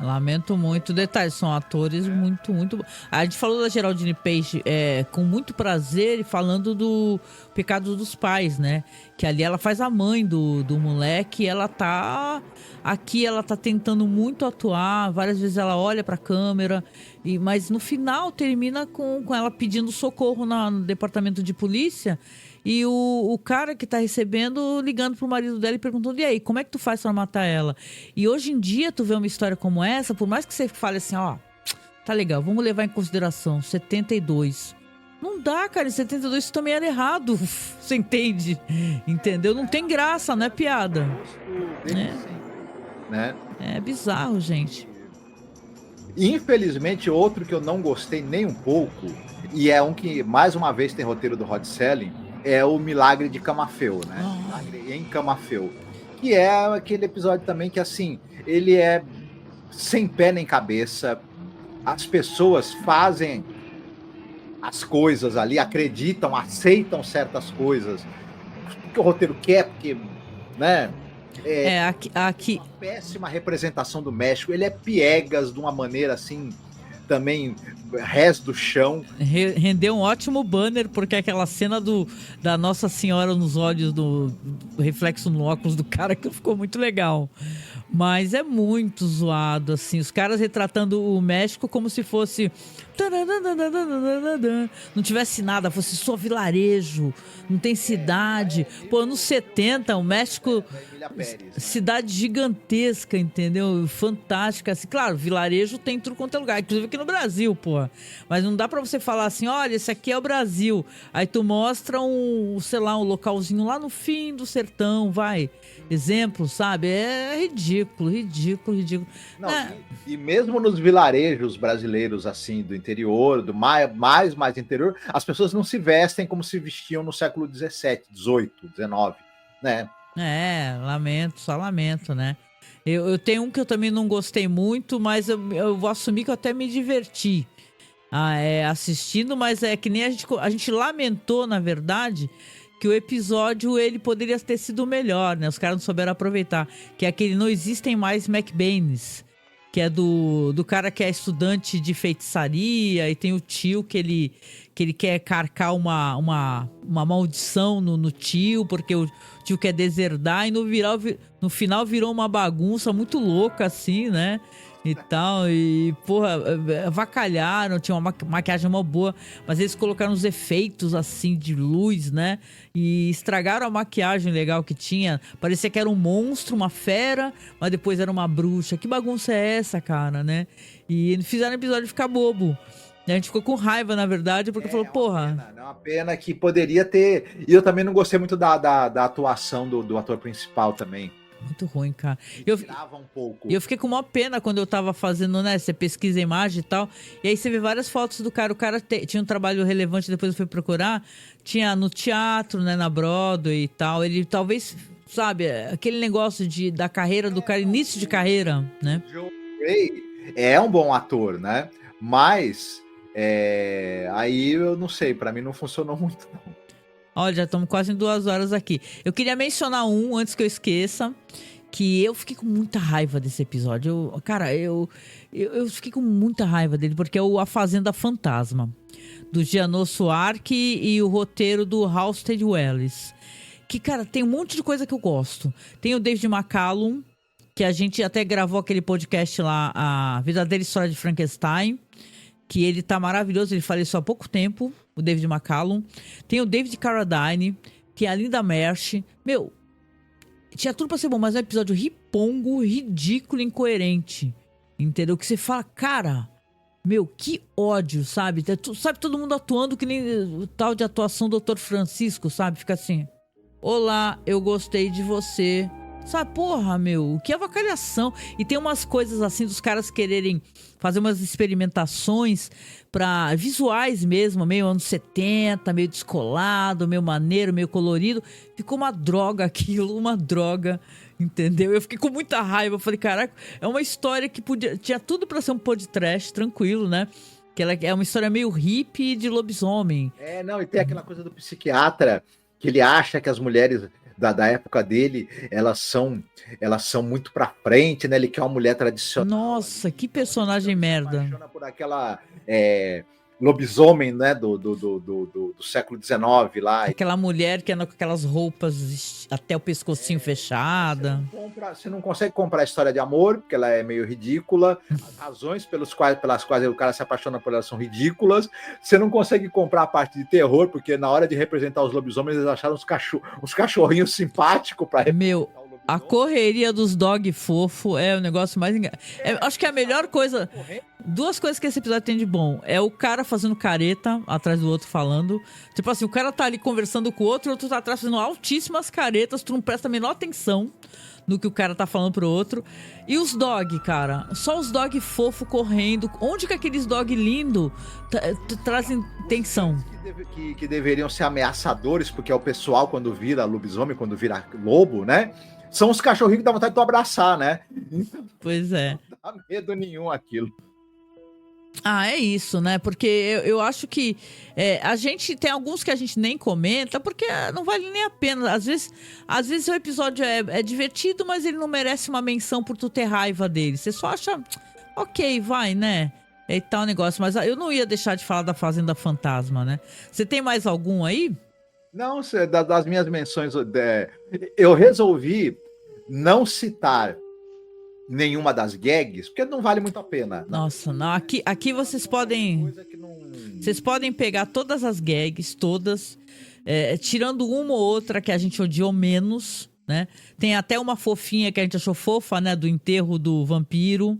Lamento muito. Detalhes, são atores muito, muito bons. A gente falou da Geraldine Page com muito prazer e falando do Pecado dos Pais, né? Que ali ela faz a mãe do moleque. Ela tá aqui, ela tá tentando muito atuar. Várias vezes ela olha pra câmera, mas no final termina com ela pedindo socorro no departamento de polícia. E o cara que tá recebendo ligando pro marido dela e perguntando: e aí, como é que tu faz pra matar ela? E hoje em dia, tu vê uma história como essa, por mais que você fale assim, ó, tá legal, vamos levar em consideração 72. Não dá, cara, em 72 isso também era errado. Você entende? Entendeu? Não tem graça, não é piada. Né? É bizarro, gente. Infelizmente, outro que eu não gostei nem um pouco, e é um que, mais uma vez, tem roteiro do Rod Serling, é o Milagre de Camafeu, né? Milagre em Camafeu. Que é aquele episódio também que, assim, ele é sem pé nem cabeça. As pessoas fazem as coisas ali, acreditam, aceitam certas coisas. Porque o roteiro quer, porque, né? Aqui... Uma péssima representação do México. Ele é piegas de uma maneira, assim... também res do chão. Rendeu um ótimo banner, porque aquela cena da Nossa Senhora nos olhos, do reflexo no óculos do cara, que ficou muito legal. Mas é muito zoado, assim. Os caras retratando o México como se fosse... não tivesse nada, fosse só vilarejo, não tem cidade. Pô, anos 70, o México... cidade gigantesca, entendeu? Fantástica, assim. Claro, vilarejo tem tudo quanto é lugar, inclusive aqui no Brasil, pô. Mas não dá pra você falar assim, olha, esse aqui é o Brasil. Aí tu mostra sei lá, um localzinho lá no fim do sertão, vai. Exemplo, sabe? É ridículo. Não, e mesmo nos vilarejos brasileiros, assim, do interior, do mais interior, as pessoas não se vestem como se vestiam no século XVII, XVIII, XIX, né? Só lamento, né? Eu tenho um que eu também não gostei muito, mas eu vou assumir que eu até me diverti assistindo, mas é que nem a gente lamentou, na verdade, que o episódio ele poderia ter sido melhor, né? Os caras não souberam aproveitar. Que é aquele Não Existem Mais McBaines, que é do cara que é estudante de feitiçaria e tem o tio que ele quer carcar uma maldição no tio, porque o tio quer deserdar, e no final virou uma bagunça muito louca, assim, né? E tal, e porra, avacalharam, tinha uma maquiagem mó boa, mas eles colocaram uns efeitos assim de luz, né? E estragaram a maquiagem legal que tinha. Parecia que era um monstro, uma fera, mas depois era uma bruxa. Que bagunça é essa, cara, né? E fizeram o episódio ficar bobo. A gente ficou com raiva, na verdade, porque falou, porra... É uma pena que poderia ter... E eu também não gostei muito da atuação do ator principal também. Muito ruim, cara. Tirava um pouco. E eu fiquei com uma pena quando eu tava fazendo, né? Você pesquisa a imagem e tal. E aí você vê várias fotos do cara. O cara tinha um trabalho relevante, depois eu fui procurar. Tinha no teatro, né? Na Broadway e tal. Ele talvez, sabe, aquele negócio da carreira do cara, início de carreira, né? John Gray é um bom ator, né? Mas aí eu não sei, pra mim não funcionou muito, não. Olha, já estamos quase em 2 horas aqui. Eu queria mencionar antes que eu esqueça, que eu fiquei com muita raiva desse episódio. Eu fiquei com muita raiva dele, porque é A Fazenda Fantasma, do Gianos Ark e o roteiro do Halstead Wells. Que, cara, tem um monte de coisa que eu gosto. Tem o David McCallum, que a gente até gravou aquele podcast lá, A Verdadeira História de Frankenstein, que ele tá maravilhoso, ele faleceu há pouco tempo, o David McCallum. Tem o David Carradine, tem a Linda Mersch. Meu, tinha tudo pra ser bom, mas é um episódio ripongo, ridículo, incoerente. Entendeu? Que você fala, cara, meu, que ódio, sabe? Sabe todo mundo atuando que nem o tal de atuação do Dr. Francisco, sabe? Fica assim, olá, eu gostei de você. Sabe, porra, meu, que avacalhação. E tem umas coisas assim dos caras quererem fazer umas experimentações pra visuais mesmo, meio anos 70, meio descolado, meio maneiro, meio colorido. Ficou uma droga aquilo, uma droga, entendeu? Eu fiquei com muita raiva, eu falei, caraca, é uma história que tinha tudo pra ser um podcast tranquilo, né? Que ela é uma história meio hippie de lobisomem. Não, e tem aquela coisa do psiquiatra, que ele acha que as mulheres da época dele, elas são muito pra frente, né? Ele quer uma mulher tradicional. Nossa, que personagem merda. Se apaixona por aquela lobisomem, né? Do século XIX lá. Aquela mulher que anda com aquelas roupas até o pescocinho fechada. Você não consegue comprar a história de amor, porque ela é meio ridícula. As razões pelas quais o cara se apaixona por ela são ridículas. Você não consegue comprar a parte de terror, porque na hora de representar os lobisomens, eles acharam uns cachorrinhos simpáticos para representar. A correria dos dog fofo é o negócio mais acho que é a melhor coisa. Duas coisas que esse episódio tem de bom. É o cara fazendo careta atrás do outro falando. Tipo assim, o cara tá ali conversando com o outro, o outro tá atrás fazendo altíssimas caretas, tu não presta a menor atenção no que o cara tá falando pro outro. E os dog, cara, só os dog fofo correndo. Onde que aqueles dog lindo trazem tensão? Que deveriam ser ameaçadores, porque é o pessoal quando vira lobisomem, quando vira lobo, né? São os cachorrinhos que dá vontade de tu abraçar, né? Pois é. Não dá medo nenhum aquilo. Ah, é isso, né? Porque eu acho que a gente tem alguns que a gente nem comenta, porque não vale nem a pena. Às vezes o episódio é divertido, mas ele não merece uma menção por tu ter raiva dele. Você só acha, ok, vai, né? E tal negócio. Mas eu não ia deixar de falar da Fazenda Fantasma, né? Você tem mais algum aí? Não, das minhas menções, eu resolvi não citar nenhuma das gags, porque não vale muito a pena. Nossa, não. Aqui vocês podem... Vocês podem pegar todas as gags, todas, tirando uma ou outra que a gente odiou menos, né? Tem até uma fofinha que a gente achou fofa, né? Do enterro do vampiro.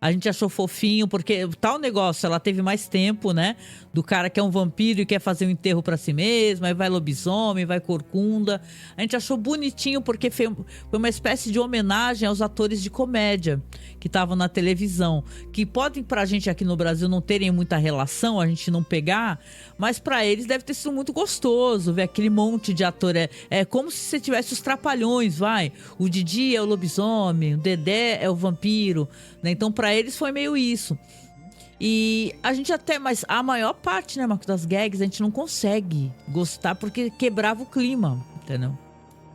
A gente achou fofinho, porque tal negócio, ela teve mais tempo, né? Do cara que é um vampiro e quer fazer um enterro pra si mesmo, aí vai lobisomem, vai corcunda. A gente achou bonitinho, porque foi uma espécie de homenagem aos atores de comédia que estavam na televisão. Que podem pra gente aqui no Brasil não terem muita relação, a gente não pegar, mas pra eles deve ter sido muito gostoso ver aquele monte de ator. É como se você tivesse os trapalhões, vai. O Didi é o lobisomem, o Dedé é o vampiro, né? Então pra eles foi meio isso. E a gente até, mas a maior parte, né, Marcos, das gags a gente não consegue gostar porque quebrava o clima, entendeu?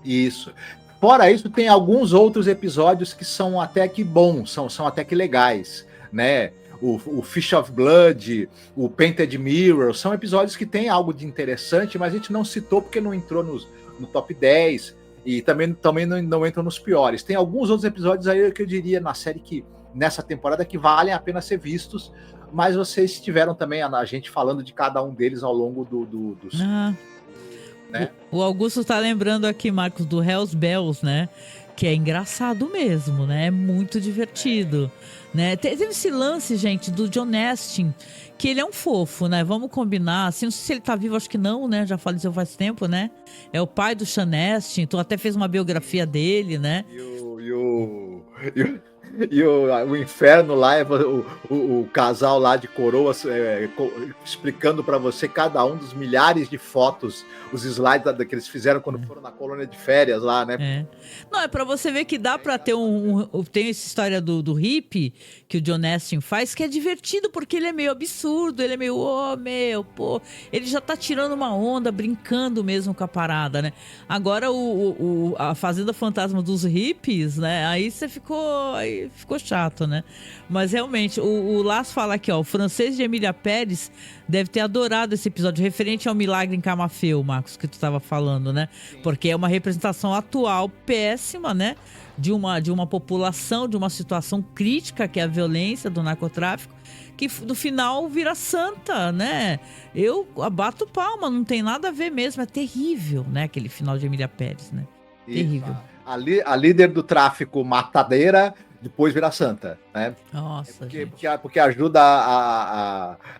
Isso. Fora isso, tem alguns outros episódios que são até que bons, são até que legais, né? O Fish of Blood, o Painted Mirror, são episódios que tem algo de interessante, mas a gente não citou porque não entrou no top 10 e também não entram nos piores. Tem alguns outros episódios aí que eu diria na série que nessa temporada que valem a pena ser vistos, mas vocês tiveram também a gente falando de cada um deles ao longo dos... Né? O Augusto tá lembrando aqui, Marcos, do Hells Bells, né? Que é engraçado mesmo, né? É muito divertido, né? Teve esse lance, gente, do John Astin, que ele é um fofo, né? Vamos combinar, assim, não sei se ele tá vivo, acho que não, né? Já faleceu faz tempo, né? É o pai do Sean Astin, tu até fez uma biografia dele, né? E o inferno lá é o casal lá de coroas explicando para você cada um dos milhares de fotos, os slides que eles fizeram quando foram na colônia de férias lá, né? Não, é para você ver que dá para ter tem essa história do hippie que o John Astin faz, que é divertido porque ele é meio absurdo, ele é meio, ele já tá tirando uma onda, brincando mesmo com a parada, né? Agora a Fazenda Fantasma dos hippies, né? Aí você ficou chato, né? Mas realmente, o Lars fala aqui, ó, o francês de Emília Pérez deve ter adorado esse episódio referente ao milagre em Camafeu, Marcos, que tu estava falando, né? Porque é uma representação atual péssima, né? De uma população, de uma situação crítica, que é a violência do narcotráfico, que no final vira santa, né? Eu abato palma, não tem nada a ver mesmo, é terrível, né? Aquele final de Emília Pérez, né? Terrível. A líder do tráfico matadeira depois vira santa, né? Nossa, porque ajuda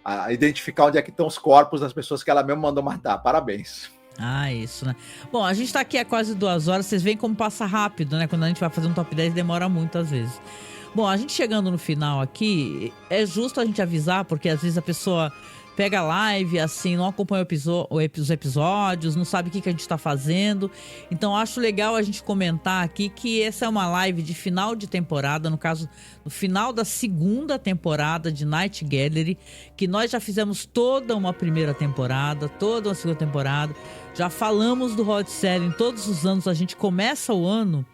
a identificar onde é que estão os corpos das pessoas que ela mesma mandou matar. Parabéns. Ah, isso, né? Bom, a gente tá aqui há quase 2 horas, vocês veem como passa rápido, né? Quando a gente vai fazer um top 10 demora muito às vezes. Bom, a gente chegando no final aqui, é justo a gente avisar, porque às vezes a pessoa pega a live, assim, não acompanha os episódios, não sabe o que a gente tá fazendo. Então acho legal a gente comentar aqui que essa é uma live de final de temporada, no caso, no final da segunda temporada de Night Gallery, que nós já fizemos toda uma primeira temporada, toda uma segunda temporada, já falamos do Hot Selling todos os anos, a gente começa o ano.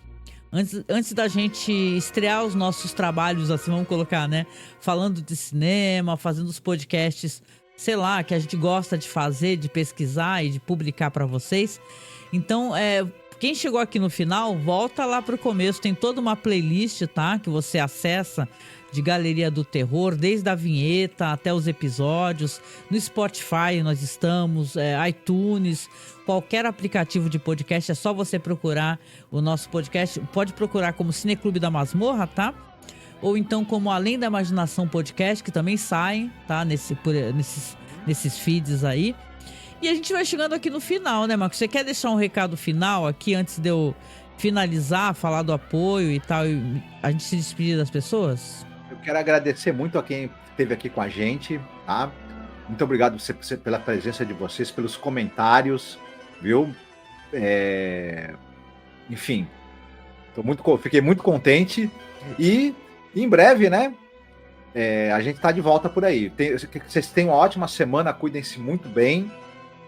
Antes da gente estrear os nossos trabalhos, assim, vamos colocar, né? Falando de cinema, fazendo os podcasts, sei lá, que a gente gosta de fazer, de pesquisar e de publicar para vocês. Então, quem chegou aqui no final, volta lá pro começo. Tem toda uma playlist, tá? Que você acessa de Galeria do Terror, desde a vinheta até os episódios. No Spotify nós estamos, iTunes, qualquer aplicativo de podcast, é só você procurar o nosso podcast. Pode procurar como Cineclube da Masmorra, tá? Ou então como Além da Imaginação Podcast, que também saem, tá? Nesses feeds aí. E a gente vai chegando aqui no final, né, Marcos? Você quer deixar um recado final aqui antes de eu finalizar, falar do apoio e tal, e a gente se despedir das pessoas? Eu quero agradecer muito a quem esteve aqui com a gente, tá? Muito obrigado pela presença de vocês, pelos comentários, viu? Enfim, fiquei muito contente e em breve, né? A gente tá de volta por aí. Vocês tenham uma ótima semana, cuidem-se muito bem,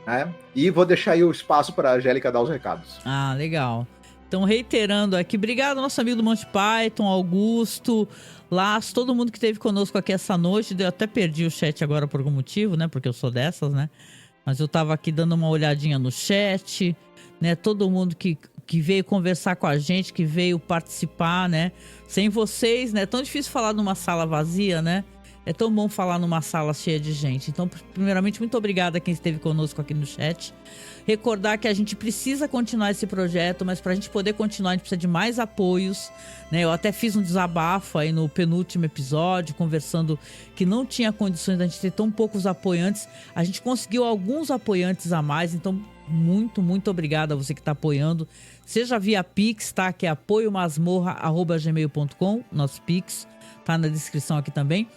né? E vou deixar aí o espaço para a Angélica dar os recados. Ah, legal. Então, reiterando aqui, obrigado ao nosso amigo do Monty Python, Augusto, Laço, todo mundo que esteve conosco aqui essa noite. Eu até perdi o chat agora por algum motivo, né? Porque eu sou dessas, né? Mas eu tava aqui dando uma olhadinha no chat, né? Todo mundo que veio conversar com a gente, que veio participar, né? Sem vocês, né? É tão difícil falar numa sala vazia, né? É tão bom falar numa sala cheia de gente. Então, primeiramente, muito obrigada a quem esteve conosco aqui no chat. Recordar que a gente precisa continuar esse projeto, mas para a gente poder continuar, a gente precisa de mais apoios, né? Eu até fiz um desabafo aí no penúltimo episódio, conversando que não tinha condições de a gente ter tão poucos apoiantes. A gente conseguiu alguns apoiantes a mais, então muito, muito obrigado a você que está apoiando. Seja via Pix, tá? Que é apoiomasmorra@gmail.com, nosso Pix, tá na descrição aqui também.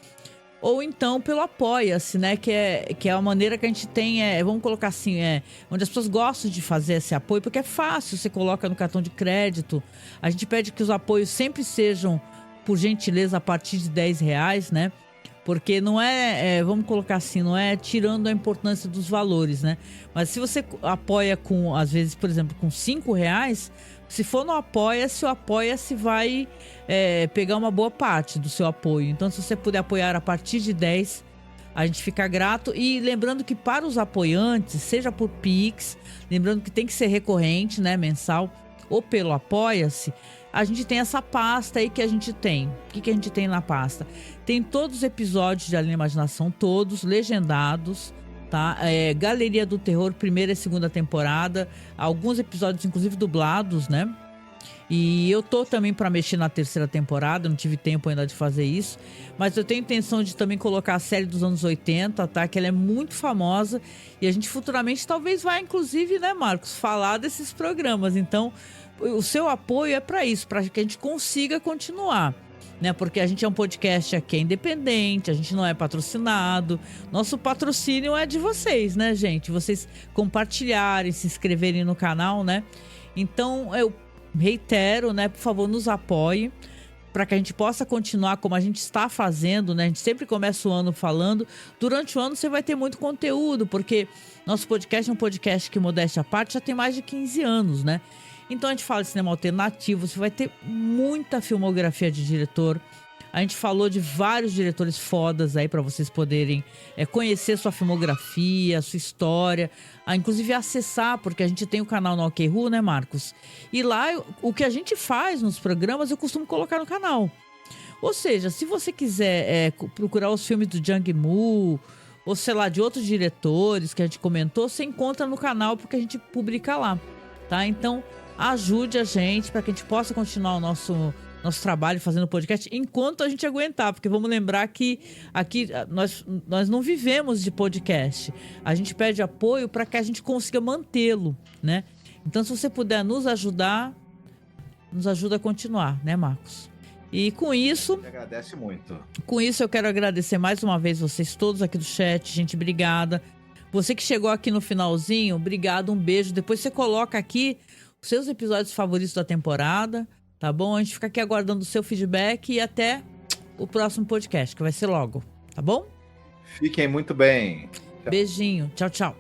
Ou então pelo Apoia-se, né? Que é a maneira que a gente tem, vamos colocar assim, onde as pessoas gostam de fazer esse apoio, porque é fácil, você coloca no cartão de crédito. A gente pede que os apoios sempre sejam, por gentileza, a partir de R$10, né? Porque não vamos colocar assim, não é tirando a importância dos valores, né? Mas se você apoia com, às vezes, por exemplo, com R$5, se for no Apoia-se, o Apoia-se vai pegar uma boa parte do seu apoio. Então, se você puder apoiar a partir de 10, a gente fica grato. E lembrando que para os apoiantes, seja por Pix, lembrando que tem que ser recorrente, né, mensal, ou pelo Apoia-se, a gente tem essa pasta aí que a gente tem. O que a gente tem na pasta? Tem todos os episódios de Além da Imaginação, todos legendados, tá? Galeria do Terror, primeira e segunda temporada, alguns episódios inclusive dublados, né? E eu tô também para mexer na terceira temporada, não tive tempo ainda de fazer isso, mas eu tenho intenção de também colocar a série dos anos 80, tá? Que ela é muito famosa e a gente futuramente talvez vai, inclusive, né, Marcos, falar desses programas. Então, o seu apoio é para isso, para que a gente consiga continuar, né? Porque a gente é um podcast aqui independente, a gente não é patrocinado. Nosso patrocínio é de vocês, né, gente? Vocês compartilharem, se inscreverem no canal, né? Então, eu reitero, né? Por favor, nos apoie para que a gente possa continuar como a gente está fazendo, né? A gente sempre começa o ano falando. Durante o ano você vai ter muito conteúdo, porque nosso podcast é um podcast que, modéstia à parte, já tem mais de 15 anos, né? Então a gente fala de cinema alternativo, você vai ter muita filmografia de diretor. A gente falou de vários diretores fodas aí para vocês poderem conhecer sua filmografia, sua história, inclusive acessar, porque a gente tem o canal no OkRu, né, Marcos? E lá, o que a gente faz nos programas, eu costumo colocar no canal. Ou seja, se você quiser procurar os filmes do Jang Moo, ou sei lá, de outros diretores que a gente comentou, você encontra no canal, porque a gente publica lá, tá? Então, ajude a gente para que a gente possa continuar o nosso trabalho fazendo podcast enquanto a gente aguentar, porque vamos lembrar que aqui nós não vivemos de podcast. A gente pede apoio para que a gente consiga mantê-lo, né? Então, se você puder nos ajudar, nos ajuda a continuar, né, Marcos? E com isso... Me agradece muito. Com isso, eu quero agradecer mais uma vez vocês todos aqui do chat. Gente, obrigada. Você que chegou aqui no finalzinho, obrigado, um beijo. Depois você coloca aqui os seus episódios favoritos da temporada, tá bom? A gente fica aqui aguardando o seu feedback e até o próximo podcast, que vai ser logo, tá bom? Fiquem muito bem. Beijinho. Tchau, tchau.